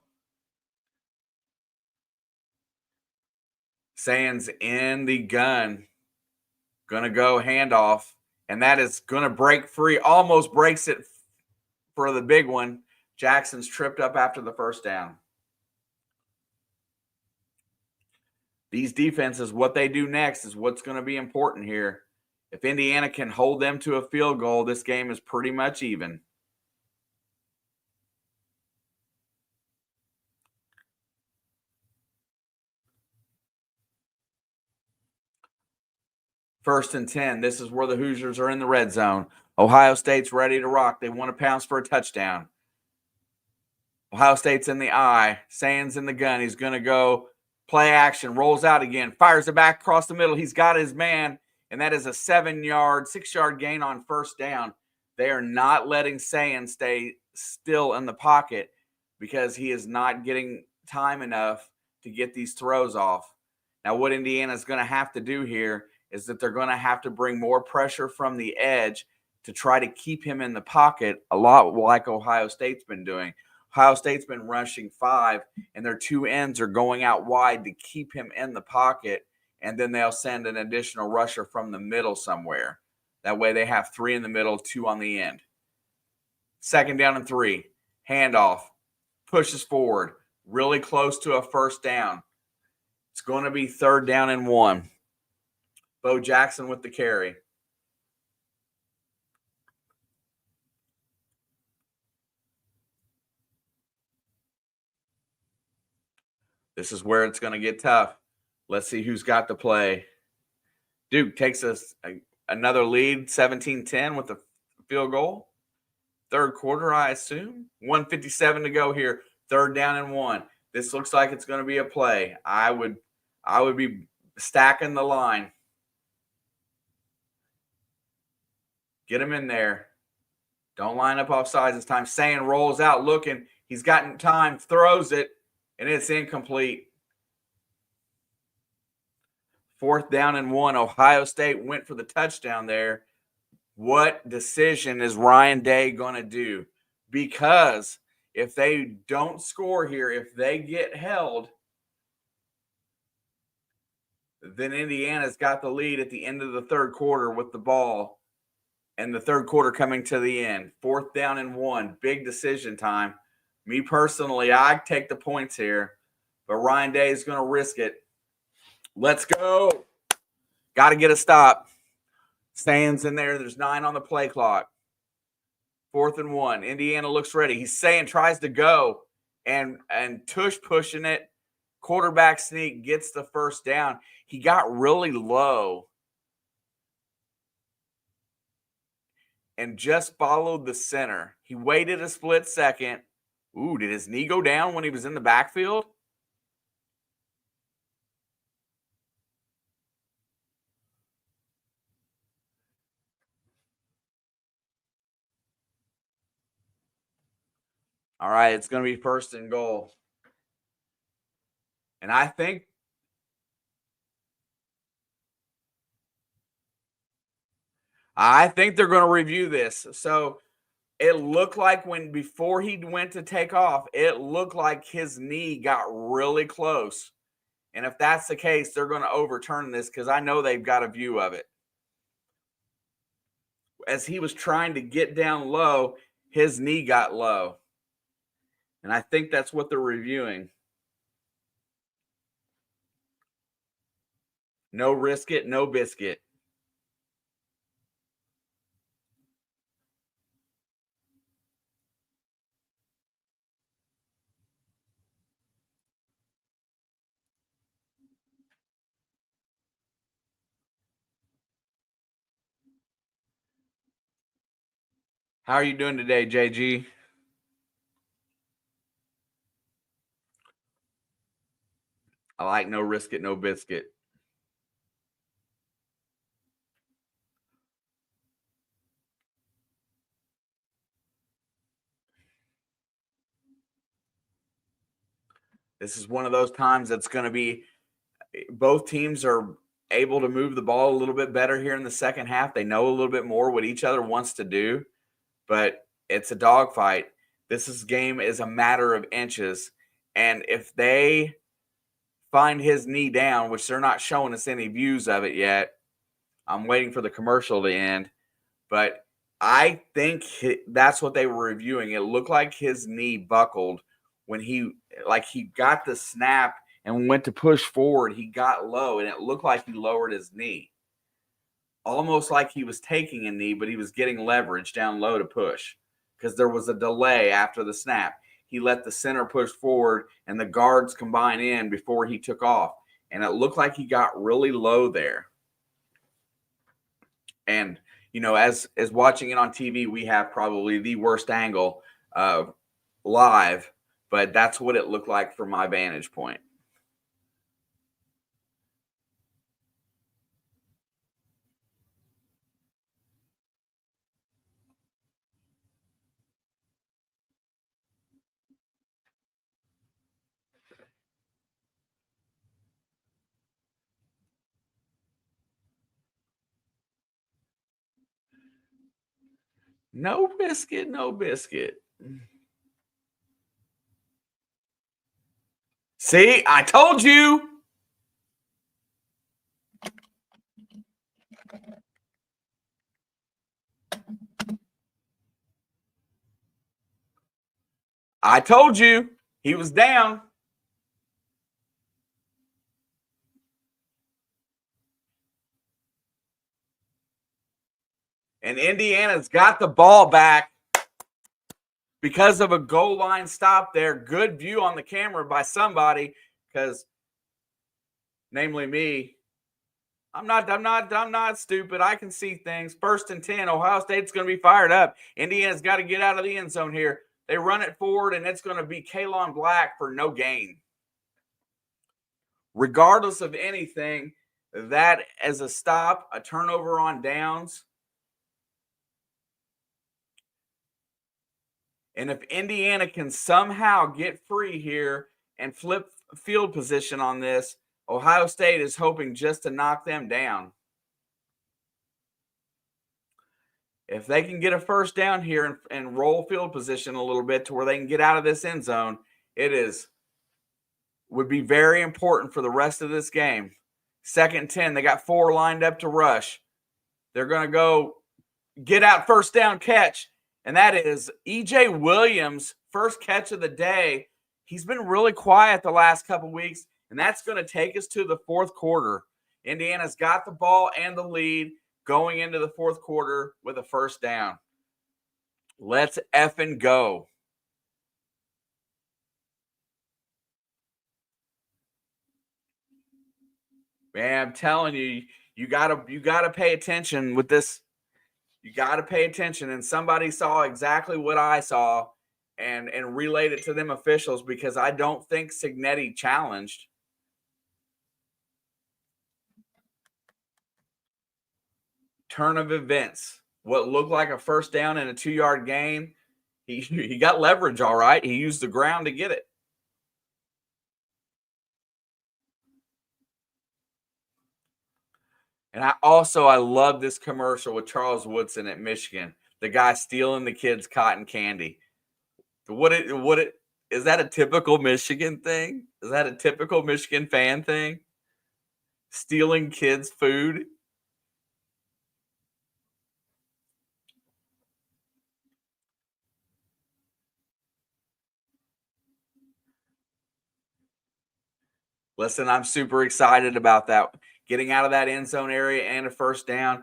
Sands in the gun. Going to go handoff. And that is going to break free. Almost breaks it for the big one. Jackson's tripped up after the 1st down. These defenses, what they do next is what's going to be important here. If Indiana can hold them to a field goal, this game is pretty much even. First and 10. This is where the Hoosiers are in the red zone. Ohio State's ready to rock. They want to pounce for a touchdown. Ohio State's in the eye. Sands in the gun. He's going to go play action. Rolls out again. Fires it back across the middle. He's got his man, and that is a 6-yard gain on 1st down. They are not letting Sands stay still in the pocket because he is not getting time enough to get these throws off. Now, what Indiana is going to have to do here is that they're going to have to bring more pressure from the edge to try to keep him in the pocket, a lot like Ohio State's been doing. Ohio State's been rushing 5, and their 2 ends are going out wide to keep him in the pocket, and then they'll send an additional rusher from the middle somewhere. That way they have 3 in the middle, 2 on the end. 2nd down and 3. Handoff. Pushes forward. Really close to a 1st down. It's going to be 3rd down and 1. Bo Jackson with the carry. This is where it's going to get tough. Let's see who's got the play. Duke takes us another lead, 17-10 with the field goal. 3rd quarter, I assume. 1:57 to go here. 3rd down and 1. This looks like it's going to be a play. I would be stacking the line. Get him in there. Don't line up off sides this time. Sand rolls out looking. He's gotten time, throws it, and it's incomplete. 4th down and 1. Ohio State went for the touchdown there. What decision is Ryan Day going to do? Because if they don't score here, if they get held, then Indiana's got the lead at the end of the 3rd quarter with the ball. And the 3rd quarter coming to the end. 4th down and 1. Big decision time. Me personally, I take the points here. But Ryan Day is going to risk it. Let's go. Got to get a stop. Sands in there. There's 9 on the play clock. 4th and 1. Indiana looks ready. He's saying tries to go. And Tush pushing it. Quarterback sneak gets the 1st down. He got really low. And just followed the center. He waited a split second. Ooh, did his knee go down when he was in the backfield? All right, it's going to be 1st and goal. And I think they're going to review this. So it looked like before he went to take off, it looked like his knee got really close. And if that's the case, they're going to overturn this because I know they've got a view of it. As he was trying to get down low, his knee got low. And I think that's what they're reviewing. No risk it, no biscuit. How are you doing today, JG? I like no risk it, no biscuit. This is one of those times that's going to be both teams are able to move the ball a little bit better here in the second half. They know a little bit more what each other wants to do, but it's a dogfight. This game is a matter of inches. And if they find his knee down, which they're not showing us any views of it yet, I'm waiting for the commercial to end. But I think that's what they were reviewing. It looked like his knee buckled when he got the snap and went to push forward. He got low, and it looked like he lowered his knee. Almost like he was taking a knee, but he was getting leverage down low to push because there was a delay after the snap. He let the center push forward and the guards combine in before he took off. And it looked like he got really low there. And, as watching it on TV, we have probably the worst angle live, but that's what it looked like from my vantage point. No biscuit, no biscuit. See, I told you. I told you he was down. And Indiana's got the ball back because of a goal line stop there. Good view on the camera by somebody, because namely me. I'm not stupid. I can see things. 1st and 10. Ohio State's going to be fired up. Indiana's got to get out of the end zone here. They run it forward, and it's going to be Kalon Black for no gain. Regardless of anything, that as a stop, a turnover on downs. And if Indiana can somehow get free here and flip field position on this, Ohio State is hoping just to knock them down. If they can get a first down here and roll field position a little bit to where they can get out of this end zone, would be very important for the rest of this game. 2nd and 10, they got 4 lined up to rush. They're going to go get out first down catch, and that is E.J. Williams' first catch of the day. He's been really quiet the last couple weeks, and that's going to take us to the 4th quarter. Indiana's got the ball and the lead going into the 4th quarter with a first down. Let's effing go. Man, I'm telling you, you gotta pay attention with this. You got to pay attention. And somebody saw exactly what I saw and relayed it to them officials, because I don't think Cignetti challenged. Turn of events. What looked like a first down and a 2-yard gain. He got leverage all right. He used the ground to get it. And I love this commercial with Charles Woodson at Michigan. the guy stealing the kids' cotton candy. Is that a typical Michigan thing? Is that a typical Michigan fan thing? Stealing kids' food? Listen, I'm super excited about that. Getting out of that end zone area and a first down.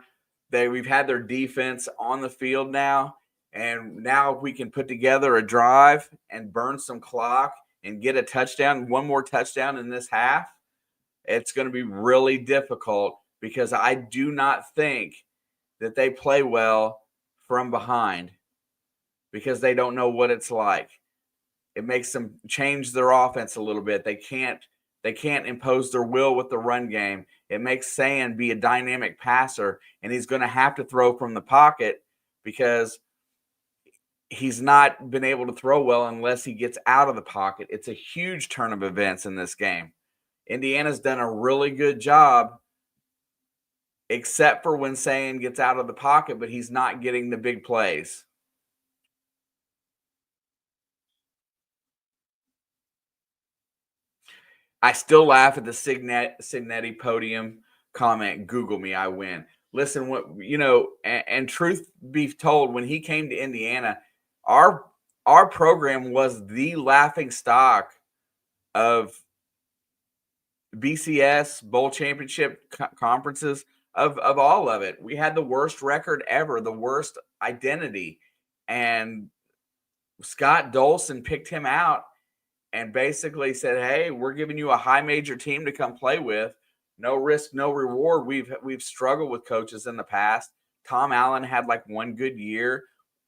We've had their defense on the field now, and now we can put together a drive and burn some clock and get a touchdown, one more touchdown in this half. It's going to be really difficult because I do not think that they play well from behind because they don't know what it's like. It makes them change their offense a little bit. They can't impose their will with the run game. It makes Sand be a dynamic passer, and he's going to have to throw from the pocket because he's not been able to throw well unless he gets out of the pocket. It's a huge turn of events in this game. Indiana's done a really good job, except for when Sand gets out of the pocket, but he's not getting the big plays. I still laugh at the Signetti podium comment, Google me, I win. Listen, and truth be told, when he came to Indiana, our program was the laughing stock of BCS, bowl championship conferences, of all of it. We had the worst record ever, the worst identity. And Scott Dolson picked him out and basically said, hey, we're giving you a high major team to come play with. No risk, no reward. We've struggled with coaches in the past. Tom Allen had like one good year.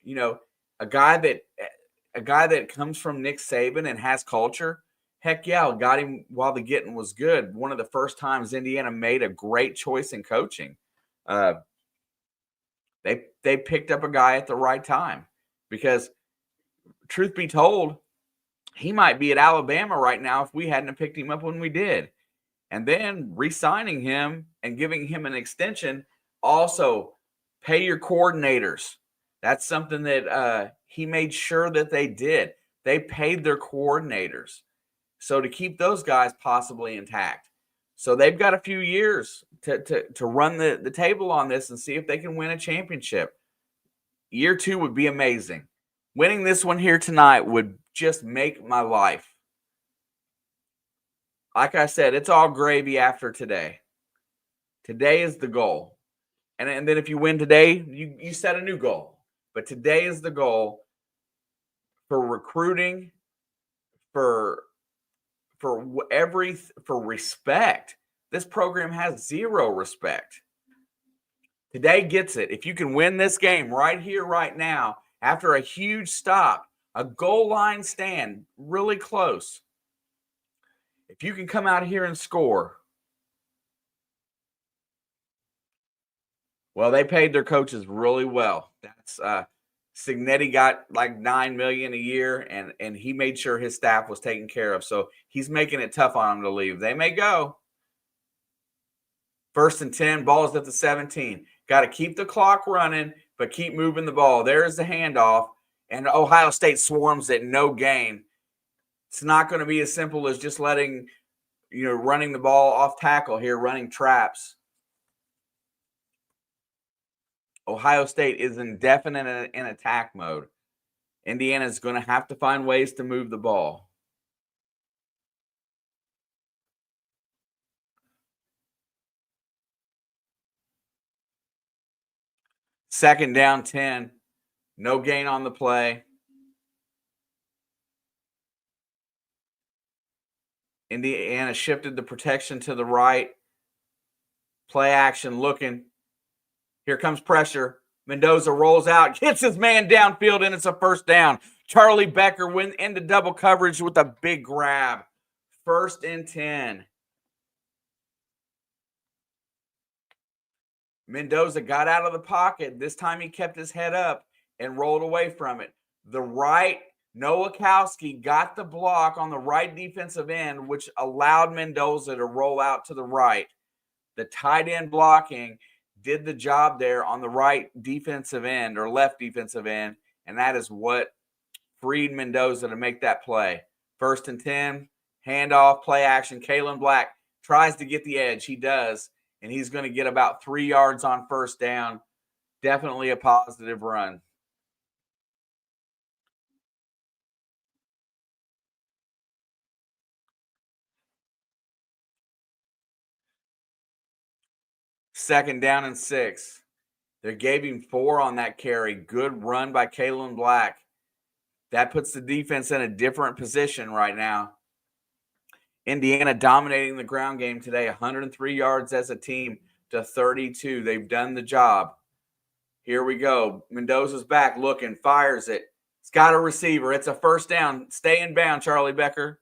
A guy that comes from Nick Saban and has culture, heck yeah, got him while the getting was good. One of the first times Indiana made a great choice in coaching. They picked up a guy at the right time because, truth be told, he might be at Alabama right now if we hadn't picked him up when we did. And then re-signing him and giving him an extension. Also, pay your coordinators. That's something that he made sure that they did. They paid their coordinators. So to keep those guys possibly intact. So they've got a few years to run the table on this and see if they can win a championship. Year 2 would be amazing. Winning this one here tonight would just make my life. Like I said, it's all gravy after today. Today is the goal. And then if you win today, you set a new goal. But today is the goal for recruiting, for respect. This program has zero respect. Today gets it. If you can win this game right here, right now, after a huge stop, a goal line stand, really close. If you can come out here and score, well, they paid their coaches really well. That's Signetti got like $9 million a year, and he made sure his staff was taken care of. So he's making it tough on them to leave. They may go. 1st and 10, ball's at the 17. Got to keep the clock running, but keep moving the ball. There's the handoff, and Ohio State swarms at no gain. It's not going to be as simple as just running the ball off tackle here, running traps. Ohio State is indefinite in attack mode. Indiana is going to have to find ways to move the ball. Second down 10. No gain on the play. Indiana shifted the protection to the right. Play action looking. Here comes pressure. Mendoza rolls out, gets his man downfield, and it's a first down. Charlie Becker went into double coverage with a big grab. 1st and 10. Mendoza got out of the pocket. This time he kept his head up and rolled away from it. The right, Nowakowski got the block on the right defensive end, which allowed Mendoza to roll out to the right. The tight end blocking did the job there on the right defensive end or left defensive end, and that is what freed Mendoza to make that play. 1st and 10, handoff, play action. Kalen Black tries to get the edge. He does, and he's going to get about 3 yards on 1st down. Definitely a positive run. Second down and 6. They gave him 4 on that carry. Good run by Kalen Black. That puts the defense in a different position right now. Indiana dominating the ground game today, 103 yards as a team to 32. They've done the job. Here we go. Mendoza's back looking, fires it. It's got a receiver. It's a 1st down. Stay in bound, Charlie Becker.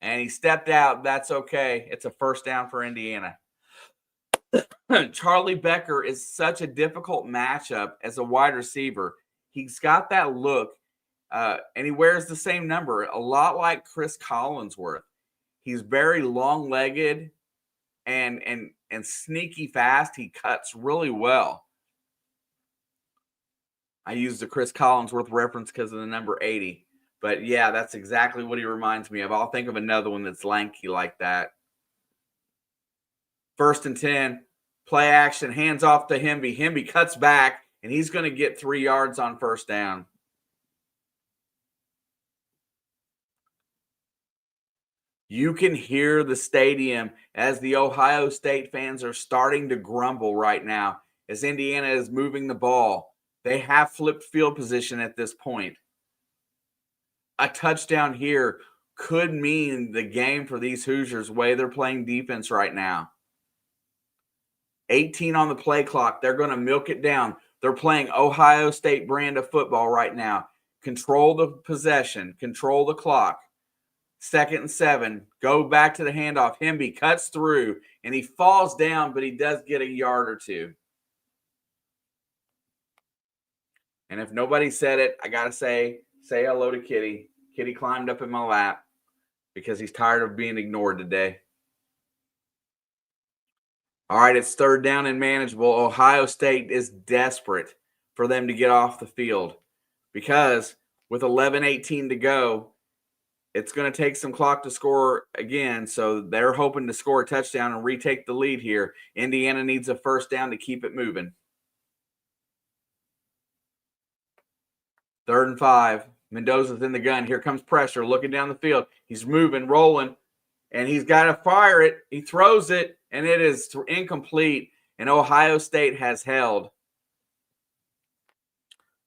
And he stepped out. That's okay. It's a 1st down for Indiana. Charlie Becker is such a difficult matchup as a wide receiver. He's got that look, and he wears the same number, a lot like Chris Collinsworth. He's very long-legged and sneaky fast. He cuts really well. I used the Chris Collinsworth reference because of the number 80. But, yeah, that's exactly what he reminds me of. I'll think of another one that's lanky like that. 1st and 10. Play action, hands off to Hemby. Hemby cuts back, and he's going to get 3 yards on 1st down. You can hear the stadium as the Ohio State fans are starting to grumble right now as Indiana is moving the ball. They have flipped field position at this point. A touchdown here could mean the game for these Hoosiers, the way they're playing defense right now. 18 on the play clock. They're going to milk it down. They're playing Ohio State brand of football right now. Control the possession. Control the clock. 2nd and 7. Go back to the handoff. Hemby cuts through, and he falls down, but he does get a yard or 2. And if nobody said it, I got to say hello to Kitty. Kitty climbed up in my lap because he's tired of being ignored today. All right, it's 3rd down and manageable. Ohio State is desperate for them to get off the field because with 11:18 to go, it's going to take some clock to score again. So they're hoping to score a touchdown and retake the lead here. Indiana needs a 1st down to keep it moving. 3rd and 5. Mendoza's in the gun. Here comes pressure. Looking down the field. He's moving, rolling, and he's got to fire it. He throws it. And it is incomplete, and Ohio State has held.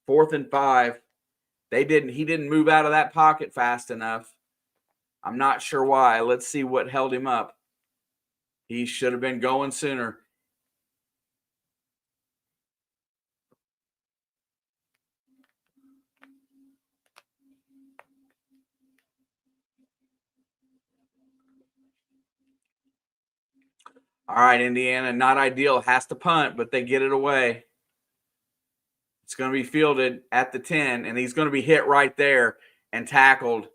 4th and 5. He didn't move out of that pocket fast enough. I'm not sure why. Let's see what held him up. He should have been going sooner. All right, Indiana, not ideal. Has to punt, but they get it away. It's going to be fielded at the 10, and he's going to be hit right there and tackled.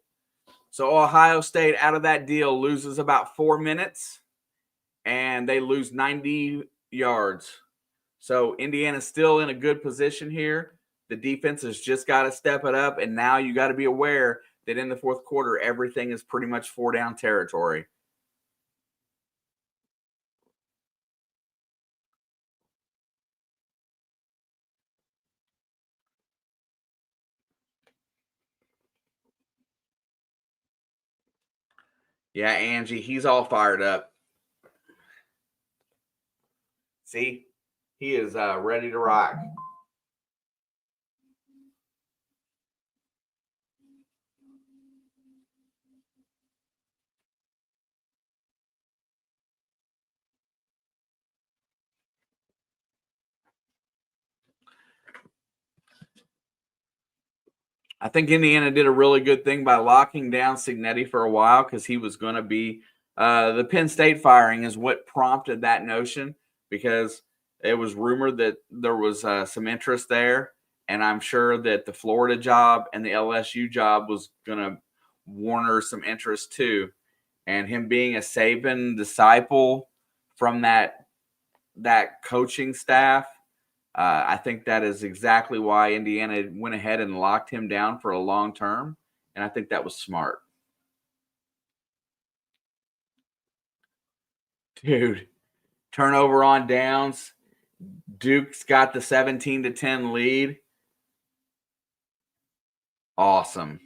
So Ohio State, out of that deal, loses about 4 minutes, and they lose 90 yards. So Indiana's still in a good position here. The defense has just got to step it up, and now you got to be aware that in the 4th quarter, everything is pretty much 4-down territory. Yeah, Angie, he's all fired up. See, he is ready to rock. I think Indiana did a really good thing by locking down Signetti for a while because he was going to be the Penn State firing is what prompted that notion because it was rumored that there was some interest there. And I'm sure that the Florida job and the LSU job was going to warner some interest too. And him being a Saban disciple from that that coaching staff. I think that is exactly why Indiana went ahead and locked him down for a long term, and I think that was smart. Dude, turnover on downs. Duke's got the 17-10 lead. Awesome.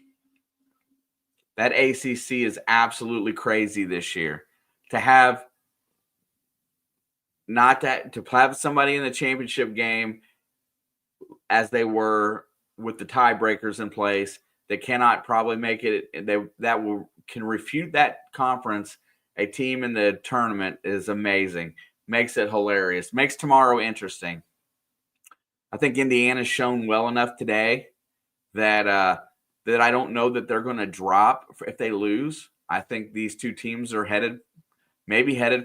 That ACC is absolutely crazy this year. To have somebody in the championship game as they were with the tiebreakers in place, they cannot probably make it. Can refute that conference. A team in the tournament is amazing. Makes it hilarious. Makes tomorrow interesting. I think Indiana's shown well enough today that I don't know that they're going to drop if they lose. I think these two teams are headed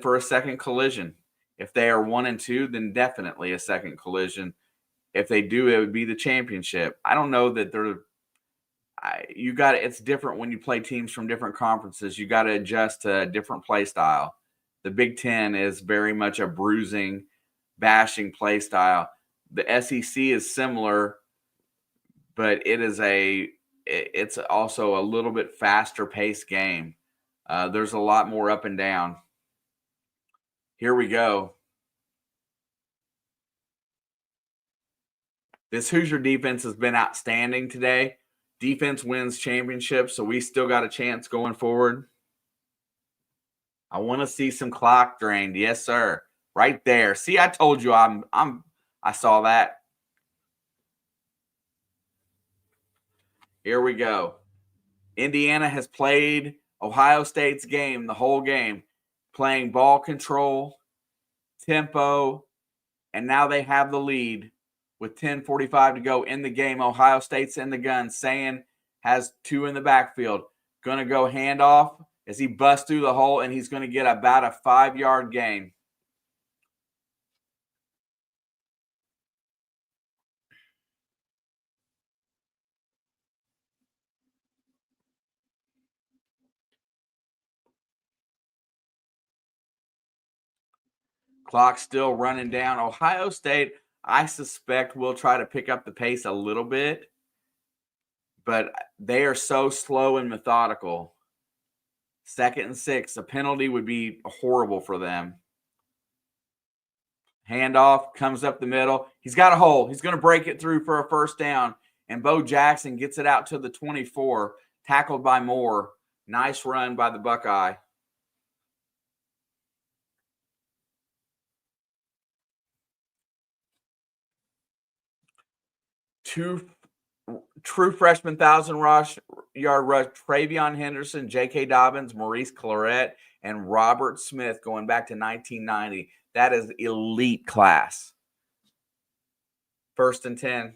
for a second collision. If they are 1-2, then definitely a second collision. If they do, it would be the championship. I don't know that it's different when you play teams from different conferences. You got to adjust to a different play style. The Big Ten is very much a bruising, bashing play style. The SEC is similar, but it's also a little bit faster paced game. There's a lot more up and down. Here we go. This Hoosier defense has been outstanding today. Defense wins championships, so we still got a chance going forward. I want to see some clock drained. Yes, sir. Right there. See, I told you I saw that. Here we go. Indiana has played Ohio State's game the whole game, playing ball control, tempo, and now they have the lead with 10:45 to go in the game. Ohio State's in the gun. Sayin has two in the backfield. Going to go handoff as he busts through the hole, and he's going to get about a 5-yard gain. Clock still running down. Ohio State, I suspect, will try to pick up the pace a little bit, but they are so slow and methodical. 2nd and 6. A penalty would be horrible for them. Handoff comes up the middle. He's got a hole. He's going to break it through for a first down. And Bo Jackson gets it out to the 24, tackled by Moore. Nice run by the Buckeye. Two true freshman 1,000-yard rush, Travion Henderson, J.K. Dobbins, Maurice Claret, and Robert Smith going back to 1990. That is elite class. 1st and 10.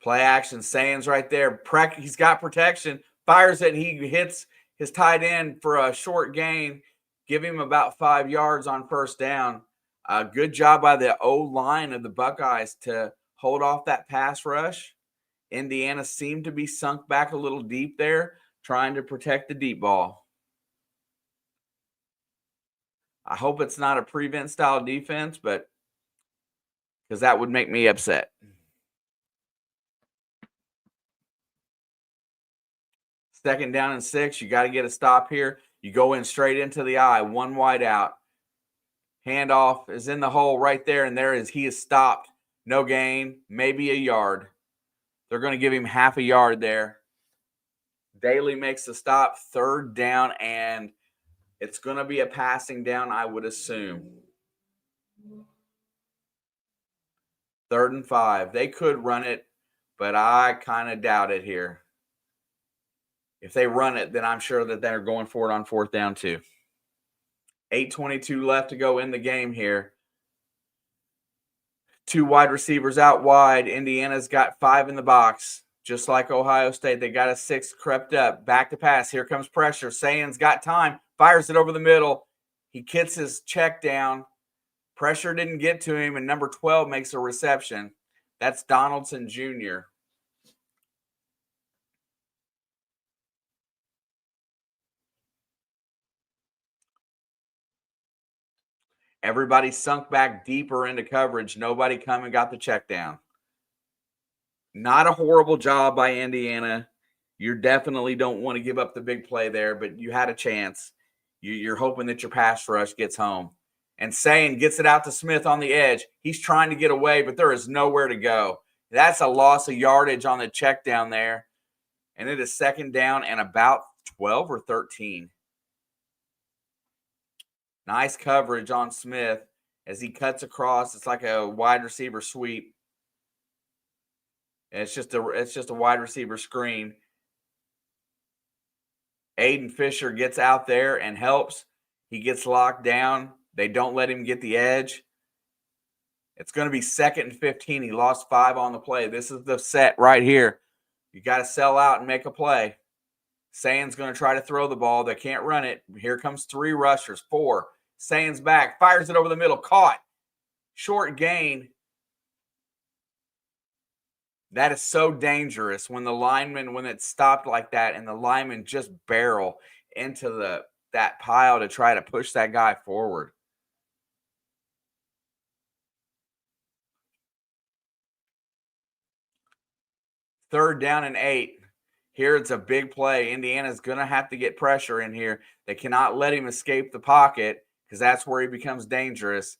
Play action. Sands right there. He's got protection. Fires it, and he hits his tight end for a short gain. Give him about 5 yards on first down. Good job by the O-line of the Buckeyes to hold off that pass rush. Indiana seemed to be sunk back a little deep there, trying to protect the deep ball. I hope it's not a prevent style defense, but because that would make me upset. 2nd down and 6. You got to get a stop here. You go in straight into the eye, one wide out. Handoff is in the hole right there, and he is stopped. No gain, maybe a yard. They're going to give him half a yard there. Daly makes the stop, 3rd down, and it's going to be a passing down, I would assume. 3rd and 5. They could run it, but I kind of doubt it here. If they run it, then I'm sure that they're going for it on 4th down too. 8:22 left to go in the game here. 2 wide receivers out wide. Indiana's got 5 in the box. Just like Ohio State, they got a 6 crept up. Back to pass. Here comes pressure. Sayan's got time. Fires it over the middle. He gets his check down. Pressure didn't get to him, and number 12 makes a reception. That's Donaldson Jr. Everybody sunk back deeper into coverage. Nobody come and got the check down. Not a horrible job by Indiana. You definitely don't want to give up the big play there, but you had a chance. You're hoping that your pass rush gets home. And Sayin gets it out to Smith on the edge. He's trying to get away, but there is nowhere to go. That's a loss of yardage on the check down there. And it is second down and about 12 or 13. Nice coverage on Smith as he cuts across. It's like a wide receiver sweep. And it's just a wide receiver screen. Aiden Fisher gets out there and helps. He gets locked down. They don't let him get the edge. It's going to be 2nd and 15. He lost 5 on the play. This is the set right here. You got to sell out and make a play. Sayin's going to try to throw the ball. They can't run it. Here comes 3 rushers, 4. Sayin's back, fires it over the middle, caught. Short gain. That is so dangerous when it's stopped like that and the linemen just barrel into that pile to try to push that guy forward. Third down and 8. Here it's a big play. Indiana's going to have to get pressure in here. They cannot let him escape the pocket because that's where he becomes dangerous.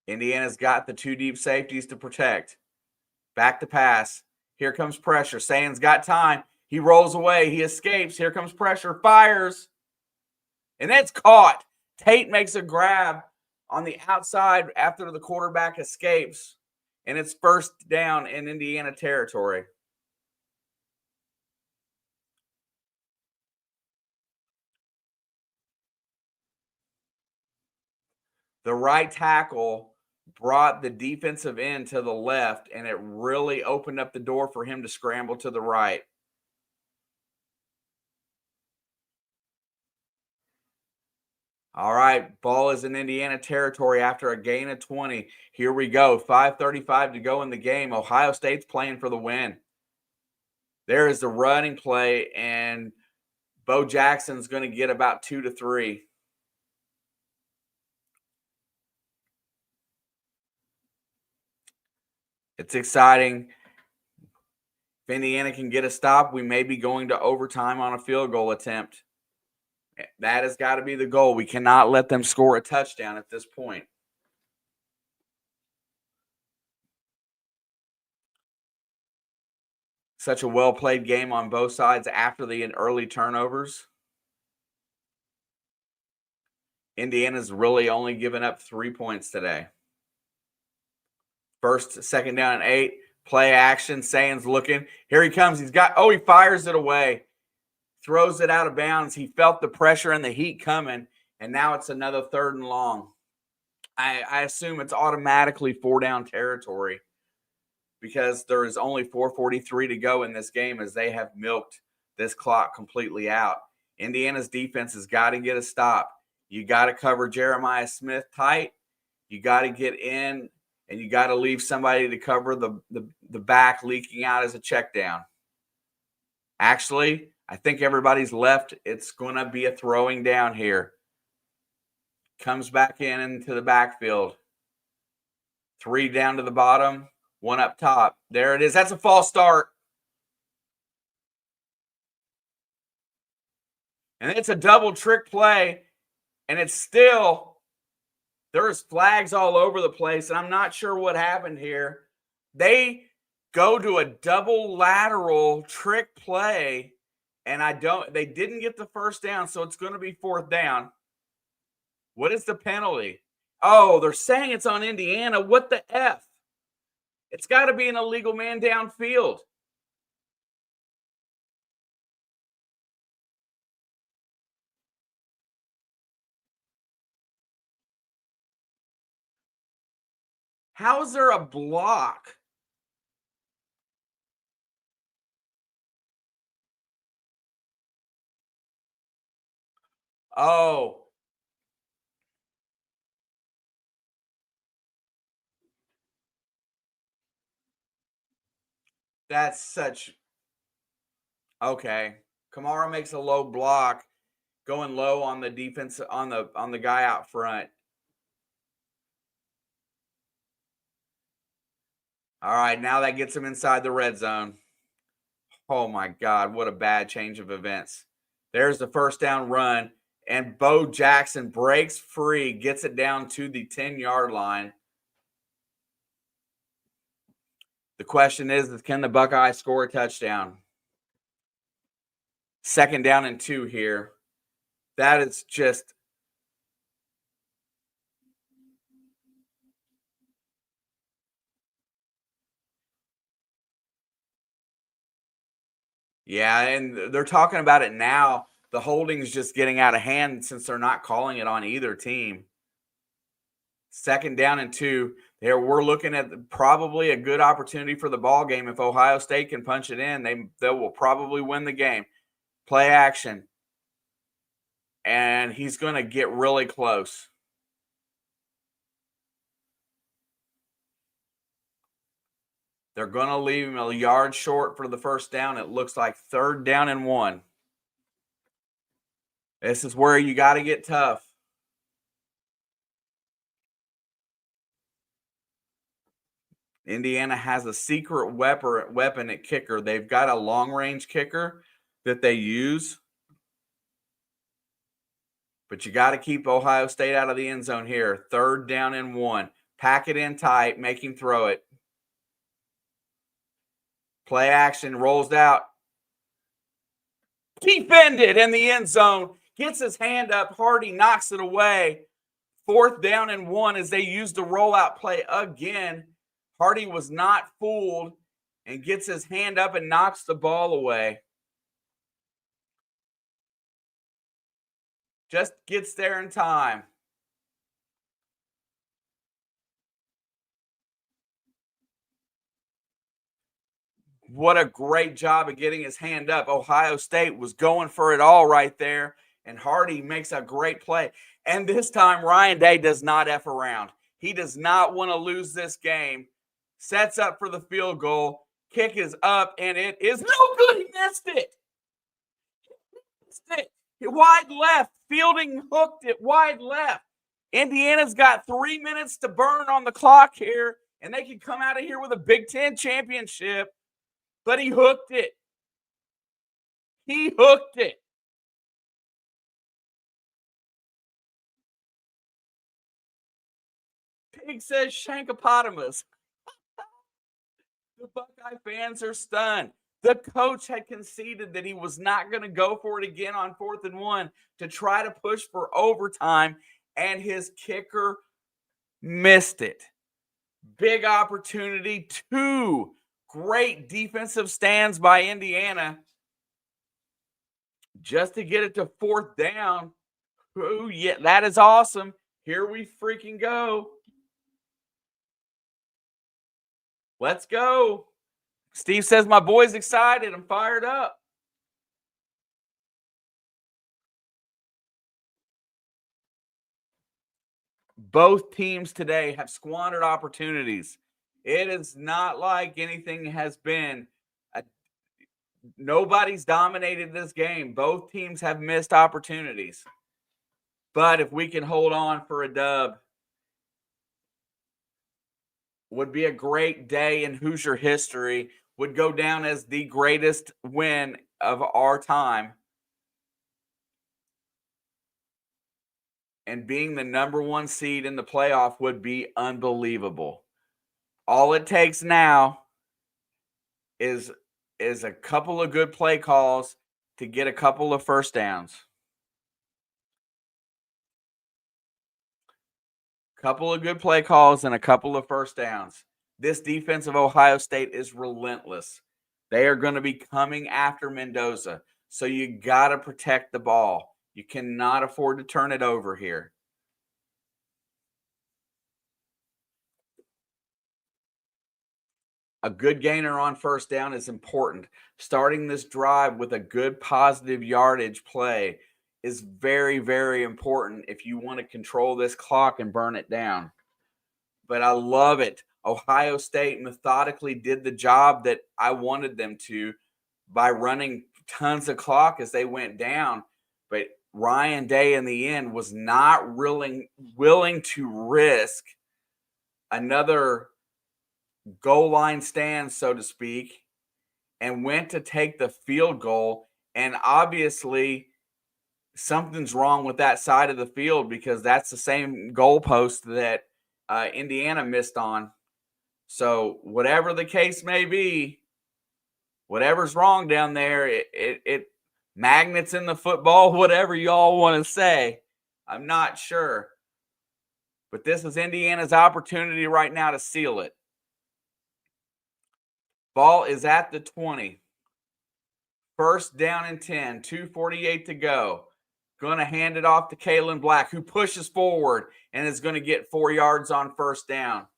Indiana's got the 2 deep safeties to protect. Back to pass. Here comes pressure. Sayin's got time. He rolls away. He escapes. Here comes pressure. Fires. And that's caught. Tate makes a grab on the outside after the quarterback escapes. And it's first down in Indiana territory. The right tackle brought the defensive end to the left, and it really opened up the door for him to scramble to the right. All right, ball is in Indiana territory after a gain of 20. Here we go, 5:35 to go in the game. Ohio State's playing for the win. There is the running play, and Bo Jackson's going to get about 2 to 3. It's exciting. If Indiana can get a stop, we may be going to overtime on a field goal attempt. That has got to be the goal. We cannot let them score a touchdown at this point. Such a well-played game on both sides after the early turnovers. Indiana's really only given up 3 points today. Second down and 8. Play action. Sayin's looking. Here he comes. He fires it away. Throws it out of bounds. He felt the pressure and the heat coming, and now it's another 3rd and long. I assume it's automatically 4-down territory because there is only 4:43 to go in this game as they have milked this clock completely out. Indiana's defense has got to get a stop. You got to cover Jeremiah Smith tight. You got to get in, and you got to leave somebody to cover the back leaking out as a check down. Actually, I think everybody's left. It's going to be a throwing down here. Comes back into the backfield. 3 down to the bottom, 1 up top. There it is. That's a false start. And it's a double trick play. And it's still, there's flags all over the place. And I'm not sure what happened here. They go to a double lateral trick play. And they didn't get the first down. So it's going to be 4th down. What is the penalty? Oh, they're saying it's on Indiana. What the F? It's got to be an illegal man downfield. How is there a block? Oh. That's such Okay. Kamara makes a low block, going low on the defense on the guy out front. All right, now that gets him inside the red zone. Oh my God, what a bad change of events. There's the first down run, and Bo Jackson breaks free, gets it down to the 10-yard line. The question is, can the Buckeyes score a touchdown? 2nd down and 2 here. That is just yeah, and they're talking about it now. The holding's just getting out of hand since they're not calling it on either team. 2nd down and 2. There, we're looking at probably a good opportunity for the ball game. If Ohio State can punch it in, they will probably win the game. Play action, and he's going to get really close. They're going to leave him a yard short for the first down. It looks like 3rd down and 1. This is where you got to get tough. Indiana has a secret weapon at kicker. They've got a long-range kicker that they use. But you got to keep Ohio State out of the end zone here. 3rd down and 1. Pack it in tight. Make him throw it. Play action. Rolls out. Defended in the end zone. Gets his hand up. Hardy knocks it away. 4th down and 1 as they use the rollout play again. Hardy was not fooled and gets his hand up and knocks the ball away. Just gets there in time. What a great job of getting his hand up. Ohio State was going for it all right there, and Hardy makes a great play. And this time, Ryan Day does not F around. He does not want to lose this game. Sets up for the field goal. Kick is up, and it is no good. He missed it. Wide left. Fielding hooked it wide left. Indiana's got 3 minutes to burn on the clock here, and they can come out of here with a Big Ten championship. But he hooked it. He hooked it. Pig says Shankopotamus. The Buckeye fans are stunned. The coach had conceded that he was not going to go for it again on 4th and 1 to try to push for overtime, and his kicker missed it. Big opportunity. 2 great defensive stands by Indiana just to get it to 4th down. Oh, yeah, that is awesome. Here we freaking go. Let's go. Steve says my boy's excited. I'm fired up. Both teams today have squandered opportunities. It is not like anything has been. Nobody's dominated this game. Both teams have missed opportunities. But if we can hold on for a dub, would be a great day in Hoosier history, would go down as the greatest win of our time. And being the number 1 seed in the playoff would be unbelievable. All it takes now is a couple of good play calls to get a couple of first downs. Couple of good play calls and a couple of first downs. This defense of Ohio State is relentless. They are going to be coming after Mendoza. So you got to protect the ball. You cannot afford to turn it over here. A good gainer on first down is important. Starting this drive with a good positive yardage play is very, very important if you want to control this clock and burn it down. But I love it. Ohio State methodically did the job that I wanted them to by running tons of clock as they went down. But Ryan Day in the end was not willing to risk another goal line stand, so to speak, and went to take the field goal. And obviously something's wrong with that side of the field, because that's the same goalpost that Indiana missed on. So whatever the case may be, whatever's wrong down there, it magnets in the football, whatever y'all want to say, I'm not sure. But this is Indiana's opportunity right now to seal it. Ball is at the 20. First down and 10, 2:48 to go. Going to hand it off to Kalen Black, who pushes forward and is going to get 4 yards on first down.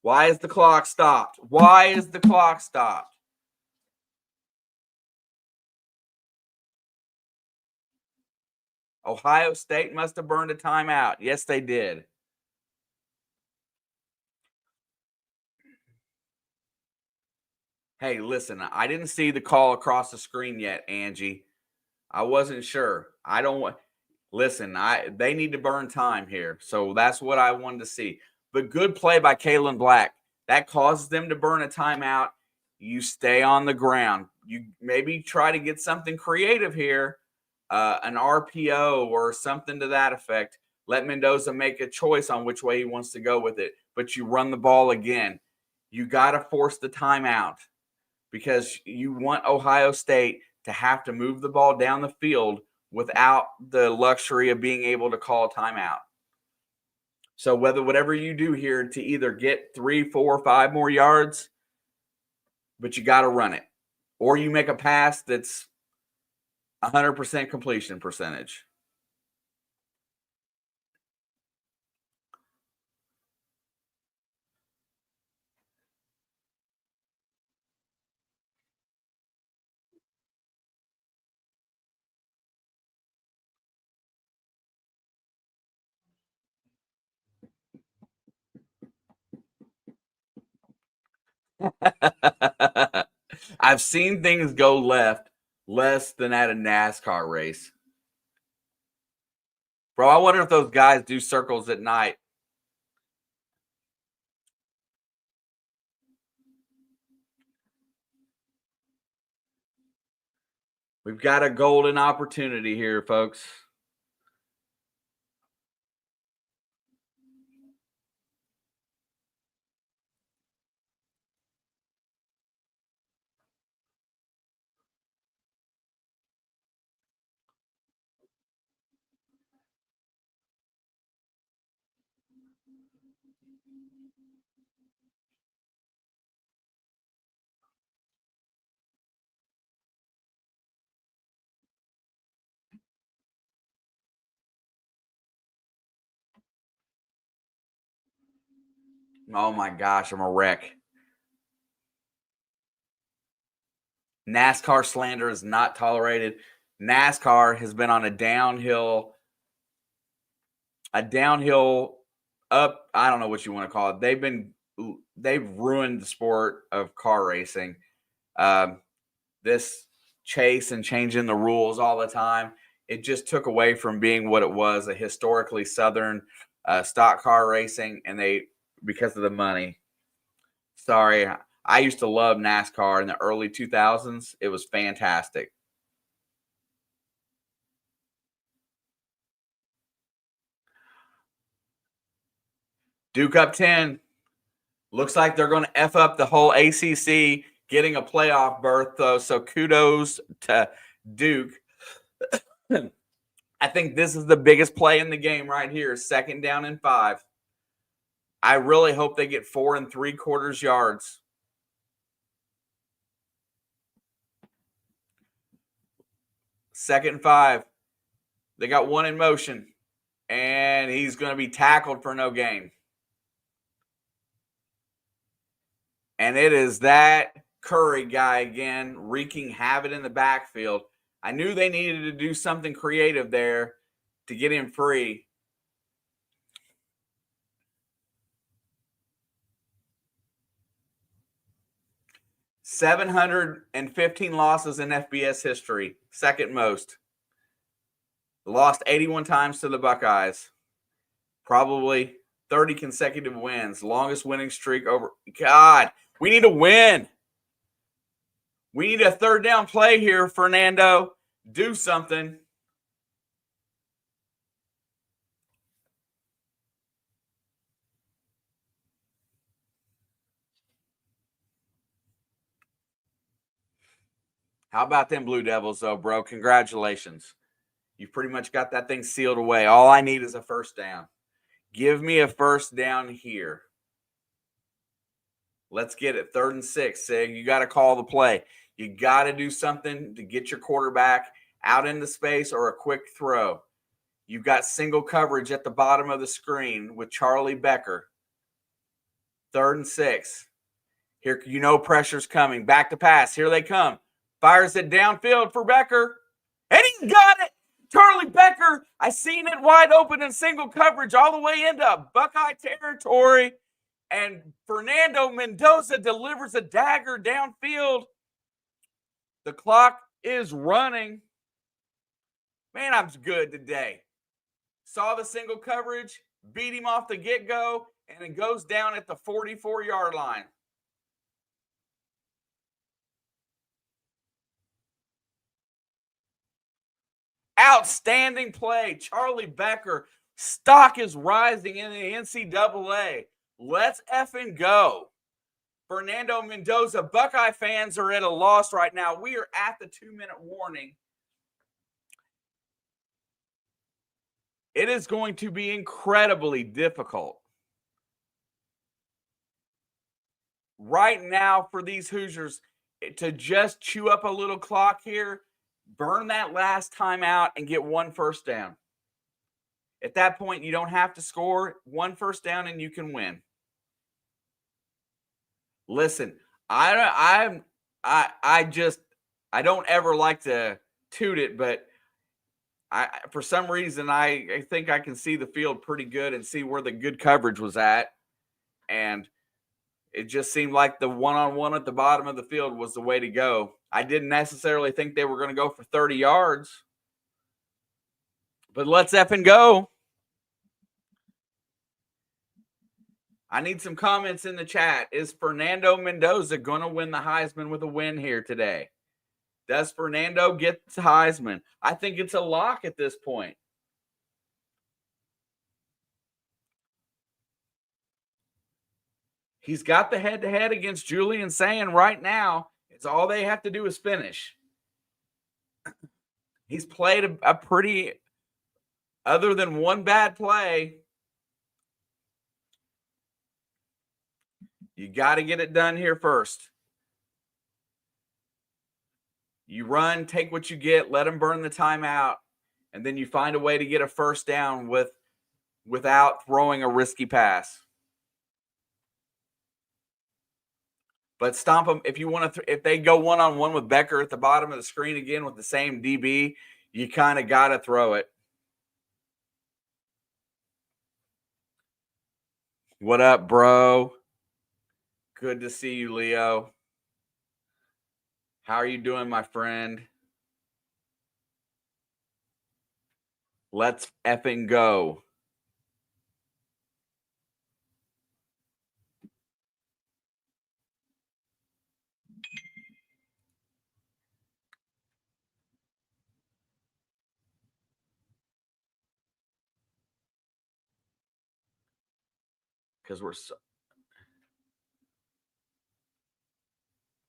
Why is the clock stopped? Why is the clock stopped? Ohio State must have burned a timeout. Yes, they did. Hey, listen, I didn't see the call across the screen yet, Angie. I wasn't sure. I don't want. Listen, they need to burn time here. So that's what I wanted to see. But good play by Kalen Black. That causes them to burn a timeout. You stay on the ground. You maybe try to get something creative here, an RPO or something to that effect. Let Mendoza make a choice on which way he wants to go with it. But you run the ball again. You got to force the timeout, because you want Ohio State to have to move the ball down the field without the luxury of being able to call timeout. So whatever you do here to either get 3, 4, 5 more yards, but you got to run it, or you make a pass that's 100% completion percentage. I've seen things go left less than at a NASCAR race. Bro, I wonder if those guys do circles at night. We've got a golden opportunity here, folks. Oh my gosh, I'm a wreck. NASCAR slander is not tolerated. NASCAR has been on a downhill up. I don't know what you want to call it. They've ruined the sport of car racing. This chase and changing the rules all the time, it just took away from being what it was, a historically Southern stock car racing, and because of the money. Sorry, I used to love NASCAR in the early 2000s. It was fantastic. Duke up 10. Looks like they're going to F up the whole ACC getting a playoff berth, though. So kudos to Duke. I think this is the biggest play in the game right here. 2nd down and 5. I really hope they get 4 3/4 yards. Second and 5. They got one in motion, and he's going to be tackled for no gain. And it is that Curry guy again, wreaking havoc in the backfield. I knew they needed to do something creative there to get him free. 715 losses in FBS history, second most. Lost 81 times to the Buckeyes. Probably 30 consecutive wins. Longest winning streak over. God, we need to win. We need a third down play here, Fernando. Do something. How about them Blue Devils, though, bro? Congratulations. You've pretty much got that thing sealed away. All I need is a first down. Give me a first down here. Let's get it. 3rd and 6, Sig. You got to call the play. You got to do something to get your quarterback out into space or a quick throw. You've got single coverage at the bottom of the screen with Charlie Becker. 3rd and 6. Here, you know pressure's coming. Back to pass. Here they come. Fires it downfield for Becker. And he got it. Charlie Becker, I seen it wide open in single coverage all the way into Buckeye territory. And Fernando Mendoza delivers a dagger downfield. The clock is running. Man, I'm good today. Saw the single coverage, beat him off the get-go, and it goes down at the 44-yard line. Outstanding play. Charlie Becker. Stock is rising in the NCAA. Let's effing go. Fernando Mendoza. Buckeye fans are at a loss right now. We are at the 2-minute warning. It is going to be incredibly difficult right now for these Hoosiers to just chew up a little clock here, burn that last time out, and get 1 first down. At that point, you don't have to score. 1 first down and you can win. Listen, I don't ever like to toot it, but for some reason, I think I can see the field pretty good and see where the good coverage was at. And it just seemed like the one-on-one at the bottom of the field was the way to go. I didn't necessarily think they were going to go for 30 yards. But let's effing go. I need some comments in the chat. Is Fernando Mendoza going to win the Heisman with a win here today? Does Fernando get the Heisman? I think it's a lock at this point. He's got the head-to-head against Julian Sayin right now. It's all they have to do is finish. He's played a pretty, other than one bad play, you got to get it done here first. You run, take what you get, let them burn the timeout, and then you find a way to get a first down without throwing a risky pass. But stomp them if you want to. If they go one-on-one with Becker at the bottom of the screen again with the same DB, you kind of got to throw it. What up, bro? Good to see you, Leo. How are you doing, my friend? Let's effing go. Because we're so.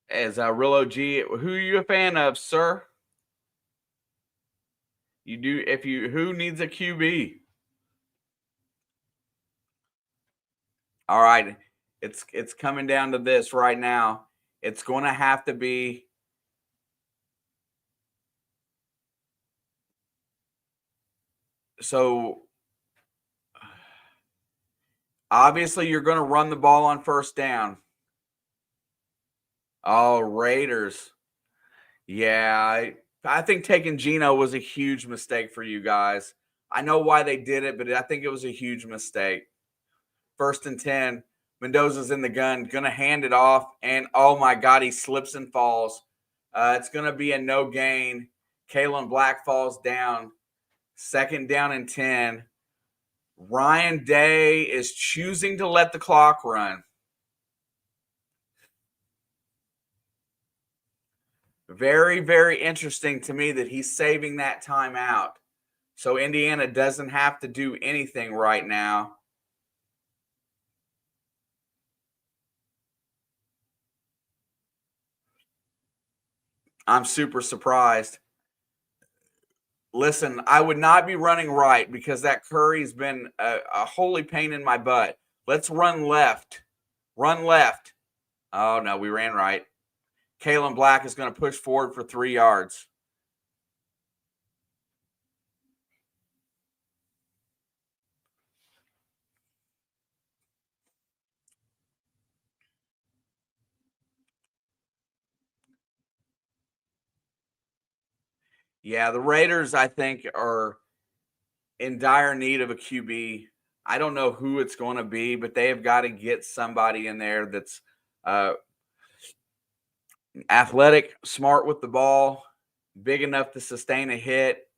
As a real OG, who are you a fan of, sir? You do who needs a QB? All right. It's coming down to this right now. It's going to have to be so obviously you're going to run the ball on first down. Oh, Raiders. Yeah, I think taking Geno was a huge mistake for you guys. I know why they did it, but I think it was a huge mistake. 1st and 10. Mendoza's in the gun, going to hand it off, and oh my God, he slips and falls. It's going to be a no gain. Kalen Black falls down. 2nd down and 10. Ryan Day is choosing to let the clock run. Very, very interesting to me that he's saving that timeout. So Indiana doesn't have to do anything right now. I'm super surprised. Listen, I would not be running right because that Curry's been a holy pain in my butt. Let's run left. Run left. Oh, no, we ran right. Kalen Black is going to push forward for 3 yards. Yeah, the Raiders, I think, are in dire need of a QB. I don't know who it's going to be, but they have got to get somebody in there that's athletic, smart with the ball, big enough to sustain a hit.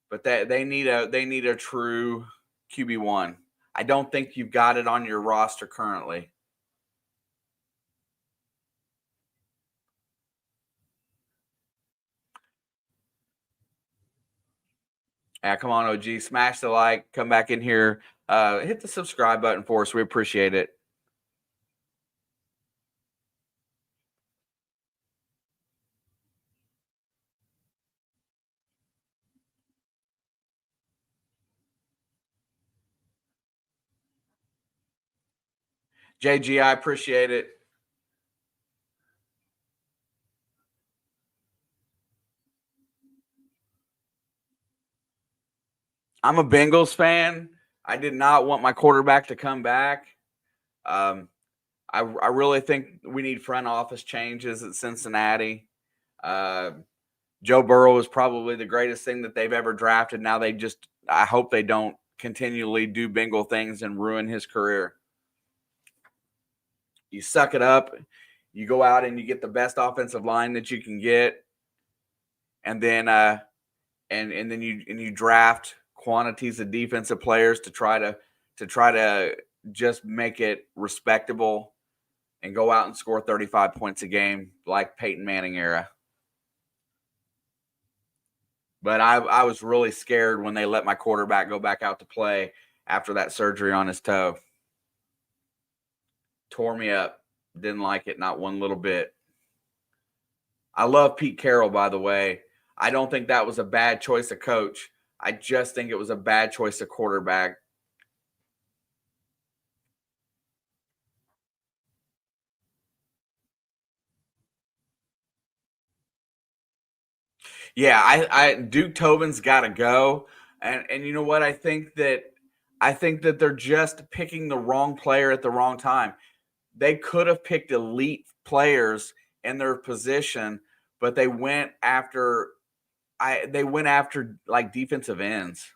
But they need a true QB1. I don't think you've got it on your roster currently. Yeah, come on, OG. Smash the like. Come back in here. Hit the subscribe button for us. We appreciate it. JG, I appreciate it. I'm a Bengals fan. I did not want my quarterback to come back. I really think we need front office changes at Cincinnati. Joe Burrow is probably the greatest thing that they've ever drafted. Now I hope they don't continually do Bengal things and ruin his career. You suck it up. You go out and you get the best offensive line that you can get, and then and then you draft quantities of defensive players to try to just make it respectable and go out and score 35 points a game like Peyton Manning era. But I was really scared when they let my quarterback go back out to play after that surgery on his toe. Tore me up. Didn't like it, not one little bit. I love Pete Carroll, by the way. I don't think that was a bad choice of coach. I just think it was a bad choice of quarterback. Yeah, I Duke Tobin's got to go, and you know what? I think that they're just picking the wrong player at the wrong time. They could have picked elite players in their position, but they went after like defensive ends.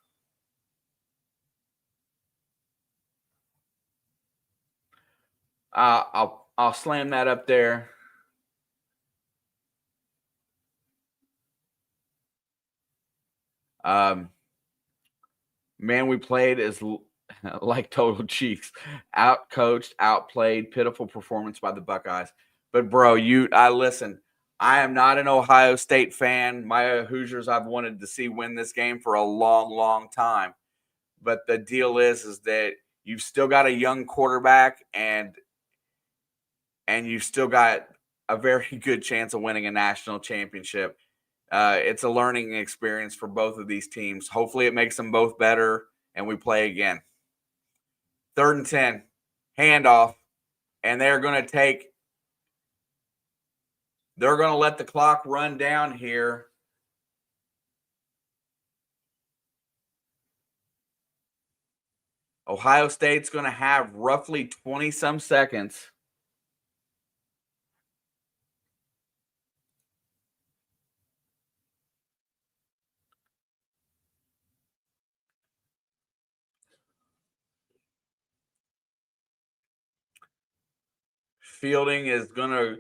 I'll slam that up there. Man, we played as like total cheeks, out coached, outplayed, pitiful performance by the Buckeyes. But bro, I listen. I am not an Ohio State fan. My Hoosiers, I've wanted to see win this game for a long, long time. But the deal is that you've still got a young quarterback, and you've still got a very good chance of winning a national championship. It's a learning experience for both of these teams. Hopefully, it makes them both better, and we play again. 3rd and 10, handoff, and they're going to let the clock run down here. Ohio State's going to have roughly 20-some seconds. Fielding is going to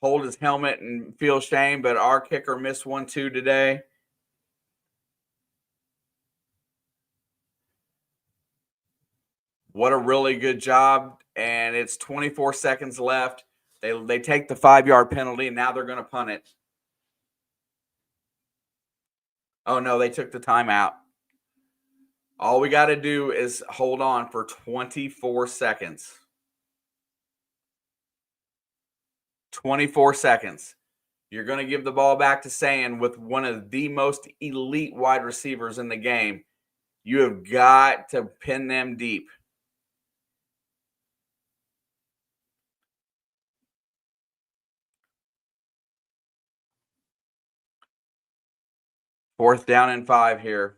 hold his helmet and feel shame, but our kicker missed 1-2 today. What a really good job. And it's 24 seconds left. They take the 5-yard penalty, and now they're going to punt it. Oh, no, they took the timeout. All we got to do is hold on for 24 seconds. 24 seconds. You're going to give the ball back to Sand with one of the most elite wide receivers in the game. You have got to pin them deep. Fourth down and 5 here.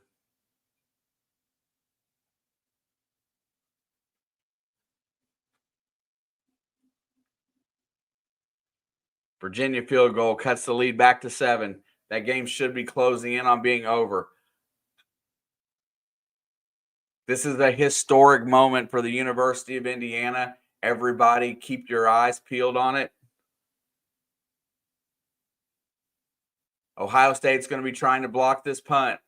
Virginia field goal cuts the lead back to 7. That game should be closing in on being over. This is a historic moment for the University of Indiana. Everybody keep your eyes peeled on it. Ohio State's going to be trying to block this punt.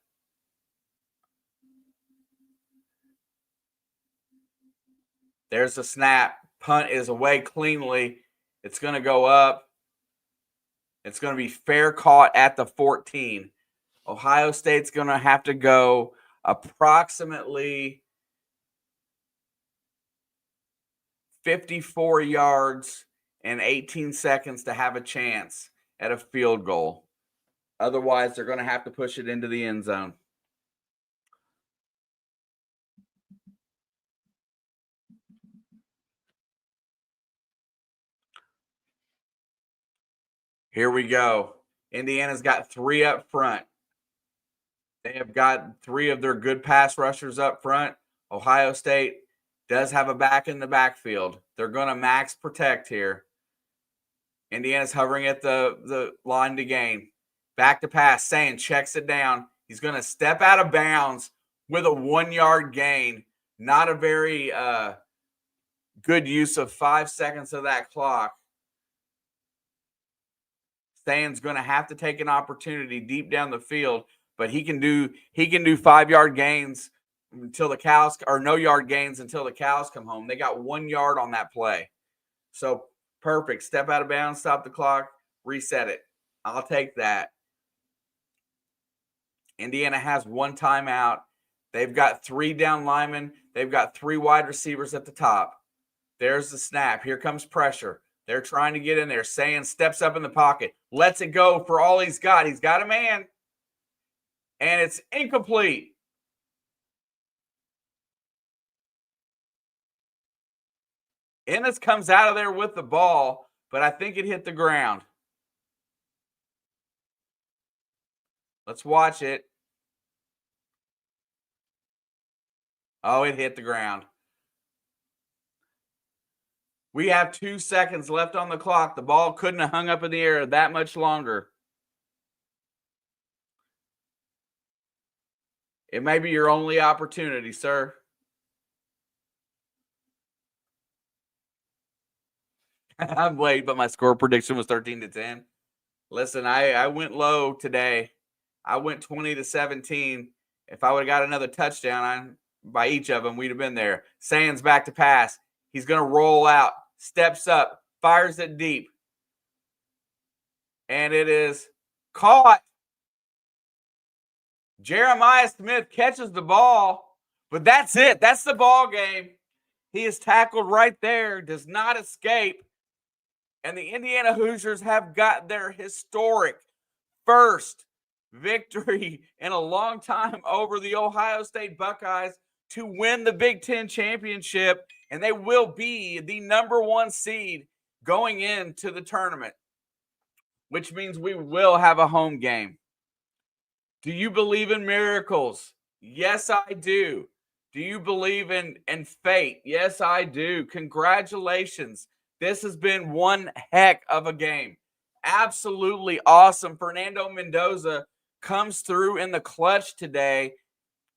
There's the snap. Punt is away cleanly. It's going to go up. It's going to be fair caught at the 14. Ohio State's going to have to go approximately 54 yards and 18 seconds to have a chance at a field goal. Otherwise, they're going to have to push it into the end zone. Here we go. Indiana's got 3 up front. They have got 3 of their good pass rushers up front. Ohio State does have a back in the backfield. They're going to max protect here. Indiana's hovering at the line to gain. Back to pass. Sand checks it down. He's going to step out of bounds with a 1-yard gain. Not a very good use of 5 seconds of that clock. Sand's going to have to take an opportunity deep down the field, but he can do 5-yard gains until the cows, or no yard gains until the cows come home. They got 1 yard on that play. So perfect. Step out of bounds, stop the clock, reset it. I'll take that. Indiana has 1 timeout. They've got 3 down linemen. They've got 3 wide receivers at the top. There's the snap. Here comes pressure. They're trying to get in there. Sand steps up in the pocket. Lets it go for all he's got. He's got a man. And it's incomplete. Ennis comes out of there with the ball, but I think it hit the ground. Let's watch it. Oh, it hit the ground. We have 2 seconds left on the clock. The ball couldn't have hung up in the air that much longer. It may be your only opportunity, sir. I'm late, but my score prediction was 13-10. Listen, I went low today. I went 20-17. If I would have got another touchdown by each of them, we'd have been there. Sands back to pass. He's going to roll out, steps up, fires it deep. And it is caught. Jeremiah Smith catches the ball, but that's it. That's the ball game. He is tackled right there, does not escape. And the Indiana Hoosiers have got their historic first victory in a long time over the Ohio State Buckeyes to win the Big Ten championship. And they will be the #1 seed going into the tournament, which means we will have a home game. Do you believe in miracles? Yes, I do. Do you believe in fate? Yes, I do. Congratulations. This has been one heck of a game. Absolutely awesome. Fernando Mendoza comes through in the clutch today,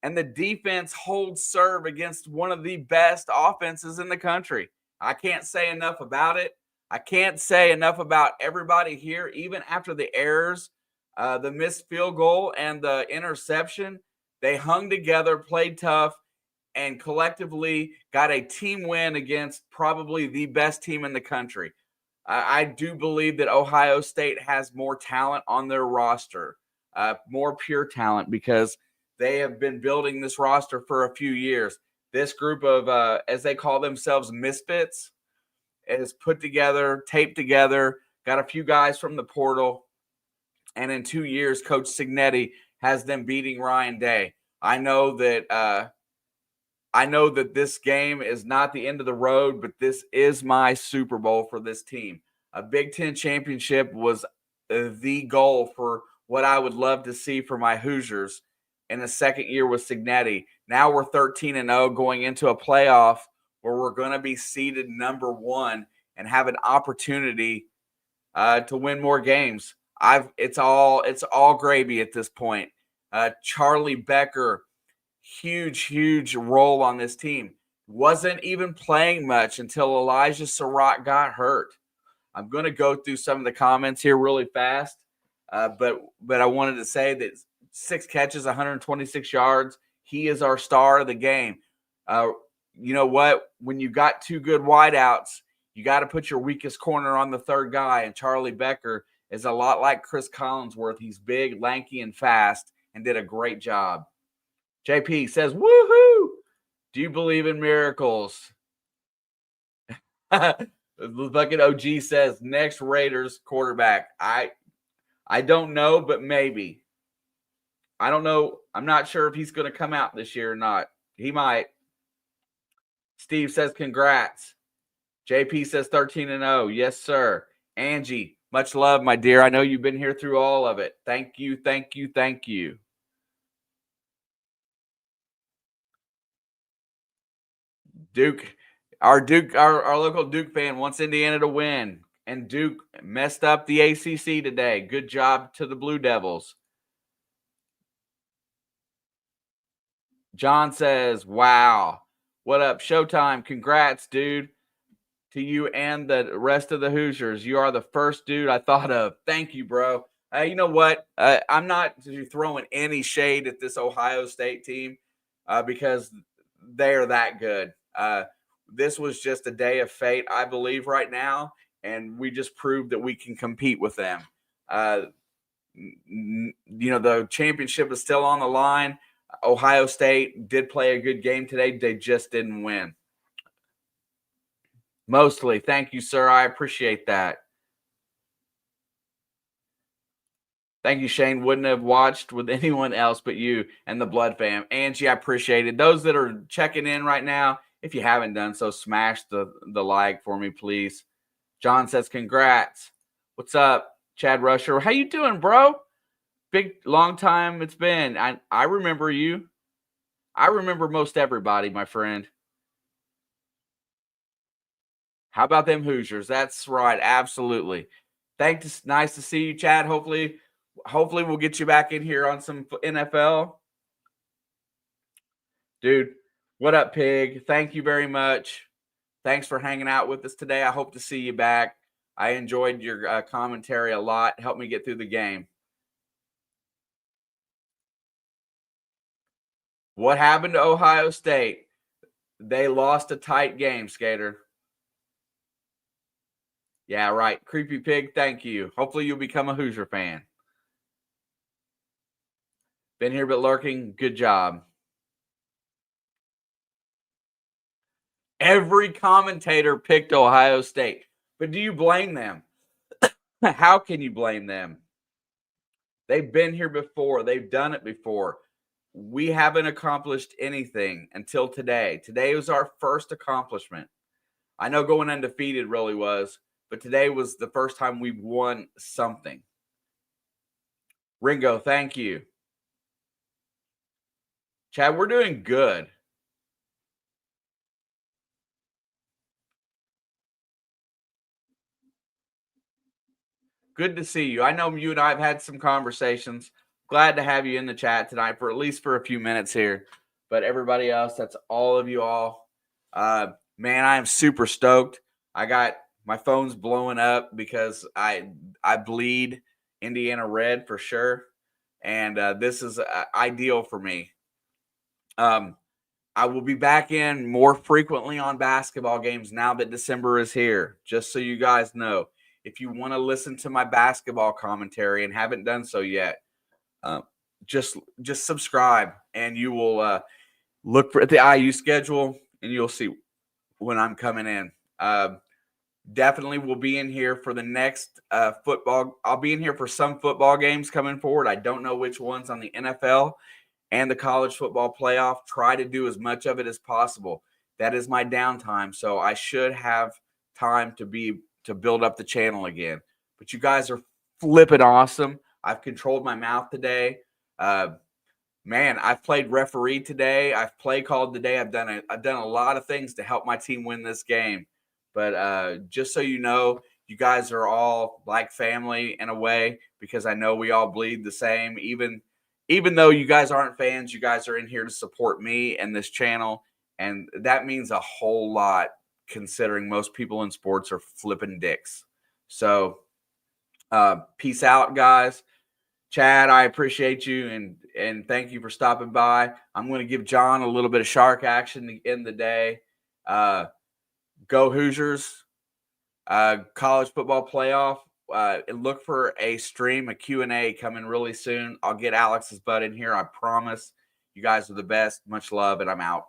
and the defense holds serve against one of the best offenses in the country. I can't say enough about it. I can't say enough about everybody here, even after the errors, the missed field goal, and the interception. They hung together, played tough, and collectively got a team win against probably the best team in the country. I do believe that Ohio State has more talent on their roster, more pure talent, because they have been building this roster for a few years. This group of, as they call themselves, misfits, is put together, taped together, got a few guys from the portal, and in 2 years, Coach Cignetti has them beating Ryan Day. I know that this game is not the end of the road, but this is my Super Bowl for this team. A Big Ten championship was the goal for what I would love to see for my Hoosiers in the second year with Cignetti. Now we're 13-0 going into a playoff where we're going to be seeded number 1 and have an opportunity to win more games. It's all gravy at this point. Charlie Becker, huge role on this team. Wasn't even playing much until Elijah Surratt got hurt. I'm going to go through some of the comments here really fast, but I wanted to say that 6 catches, 126 yards. He is our star of the game. You know what? When you got 2 good wideouts, you got to put your weakest corner on the third guy, and Charlie Becker is a lot like Chris Collinsworth. He's big, lanky, and fast, and did a great job. JP says, woohoo! Do you believe in miracles? The Bucket OG says, next Raiders quarterback. I don't know, but maybe. I don't know. I'm not sure if he's going to come out this year or not. He might. Steve says, congrats. JP says 13-0. Yes, sir. Angie, much love, my dear. I know you've been here through all of it. Thank you. Duke, our local Duke fan wants Indiana to win, and Duke messed up the ACC today. Good job to the Blue Devils. John says, wow. What up, Showtime? Congrats, dude, to you and the rest of the Hoosiers. You are the first dude I thought of. Thank you, bro. You know what? I'm not throwing any shade at this Ohio State team because they are that good. This was just a day of fate, I believe, right now, and we just proved that we can compete with them. The championship is still on the line. Ohio State did play a good game today. They just didn't win. Mostly. Thank you, sir. I appreciate that. Thank you, Shane. Wouldn't have watched with anyone else but you and the Blood Fam. Angie, I appreciate it. Those that are checking in right now, if you haven't done so, smash the like for me, please. John says, congrats. What's up, Chad Rusher? How you doing, bro? Big, long time it's been. I remember you. I remember most everybody, my friend. How about them Hoosiers? That's right. Absolutely. Thanks. Nice to see you, Chad. Hopefully we'll get you back in here on some NFL. Dude, what up, Pig? Thank you very much. Thanks for hanging out with us today. I hope to see you back. I enjoyed your commentary a lot. Helped me get through the game. What happened to Ohio State? They lost a tight game, Skater. Yeah, right. Creepy Pig, thank you. Hopefully you'll become a Hoosier fan. Been here but lurking. Good job. Every commentator picked Ohio State. But do you blame them? How can you blame them? They've been here before. They've done it before. We haven't accomplished anything until today. Today was our first accomplishment. I know going undefeated really was, but today was the first time we've won something. Ringo, thank you. Chad, we're doing good. Good to see you. I know you and I have had some conversations. Glad to have you in the chat tonight for at least for a few minutes here. But everybody else, that's all of you all. Man, I am super stoked. I got My phone's blowing up because I bleed Indiana red for sure, and this is ideal for me. I will be back in more frequently on basketball games now that December is here. Just so you guys know, if you want to listen to my basketball commentary and haven't done so yet, just subscribe, and you will look for the IU schedule, and you'll see when I'm coming in. Definitely will be in here for the next football. I'll be in here for some football games coming forward. I don't know which ones on the NFL and the college football playoff. Try to do as much of it as possible. That is my downtime, so I should have time to build up the channel again. But you guys are flipping awesome. I've controlled my mouth today. Man, I've played referee today. I've play called today. I've done a lot of things to help my team win this game. But just so you know, you guys are all like family in a way, because I know we all bleed the same. Even though you guys aren't fans, you guys are in here to support me and this channel, and that means a whole lot considering most people in sports are flipping dicks. So peace out, guys. Chad, I appreciate you, and thank you for stopping by. I'm going to give John a little bit of shark action to end the day. Go Hoosiers. College football playoff. And look for a stream, a Q&A coming really soon. I'll get Alex's butt in here, I promise. You guys are the best. Much love, and I'm out.